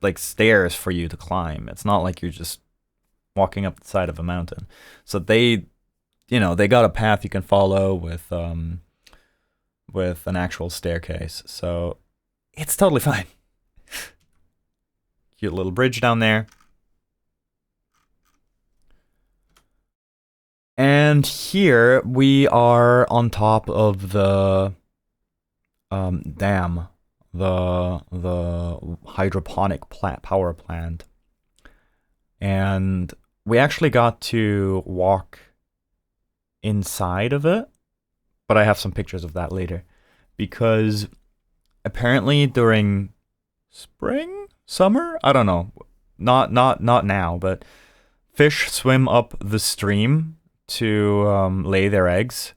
like stairs for you to climb. It's not like you're just walking up the side of a mountain. So they got a path you can follow with an actual staircase. So it's totally fine. Cute little bridge down there. And here we are on top of the dam, the hydroponic power plant. And we actually got to walk inside of it, but I have some pictures of that later, because apparently during summer, I don't know, not now, but fish swim up the stream to lay their eggs,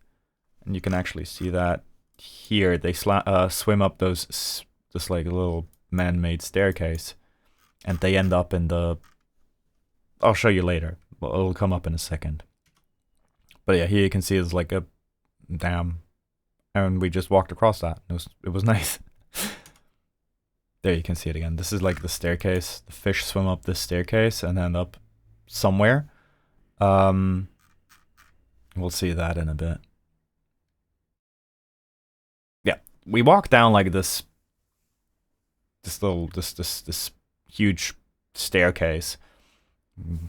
and you can actually see that here. They swim up this like little man-made staircase, and they end up in the. I'll show you later. Well, it'll come up in a second. But yeah, here you can see it's like a dam, and we just walked across that. It was nice. There you can see it again. This is like the staircase. The fish swim up this staircase and end up somewhere. We'll see that in a bit. Yeah, we walk down like this huge staircase.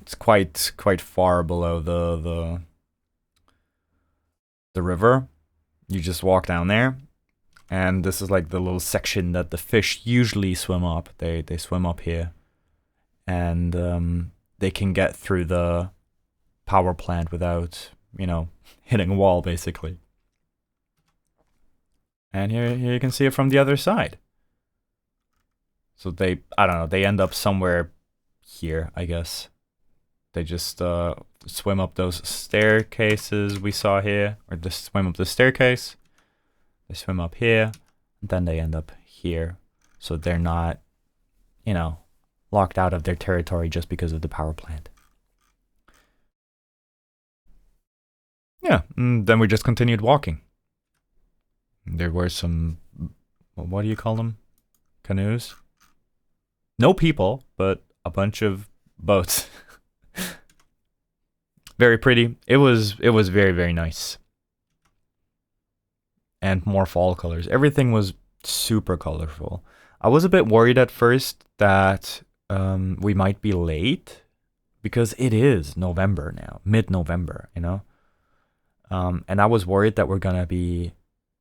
It's quite far below the river. You just walk down there, and this is like the little section that the fish usually swim up. They swim up here, and they can get through the power plant without, hitting a wall, basically. And here you can see it from the other side. So I don't know, they end up somewhere here, I guess. They just swim up those staircases we saw here, or just swim up the staircase. They swim up here, and then they end up here. So they're not, locked out of their territory just because of the power plant. Yeah, and then we just continued walking. There were some, what do you call them? Canoes? No people, but a bunch of boats. Very pretty. It was very, very nice. And more fall colors. Everything was super colorful. I was a bit worried at first that we might be late, because it is November now, mid-November, and I was worried that we're gonna be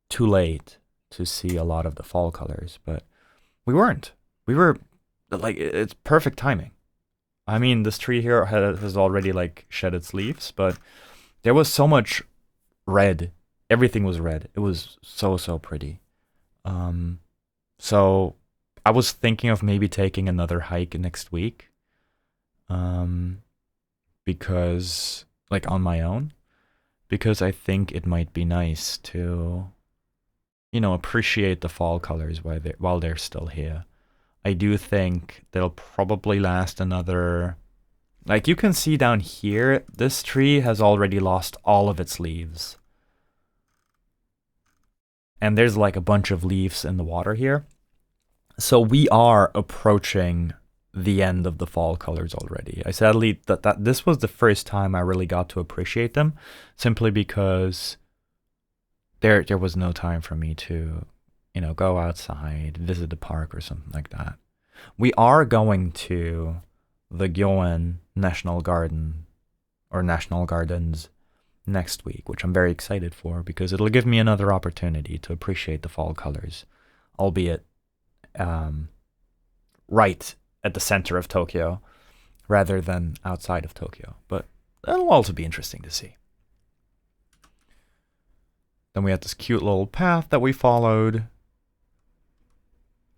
too late to see a lot of the fall colors, but we weren't. We were, like, it's perfect timing. I mean, this tree here has already like shed its leaves, but there was so much red. Everything was red. It was so pretty. So I was thinking of maybe taking another hike next week, because, like, on my own, because I think it might be nice to, appreciate the fall colors while they're still here. I do think they'll probably last another, like, you can see down here, this tree has already lost all of its leaves. And there's like a bunch of leaves in the water here. So we are approaching the end of the fall colors already. I sadly that this was the first time I really got to appreciate them, simply because there was no time for me to, go outside, visit the park or something like that. We are going to the Gyoen National Garden, or National Gardens, next week, which I'm very excited for because it'll give me another opportunity to appreciate the fall colors, albeit right at the center of Tokyo rather than outside of Tokyo. But it'll also be interesting to see. Then we had this cute little path that we followed.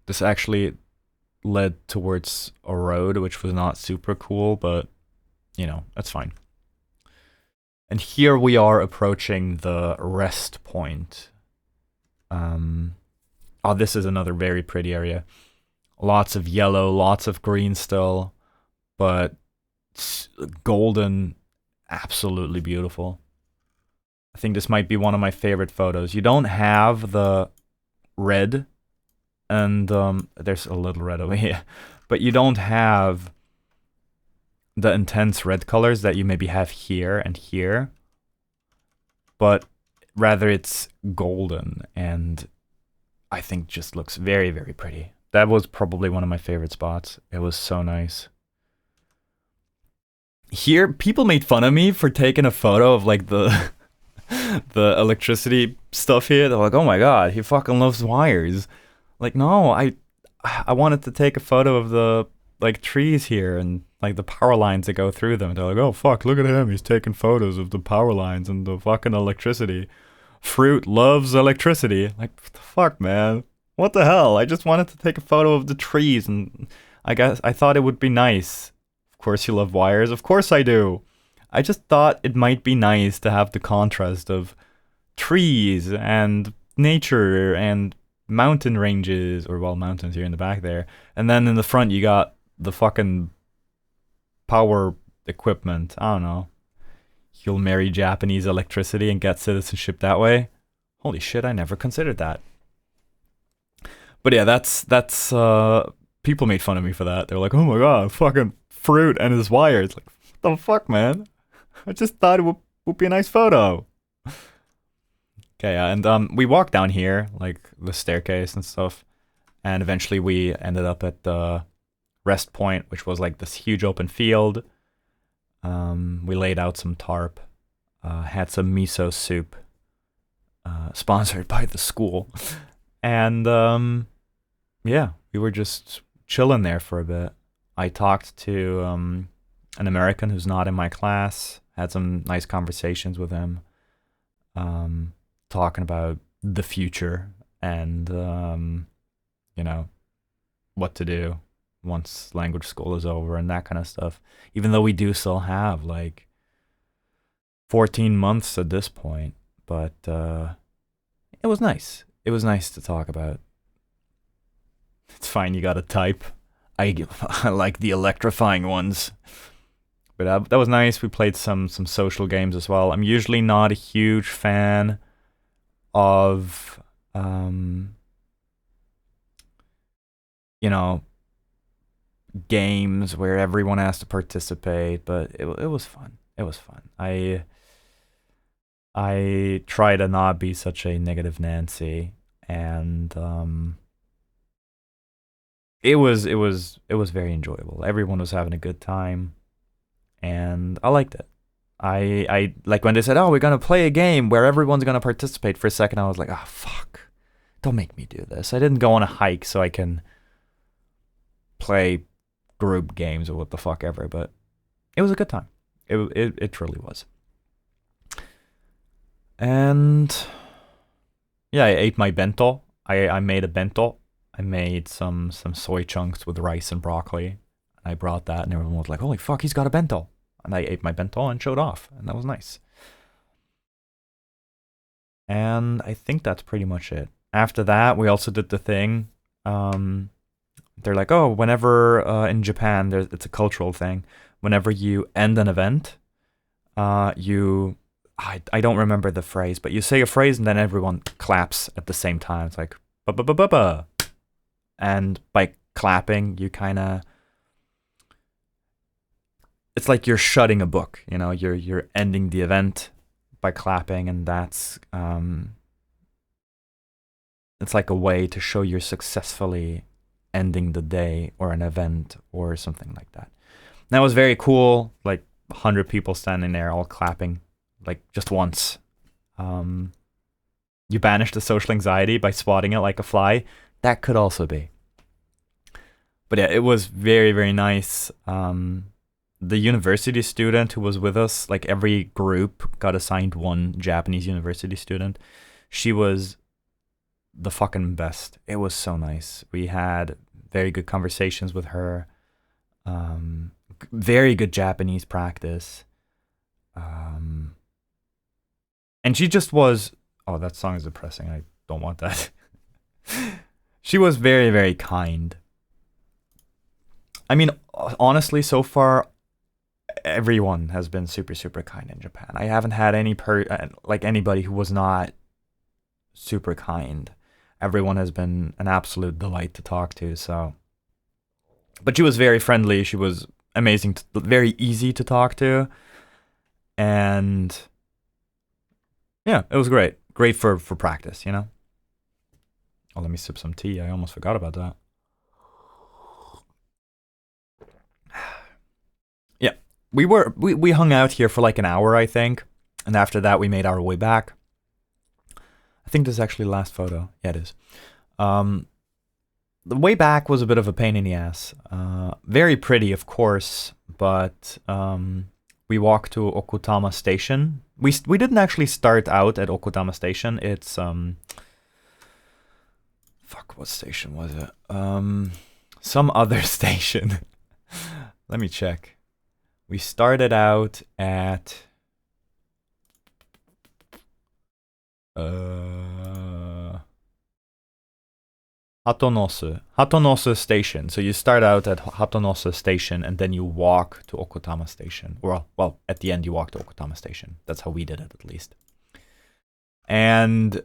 This actually led towards a road, which was not super cool, but, you know, that's fine. And here we are approaching the rest point. Oh, this is another very pretty area. Lots of yellow, lots of green still, but golden, absolutely beautiful. I think this might be one of my favorite photos. You don't have the red, and there's a little red over here, but you don't have the intense red colors that you maybe have here and here, but rather it's golden, and I think just looks very, very pretty. That was probably one of my favorite spots. It was so nice. Here, people made fun of me for taking a photo of like the electricity stuff here. They're like, oh my god, he fucking loves wires. Like, no, I wanted to take a photo of the like trees here and like the power lines that go through them. They're like, oh fuck, look at him, he's taking photos of the power lines and the fucking electricity. Fruit loves electricity. Like, what the fuck, man? What the hell? I just wanted to take a photo of the trees, and I guess I thought it would be nice. Of course you love wires. Of course I do. I just thought it might be nice to have the contrast of trees and nature and mountain ranges, or well, mountains here in the back there. And then in the front you got the fucking power equipment. I don't know. You'll marry Japanese electricity and get citizenship that way. Holy shit, I never considered that. But yeah, that's people made fun of me for that. They're like, oh my god, fucking fruit and his wires. Like, what the fuck, man? I just thought it would be a nice photo. Okay, yeah, and we walked down here, like the staircase and stuff, and eventually we ended up at the rest point, which was like this huge open field. We laid out some tarp, had some miso soup, sponsored by the school, and yeah, we were just chilling there for a bit. I talked to an American who's not in my class, had some nice conversations with him, talking about the future and, you know, what to do once language school is over and that kind of stuff. Even though we do still have like 14 months at this point, but it was nice. It was nice to talk about. It's fine, you gotta type. I like the electrifying ones. But that was nice. We played some social games as well. I'm usually not a huge fan of, you know, games where everyone has to participate, but it was fun. It was fun. I try to not be such a negative Nancy, and it was very enjoyable. Everyone was having a good time, and I liked it. I like when they said, "Oh, we're gonna play a game where everyone's gonna participate." For a second, I was like, "Oh fuck, don't make me do this." I didn't go on a hike so I can play group games or what the fuck ever, but it was a good time. It truly was. And yeah, I ate my bento. I made a bento. I made some soy chunks with rice and broccoli. I brought that, and everyone was like, "Holy fuck, he's got a bento!" And I ate my bento and showed off, and that was nice. And I think that's pretty much it. After that, we also did the thing. They're like, "Oh, whenever in Japan, it's a cultural thing. Whenever you end an event, you." I don't remember the phrase, but you say a phrase and then everyone claps at the same time. It's like ba ba ba ba ba, and by clapping, you kind of, it's like you're shutting a book. You know, you're ending the event by clapping, and that's it's like a way to show you're successfully ending the day or an event or something like that. And that was very cool. Like 100 people standing there, all clapping. like just once. You banish the social anxiety by spotting it like a fly. That could also be. But yeah, it was very, very nice. The university student who was with us, like every group got assigned one Japanese university student. She was the fucking best. It was so nice. We had very good conversations with her. Very good Japanese practice. And she just was... Oh, that song is depressing. I don't want that. She was very, very kind. I mean, honestly, so far, everyone has been super, super kind in Japan. I haven't had anybody who was not super kind. Everyone has been an absolute delight to talk to. So, but she was very friendly. She was amazing, very easy to talk to, and yeah, it was great. Great for practice, you know. Oh, let me sip some tea. I almost forgot about that. Yeah, we hung out here for like an hour, I think, and after that we made our way back. I think this is actually the last photo. Yeah, it is. The way back was a bit of a pain in the ass. Very pretty, of course, but we walked to Okutama Station. We didn't actually start out at Okutama Station. It's fuck, what station was it? Some other station. Let me check. We started out at Hatonosu Station. So you start out at Hatonosu Station and then you walk to Okutama Station. Well, at the end you walk to Okutama Station. That's how we did it, at least. And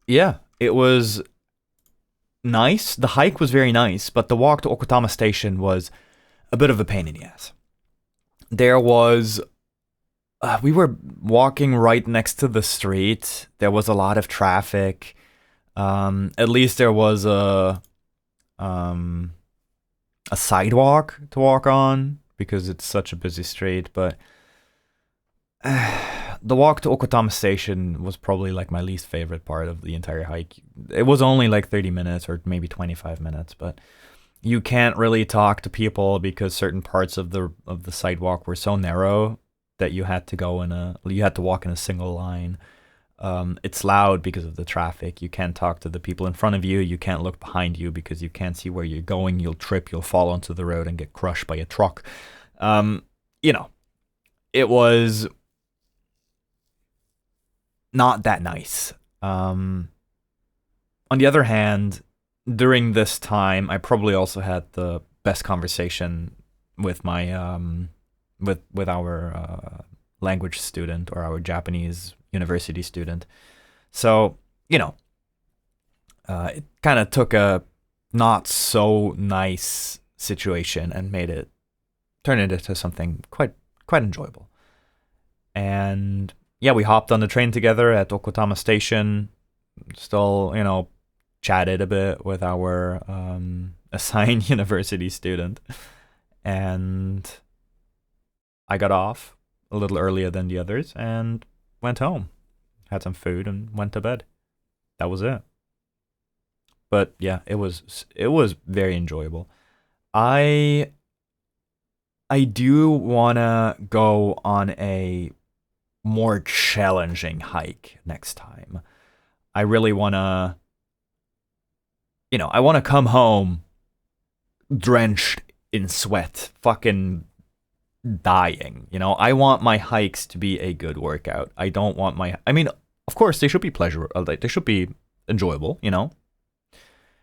yeah, it was nice. The hike was very nice, but the walk to Okutama Station was a bit of a pain in the ass. There was... we were walking right next to the street. There was a lot of traffic. At least there was a sidewalk to walk on because it's such a busy street. But the walk to Okutama Station was probably like my least favorite part of the entire hike. It was only like 30 minutes or maybe 25 minutes, but you can't really talk to people because certain parts of the sidewalk were so narrow that you had to walk in a single line. It's loud because of the traffic. You can't talk to the people in front of you. You can't look behind you because you can't see where you're going. You'll trip, you'll fall onto the road and get crushed by a truck. You know, it was not that nice. On the other hand, during this time, I probably also had the best conversation with my with our language student or our Japanese university student. So, you know, it kind of took a not so nice situation and turned it into something quite enjoyable. And yeah, we hopped on the train together at Okutama Station, still, you know, chatted a bit with our assigned university student. And I got off a little earlier than the others and went home, had some food, and went to bed. That was it. But yeah, it was very enjoyable. I do wanna go on a more challenging hike next time. I really wanna, I wanna come home drenched in sweat, fucking dying. I want my hikes to be a good workout. I don't want of course they should be they should be enjoyable,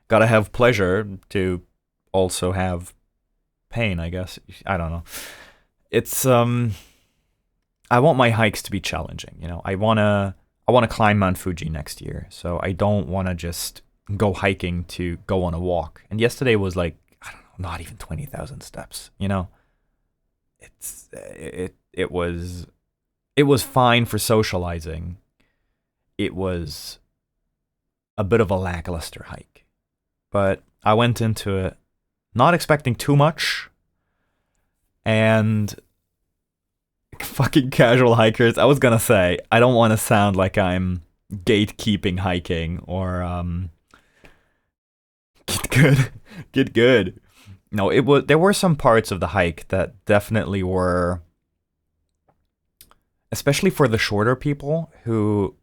Gotta have pleasure to also have pain, I guess. I don't know. It's I want my hikes to be challenging, I wanna climb Mount Fuji next year, so I don't wanna just go hiking to go on a walk. And yesterday was like, I don't know, not even 20,000 steps, It was fine for socializing. It was a bit of a lackluster hike. But I went into it not expecting too much, and Fucking casual hikers. I was gonna say, I don't want to sound like I'm gatekeeping hiking or get good. Get good. No, there were some parts of the hike that definitely were, especially for the shorter people who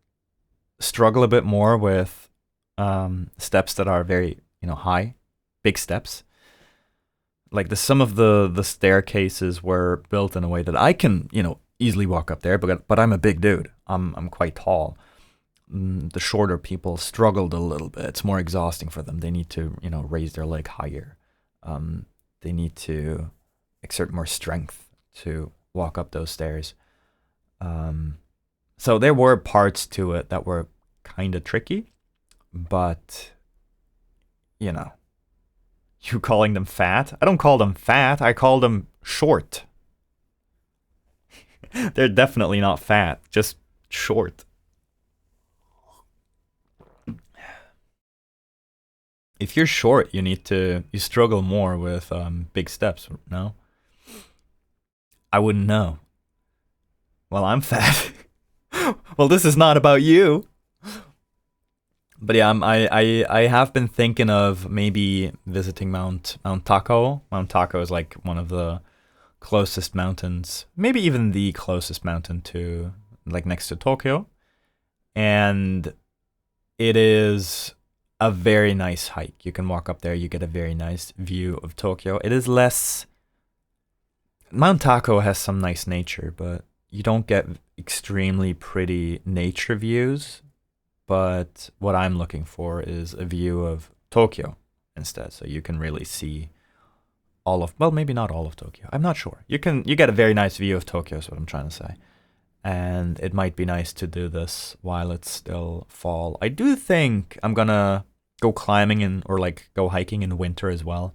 struggle a bit more with steps that are very, high, big steps. Like some of the staircases were built in a way that I can, easily walk up there, but I'm a big dude. I'm quite tall. The shorter people struggled a little bit. It's more exhausting for them. They need to, raise their leg higher. They need to exert more strength to walk up those stairs. So there were parts to it that were kind of tricky, but, you calling them fat? I don't call them fat. I call them short. They're definitely not fat, just short. If you're short, you struggle more with big steps, no? I wouldn't know. Well, I'm fat. Well, this is not about you. But yeah, I have been thinking of maybe visiting Mount Tako. Mount Tako is like one of the closest mountains, maybe even the closest mountain to, like, next to Tokyo. And it is a very nice hike. You can walk up there, you get a very nice view of Tokyo. It is less... Mount Tako has some nice nature, but you don't get extremely pretty nature views. But what I'm looking for is a view of Tokyo instead, so you can really see all of, well, maybe not all of Tokyo. I'm not sure. You get a very nice view of Tokyo is what I'm trying to say. And it might be nice to do this while it's still fall. I do think I'm gonna go climbing or like go hiking in winter as well.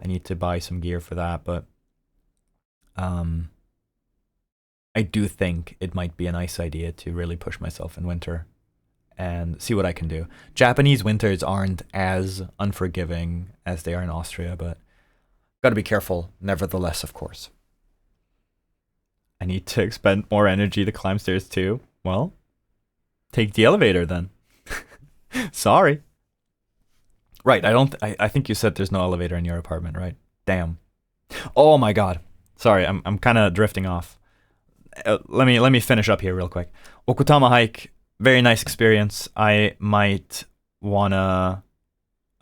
I need to buy some gear for that, but I do think it might be a nice idea to really push myself in winter and see what I can do. Japanese winters aren't as unforgiving as they are in Austria, but gotta be careful nevertheless, of course. I need to expend more energy to climb stairs too. Well, take the elevator then. Sorry. Right, I think you said there's no elevator in your apartment, right? Damn. Oh my god. Sorry, I'm kind of drifting off. Let me finish up here real quick. Okutama hike, very nice experience. I might wanna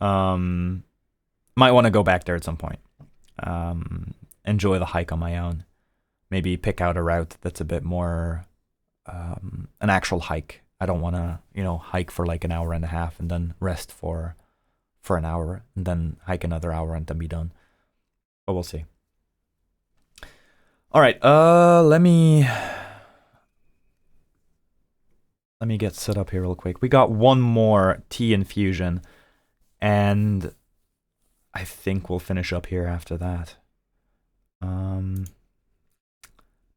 go back there at some point. Enjoy the hike on my own. Maybe pick out a route that's a bit more an actual hike. I don't want to, hike for like an hour and a half and then rest for an hour and then hike another hour and then be done. But we'll see. All right, let me get set up here real quick. We got one more tea infusion, and I think we'll finish up here after that.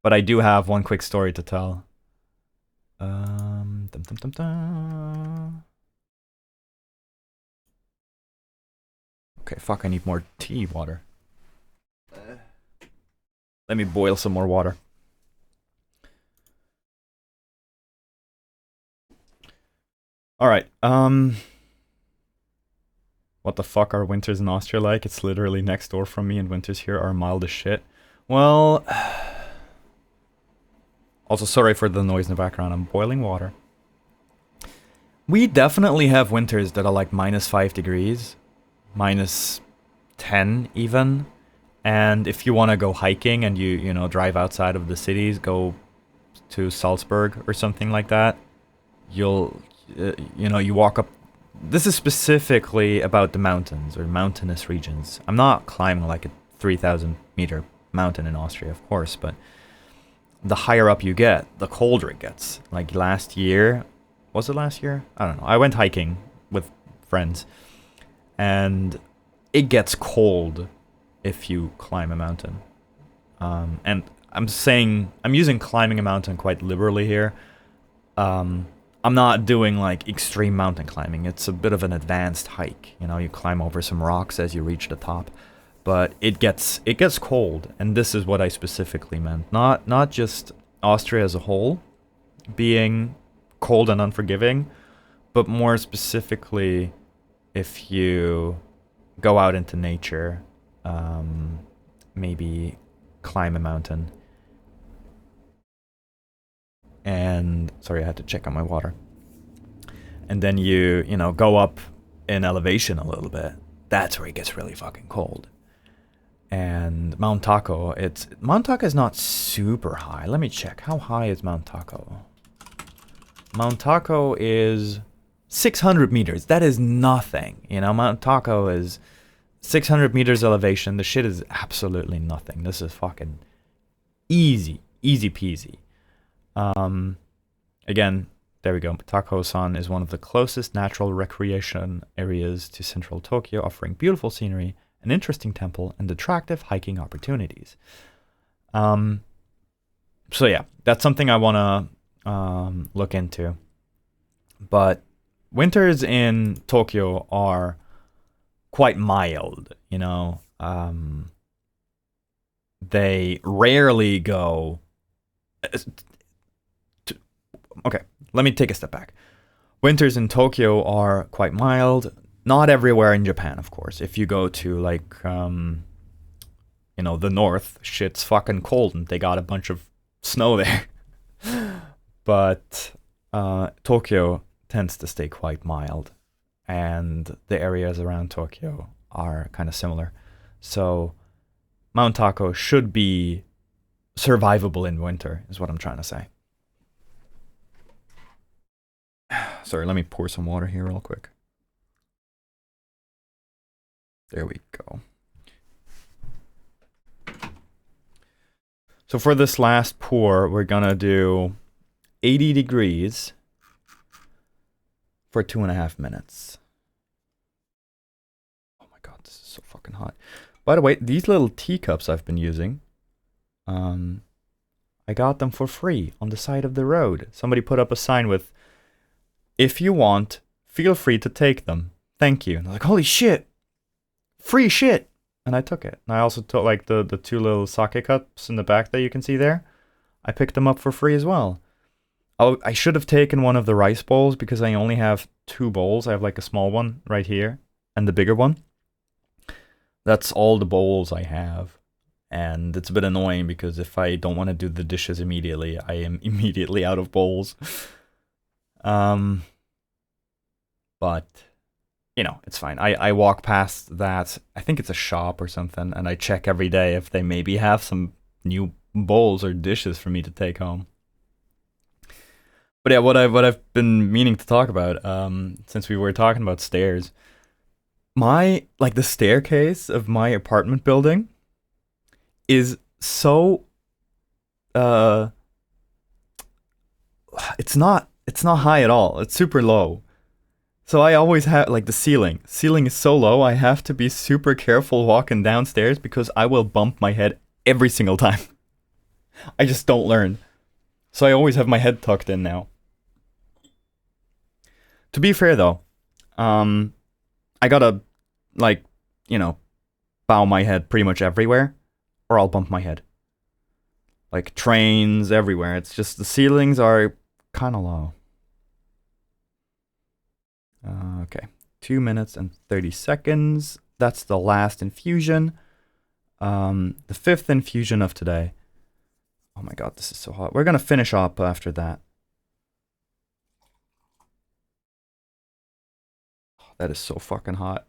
But I do have one quick story to tell. Okay, fuck, I need more tea water. Let me boil some more water. Alright, what the fuck are winters in Austria like? It's literally next door from me and winters here are mild as shit. Well... Also, sorry for the noise in the background, I'm boiling water. We definitely have winters that are like -5 degrees. -10 even. And if you want to go hiking and you drive outside of the cities, go to Salzburg or something like that, you walk up. This is specifically about the mountains or mountainous regions. I'm not climbing like a 3,000 meter mountain in Austria, of course, but the higher up you get, the colder it gets. Like last year, was it last year? I don't know. I went hiking with friends, and it gets cold if you climb a mountain. And I'm using climbing a mountain quite liberally here. I'm not doing like extreme mountain climbing. It's a bit of an advanced hike. You climb over some rocks as you reach the top. but it gets cold, and this is what I specifically meant. Not just Austria as a whole being cold and unforgiving, but more specifically if you go out into nature, maybe climb a mountain. And sorry, I had to check on my water. And then you know, go up in elevation a little bit. That's where it gets really fucking cold. And Mount Taco, Mount Taco is not super high. Let me check. How high is Mount Taco? Mount Taco is 600 meters. That is nothing. You know, Mount Taco is 600 meters elevation. The shit is absolutely nothing. This is fucking easy peasy. Again, there we go. Takosan is one of the closest natural recreation areas to central Tokyo, offering beautiful scenery, an interesting temple, and attractive hiking opportunities. So yeah, that's something I want to look into. But winters in Tokyo are quite mild, you know. They rarely go... Okay, let me take a step back. Winters in Tokyo are quite mild. Not everywhere in Japan, of course. If you go to, like, you know, the north, shit's fucking cold and they got a bunch of snow there. But Tokyo tends to stay quite mild. And the areas around Tokyo are kind of similar. So Mount Taco should be survivable in winter, is what I'm trying to say. Sorry, let me pour some water here real quick. There we go. So for this last pour, we're gonna do 80 degrees for 2.5 minutes. Oh my god, this is so fucking hot. By the way, these little teacups I've been using, I got them for free on the side of the road. Somebody put up a sign with, "If you want, feel free to take them. Thank you." And I'm like, holy shit, free shit. And I took it. And I also took, like, the two little sake cups in the back that you can see there. I picked them up for free as well. Oh, I should have taken one of the rice bowls because I only have 2 bowls. I have, like, a small one right here and the bigger one. That's all the bowls I have. And it's a bit annoying because if I don't want to do the dishes immediately, I am immediately out of bowls. But, you know, it's fine. I walk past that, I think it's a shop or something, and I check every day if they maybe have some new bowls or dishes for me to take home. But yeah, what I've been meaning to talk about, since we were talking about stairs, the staircase of my apartment building is so, it's not high at all. It's super low. So I always have, like, the ceiling is so low, I have to be super careful walking downstairs because I will bump my head every single time. I just don't learn. So I always have my head tucked in now. To be fair though, I gotta, like, you know, bow my head pretty much everywhere or I'll bump my head. Like trains, everywhere. It's just the ceilings are kind of low. Okay, 2 minutes and 30 seconds. That's the last infusion. The 5th infusion of today. Oh my god, this is so hot. We're gonna finish up after that. Oh, that is so fucking hot.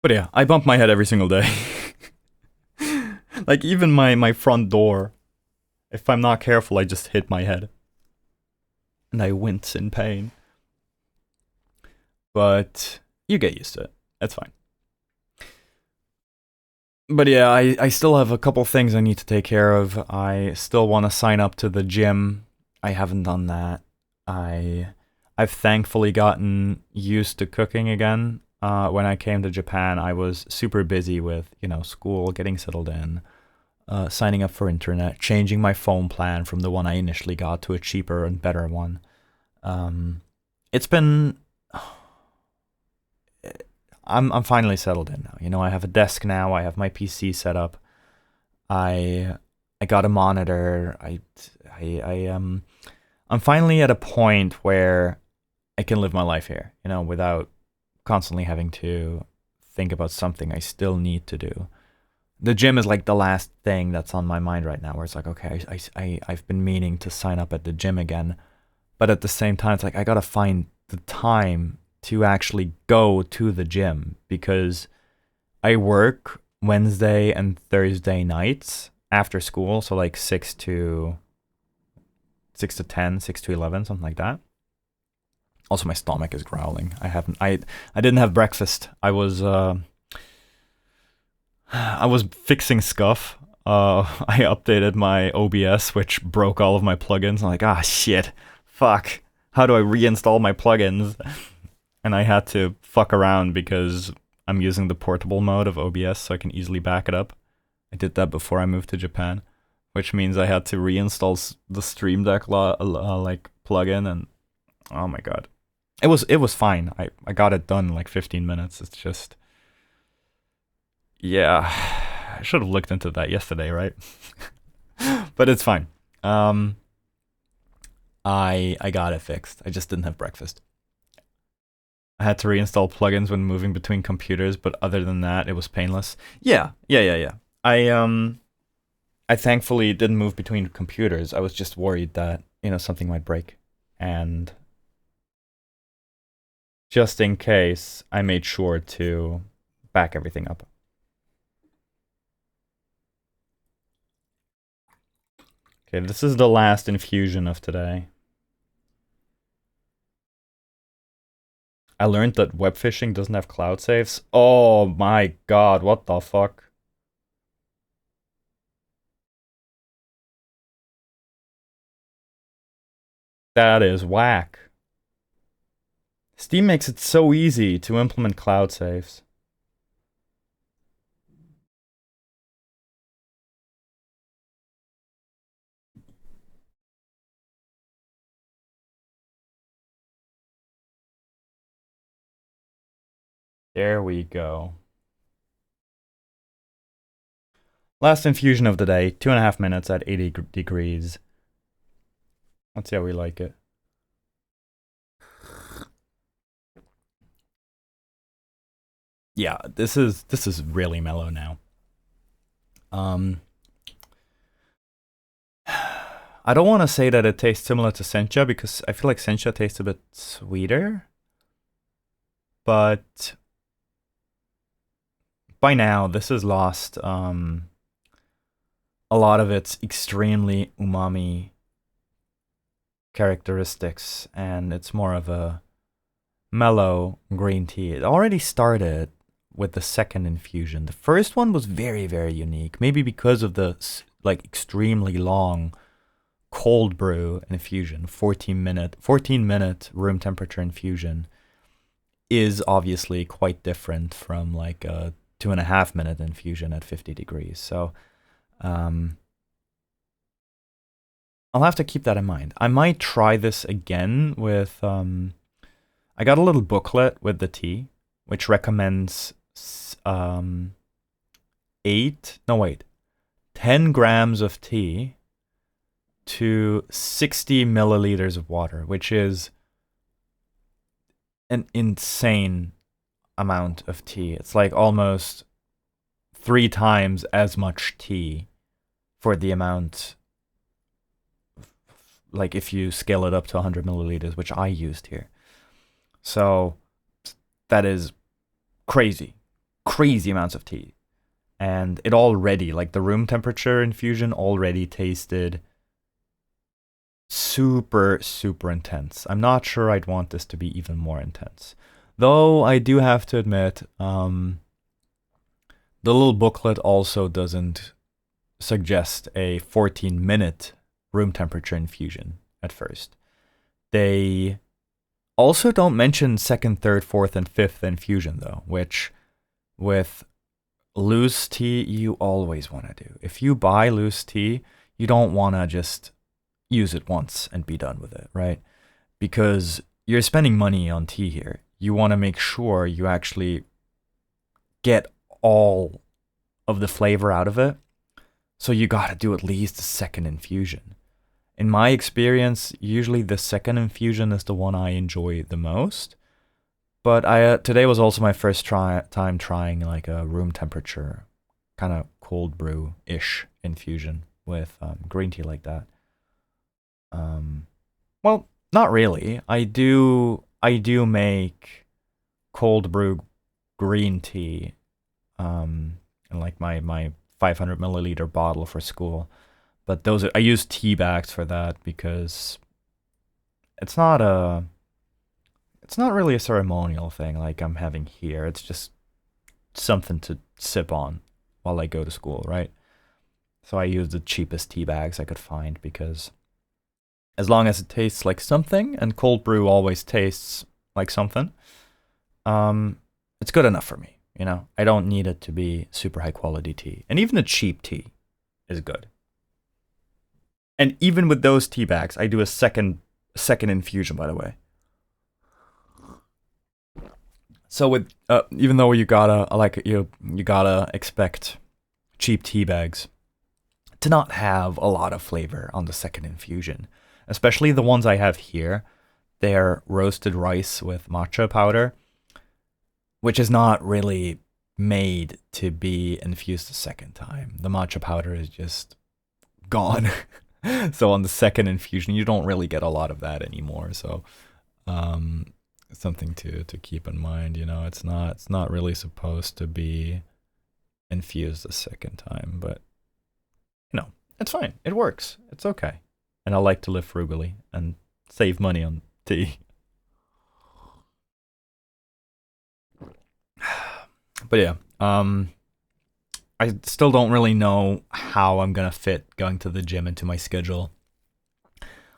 But yeah, I bump my head every single day. Like, even my front door, if I'm not careful, I just hit my head. And I wince in pain. But you get used to it. That's fine. But yeah, I still have a couple things I need to take care of. I still want to sign up to the gym. I haven't done that. I've thankfully gotten used to cooking again. when I came to Japan, I was super busy with, school, getting settled in, signing up for internet, changing my phone plan from the one I initially got to a cheaper and better one. It's been I'm finally settled in now. I have a desk now. I have my PC set up. I got a monitor. I'm finally at a point where I can live my life here, without constantly having to think about something I still need to do. The gym is like the last thing that's on my mind right now, where it's like, okay, I've been meaning to sign up at the gym again, but at the same time, it's like I gotta find the time to actually go to the gym, because I work Wednesday and Thursday nights after school, so like 6 to 10, 6 to 11, something like that. Also, my stomach is growling. I didn't have breakfast. I was fixing scuff. I updated my OBS, which broke all of my plugins. I'm like, shit, fuck. How do I reinstall my plugins? And I had to fuck around because I'm using the portable mode of OBS, so I can easily back it up. I did that before I moved to Japan, which means I had to reinstall the Stream Deck like plugin, and oh my god, it was fine. I got it done in like 15 minutes. It's just, yeah, I should have looked into that yesterday, right? But it's fine. I got it fixed. I just didn't have breakfast. I had to reinstall plugins when moving between computers, but other than that, it was painless. Yeah. I thankfully didn't move between computers. I was just worried that, something might break. And just in case, I made sure to back everything up. Okay, this is the last infusion of today. I learned that web phishing doesn't have cloud saves. Oh my god, what the fuck? That is whack. Steam makes it so easy to implement cloud saves. There we go. Last infusion of the day, 2.5 minutes at 80 degrees. Let's see how we like it. Yeah, this is really mellow now. I don't want to say that it tastes similar to sencha, because I feel like sencha tastes a bit sweeter. But by now, this has lost a lot of its extremely umami characteristics, and it's more of a mellow green tea. It already started with the second infusion. The first one was very, very unique, maybe because of the extremely long cold brew infusion. 14-minute room temperature infusion is obviously quite different from like a 2.5 minute infusion at 50 degrees. So I'll have to keep that in mind. I might try this again with I got a little booklet with the tea, which recommends 10 grams of tea to 60 milliliters of water, which is an insane amount of tea. It's like almost 3 times as much tea for the amount, like if you scale it up to 100 milliliters, which I used here. So that is crazy amounts of tea. And it already, like the room temperature infusion already tasted super, super intense. I'm not sure I'd want this to be even more intense. Though I do have to admit, the little booklet also doesn't suggest a 14-minute room temperature infusion at first. They Also, don't mention second, third, fourth, and fifth infusion though, which with loose tea you always want to do. If you buy loose tea, you don't want to just use it once and be done with it, right? Because you're spending money on tea here. You want to make sure you actually get all of the flavor out of it. So you got to do at least a second infusion. In my experience, usually the second infusion is the one I enjoy the most. But today was also my first time trying like a room temperature, kind of cold brew-ish infusion with green tea like that. Well, not really. I do make cold brew green tea in like my 500 milliliter bottle for school. But I use tea bags for that because it's not really a ceremonial thing like I'm having here. It's just something to sip on while I go to school, right? So I use the cheapest tea bags I could find because as long as it tastes like something, and cold brew always tastes like something, it's good enough for me, you know? I don't need it to be super high quality tea. And even the cheap tea is good. And even with those tea bags, I do a second infusion, by the way. So with even though you gotta expect cheap tea bags to not have a lot of flavor on the second infusion, especially the ones I have here. They're roasted rice with matcha powder, which is not really made to be infused a second time. The matcha powder is just gone. So on the second infusion, you don't really get a lot of that anymore. So something to keep in mind. You know, it's not really supposed to be infused a second time, but you know, it's fine. It works. It's okay. And I like to live frugally and save money on tea. But yeah, I still don't really know how I'm gonna fit going to the gym into my schedule.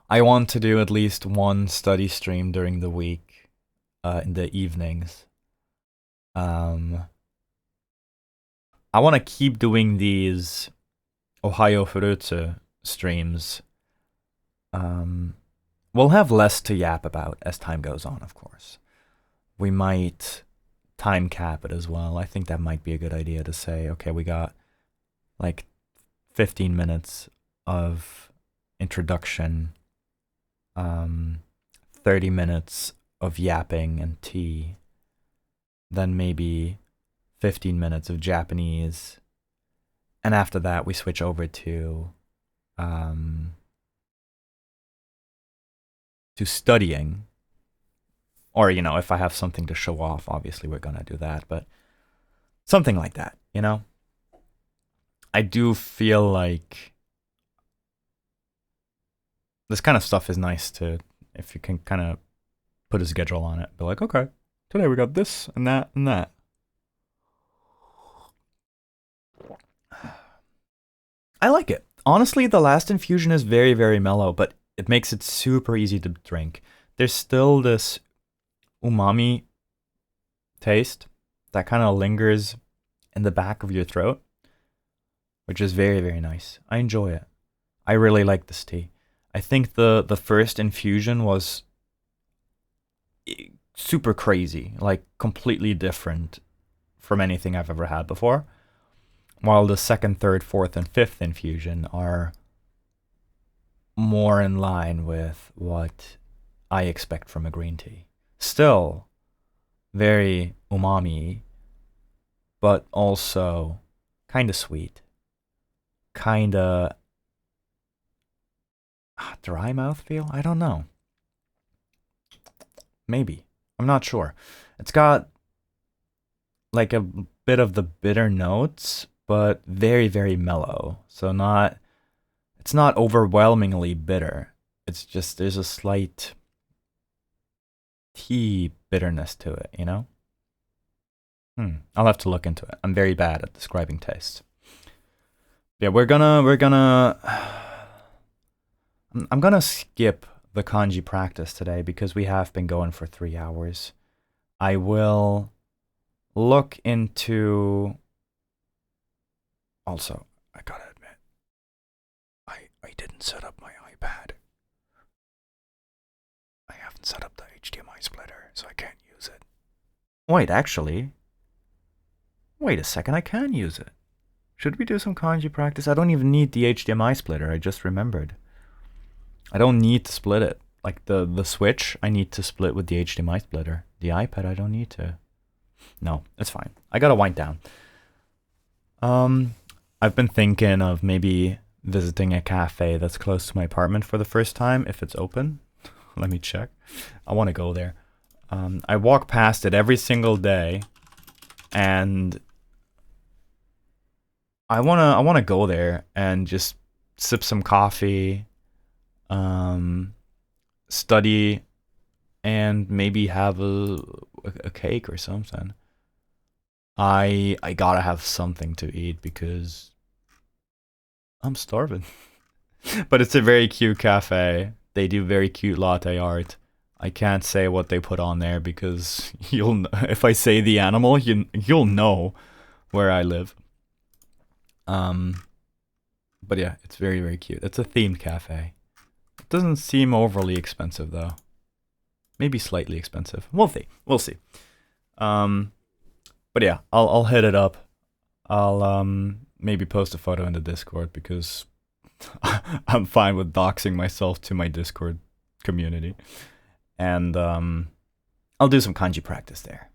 I want to do at least one study stream during the week, in the evenings. I want to keep doing these Ohio Furutsu streams. We'll have less to yap about as time goes on, of course. We might time cap it as well. I think that might be a good idea to say, okay, we got like 15 minutes of introduction, 30 minutes of yapping and tea, then maybe 15 minutes of Japanese, and after that we switch over to studying. Or, you know, if I have something to show off, obviously we're gonna do that, but something like that, you know? I do feel like this kind of stuff is nice to, if you can kind of put a schedule on it, be like, okay, today we got this and that and that. I like it. Honestly, the last infusion is very, very mellow, but it makes it super easy to drink. There's still this umami taste that kind of lingers in the back of your throat, which is very, very nice. I enjoy it. I really like this tea. I think the first infusion was super crazy, like completely different from anything I've ever had before, while the second, third, fourth, and fifth infusion are more in line with what I expect from a green tea. Still very umami, but also kind of sweet, kind of dry mouthfeel. I don't know. Maybe. I'm not sure. It's got like a bit of the bitter notes, but very, very mellow. So it's not overwhelmingly bitter. It's just, there's a slight tea bitterness to it, you know? I'll have to look into it. I'm very bad at describing tastes. Yeah, I'm gonna skip the kanji practice today because we have been going for 3 hours. I will look into... Also, I gotta admit, I didn't set up my iPad. I haven't set up the HDMI splitter, so I can't use it. Wait, actually... Wait a second, I can use it. Should we do some kanji practice? I don't even need the HDMI splitter, I just remembered. I don't need to split it. Like the Switch, I need to split with the HDMI splitter. The iPad, I don't need to. No, it's fine. I gotta wind down. I've been thinking of maybe visiting a cafe that's close to my apartment for the first time, if it's open. Let me check. I want to go there. I walk past it every single day, and I wanna go there and just sip some coffee, study, and maybe have a cake or something. I gotta have something to eat because I'm starving. But it's a very cute cafe. They do very cute latte art. I can't say what they put on there because if I say the animal, you'll know where I live. But yeah, it's very, very cute. It's a themed cafe. It doesn't seem overly expensive though. Maybe slightly expensive. We'll see. We'll see. But yeah, I'll hit it up. I'll maybe post a photo in the Discord because I'm fine with doxing myself to my Discord community. And I'll do some kanji practice there.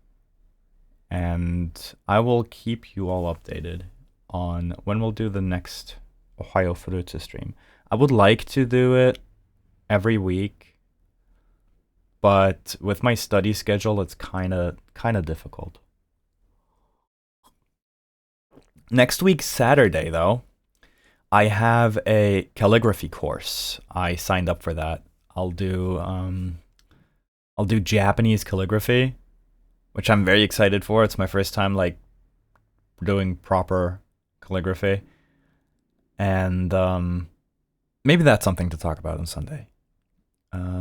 And I will keep you all updated on when we'll do the next Ohio Furutsu stream. I would like to do it every week, but with my study schedule, it's kind of difficult. Next week, Saturday, though, I have a calligraphy course. I signed up for that. I'll do Japanese calligraphy, which I'm very excited for. It's my first time like doing proper calligraphy, and maybe that's something to talk about on Sunday.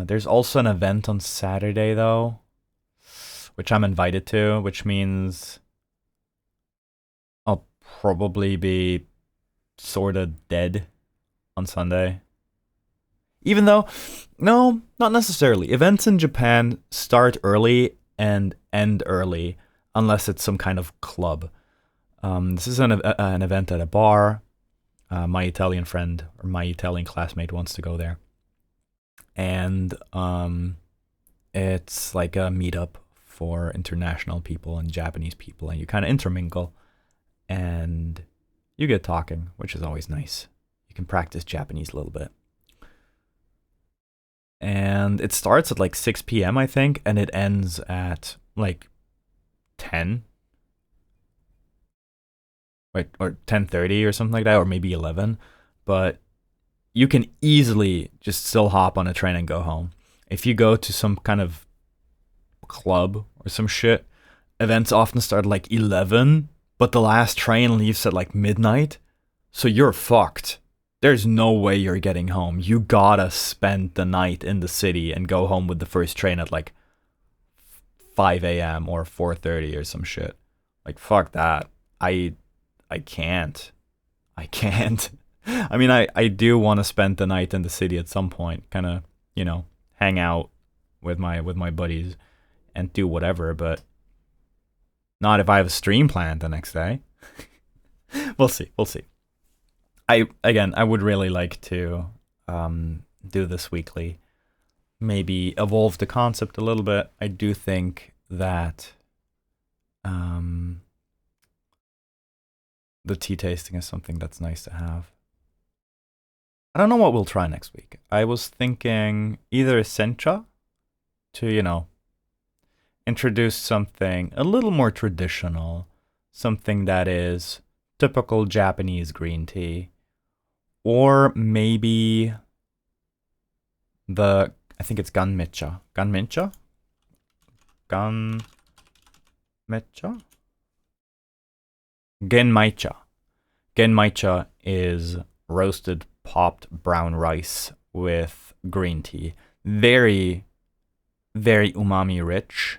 There's also an event on Saturday though, which I'm invited to, which means I'll probably be sort of dead on Sunday. Even though, no, not necessarily. Events in Japan start early and end early, unless it's some kind of club. This is an event at a bar. My Italian friend or my Italian classmate wants to go there. And it's like a meetup for international people and Japanese people, and you kind of intermingle, and you get talking, which is always nice. You can practice Japanese a little bit. And it starts at like 6 p.m., I think, and it ends at like 10. Wait, or 10:30 or something like that, or maybe 11. But you can easily just still hop on a train and go home. If you go to some kind of club or some shit, events often start at like 11, but the last train leaves at like midnight, so you're fucked. There's no way you're getting home. You gotta spend the night in the city and go home with the first train at like 5 a.m. or 4:30 or some shit. Like, fuck that. I can't. I mean, I do want to spend the night in the city at some point, kind of, you know, hang out with my buddies and do whatever, but not if I have a stream planned the next day. We'll see. I would really like to do this weekly. Maybe evolve the concept a little bit. I do think that the tea tasting is something that's nice to have. I don't know what we'll try next week. I was thinking either a sencha to, you know, introduce something a little more traditional, something that is typical Japanese green tea, or maybe I think it's ganmecha. Ganmecha? Genmaicha. Genmaicha is roasted popped brown rice with green tea. very, very umami rich.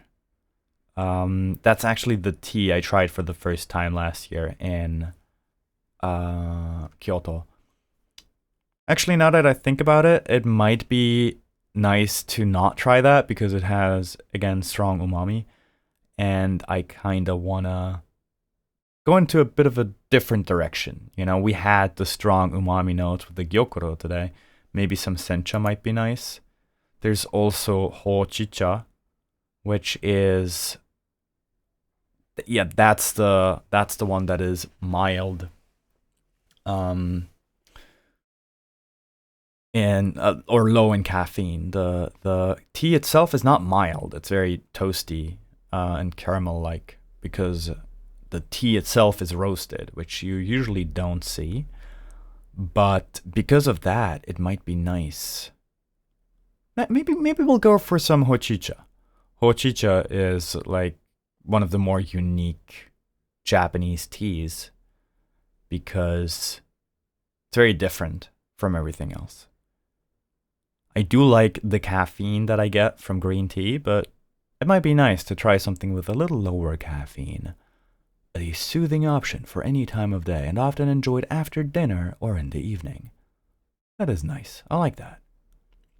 That's actually the tea I tried for the first time last year in Kyoto. Actually, now that I think about it, it might be nice to not try that because it has, again, strong umami. And I kind of want to go into a bit of a different direction. You know, we had the strong umami notes with the gyokuro today. Maybe some sencha might be nice. There's also hochicha, which is, yeah, that's the one that is mild. And or low in caffeine. The tea itself is not mild. It's very toasty and caramel like because the tea itself is roasted, which you usually don't see. But because of that, it might be nice. Maybe we'll go for some hochicha. Hochicha is like one of the more unique Japanese teas because it's very different from everything else. I do like the caffeine that I get from green tea, but it might be nice to try something with a little lower caffeine. A soothing option for any time of day and often enjoyed after dinner or in the evening. That is nice. I like that.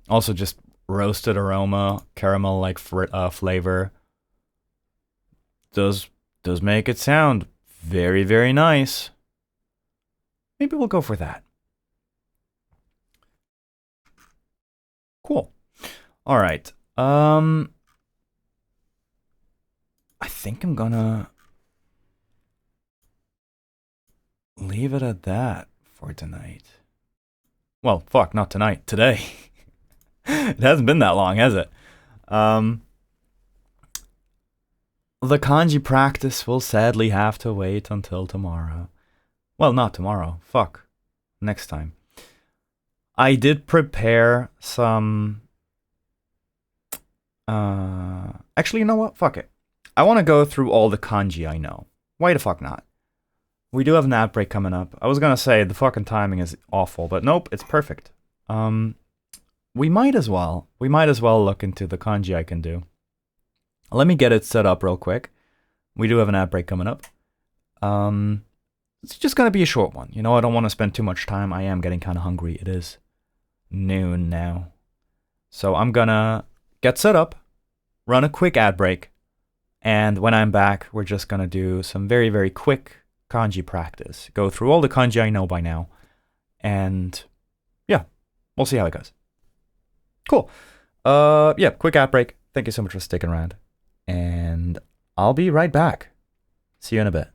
Also, just roasted aroma, caramel-like flavor. Does make it sound very, very nice. Maybe we'll go for that. Cool. All right. I think I'm gonna leave it at that for tonight. Well, fuck, not tonight. Today. It hasn't been that long, has it? The kanji practice will sadly have to wait until tomorrow. Well, not tomorrow. Fuck. Next time. I did prepare some... Actually, you know what? Fuck it. I want to go through all the kanji I know. Why the fuck not? We do have an ad break coming up. I was gonna say the fucking timing is awful, but nope, it's perfect. We might as well look into the kanji I can do. Let me get it set up real quick. We do have an ad break coming up. It's just gonna be a short one. You know, I don't want to spend too much time. I am getting kind of hungry. It is noon now. So I'm gonna get set up, run a quick ad break, and when I'm back, we're just gonna do some very, very quick kanji practice. Go through all the kanji I know by now, and yeah, we'll see how it goes. Cool. Yeah, quick ad break. Thank you so much for sticking around, and I'll be right back. See you in a bit.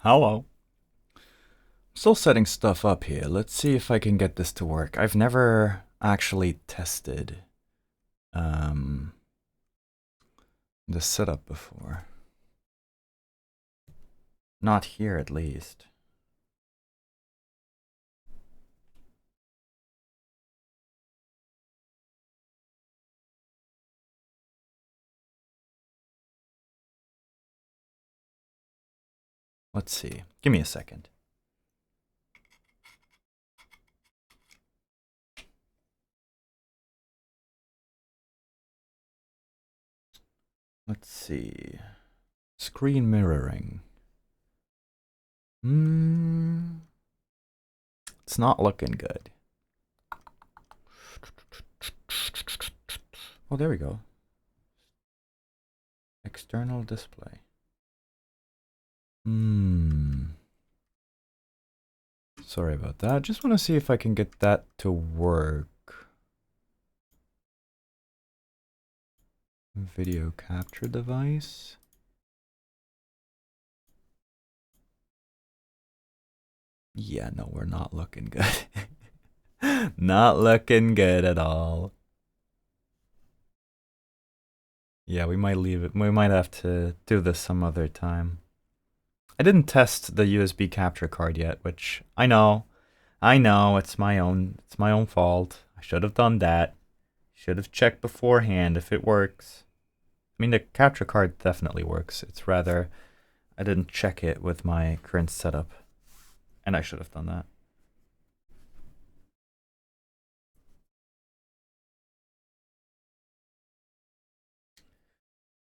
Hello. Still setting stuff up here. Let's see if I can get this to work. I've never actually tested the setup before. Not here, at least. Let's see. Give me a second. Let's see. Screen mirroring. It's not looking good. Oh, there we go. External display. Sorry about that. Just want to see if I can get that to work. Video capture device. Yeah, no, we're not looking good. Not looking good at all. Yeah, we might leave it. We might have to do this some other time. I didn't test the USB capture card yet, which I know, it's my own fault. I should have done that. Should have checked beforehand if it works. I mean, the capture card definitely works. It's rather, I didn't check it with my current setup, and I should have done that.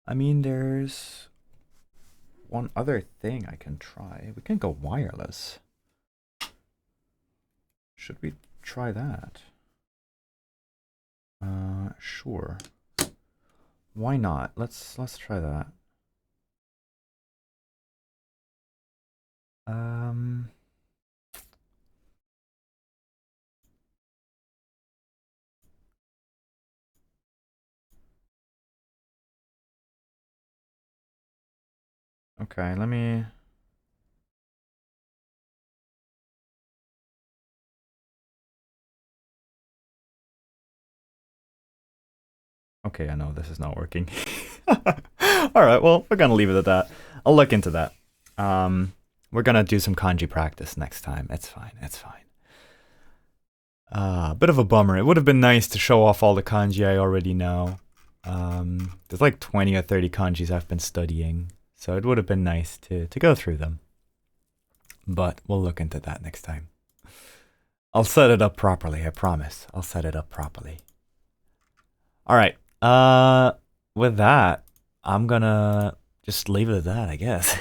I mean, there's one other thing I can try. We can go wireless. Should we try that? Sure. Why not? Let's try that. Okay, let me... Okay, I know this is not working. Alright, well, we're gonna leave it at that. I'll look into that. We're gonna do some kanji practice next time. It's fine, it's fine. Bit of a bummer. It would have been nice to show off all the kanji I already know. There's like 20 or 30 kanjis I've been studying, so it would have been nice to go through them. But we'll look into that next time. I'll set it up properly, I promise. I'll set it up properly. Alright, with that, I'm gonna just leave it at that, I guess.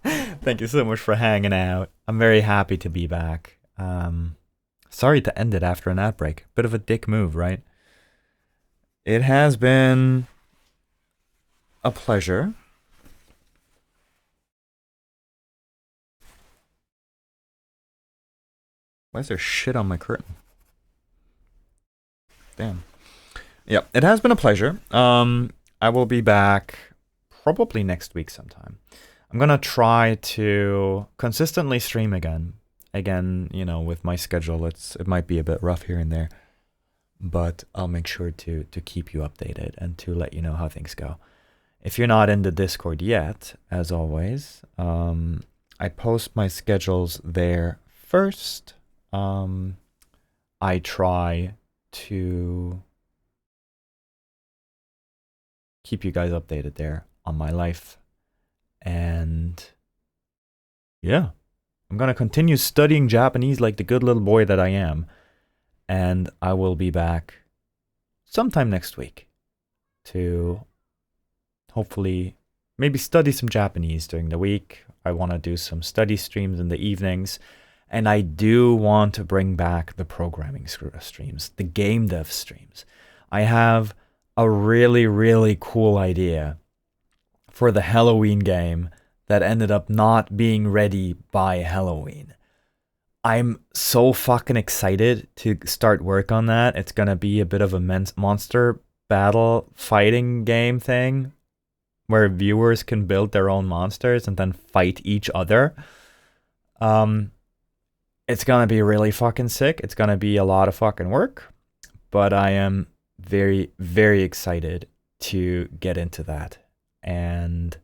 Thank you so much for hanging out. I'm very happy to be back. Sorry to end it after an ad break. Bit of a dick move, right? It has been a pleasure. Why is there shit on my curtain? Damn. Yeah, it has been a pleasure. I will be back probably next week sometime. I'm gonna try to consistently stream again. Again, you know, with my schedule, it might be a bit rough here and there, but I'll make sure to keep you updated and to let you know how things go. If you're not in the Discord yet, as always, I post my schedules there first. I try to keep you guys updated there on my life. And yeah, I'm gonna continue studying Japanese like the good little boy that I am. And I will be back sometime next week to hopefully maybe study some Japanese during the week. I want to do some study streams in the evenings. And I do want to bring back the programming streams, the game dev streams. I have a really, really cool idea for the Halloween game that ended up not being ready by Halloween. I'm so fucking excited to start work on that. It's gonna be a bit of a monster battle fighting game thing. where viewers can build their own monsters and then fight each other. It's gonna be really fucking sick. It's gonna be a lot of fucking work, but I am very, very excited to get into that. And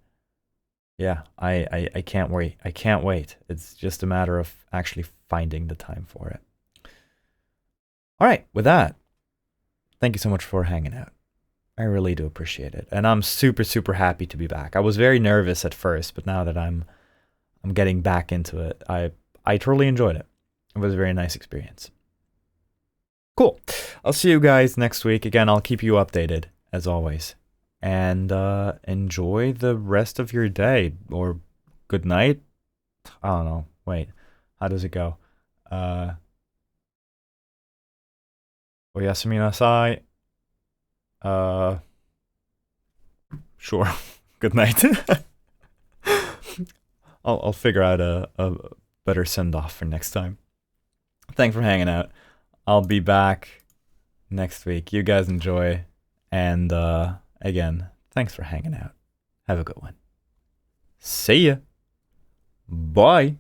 yeah, I can't wait. I can't wait. It's just a matter of actually finding the time for it. All right, with that, thank you so much for hanging out. I really do appreciate it. And I'm super, super happy to be back. I was very nervous at first, but now that I'm getting back into it, I totally enjoyed it. It was a very nice experience. Cool. I'll see you guys next week. Again, I'll keep you updated, as always. And enjoy the rest of your day. Or good night. I don't know. Wait. How does it go? Oyasumi nasai. Sure. Good night. I'll figure out a better send-off for next time. Thanks for hanging out. I'll be back next week. You guys enjoy. And again, thanks for hanging out. Have a good one. See ya. Bye.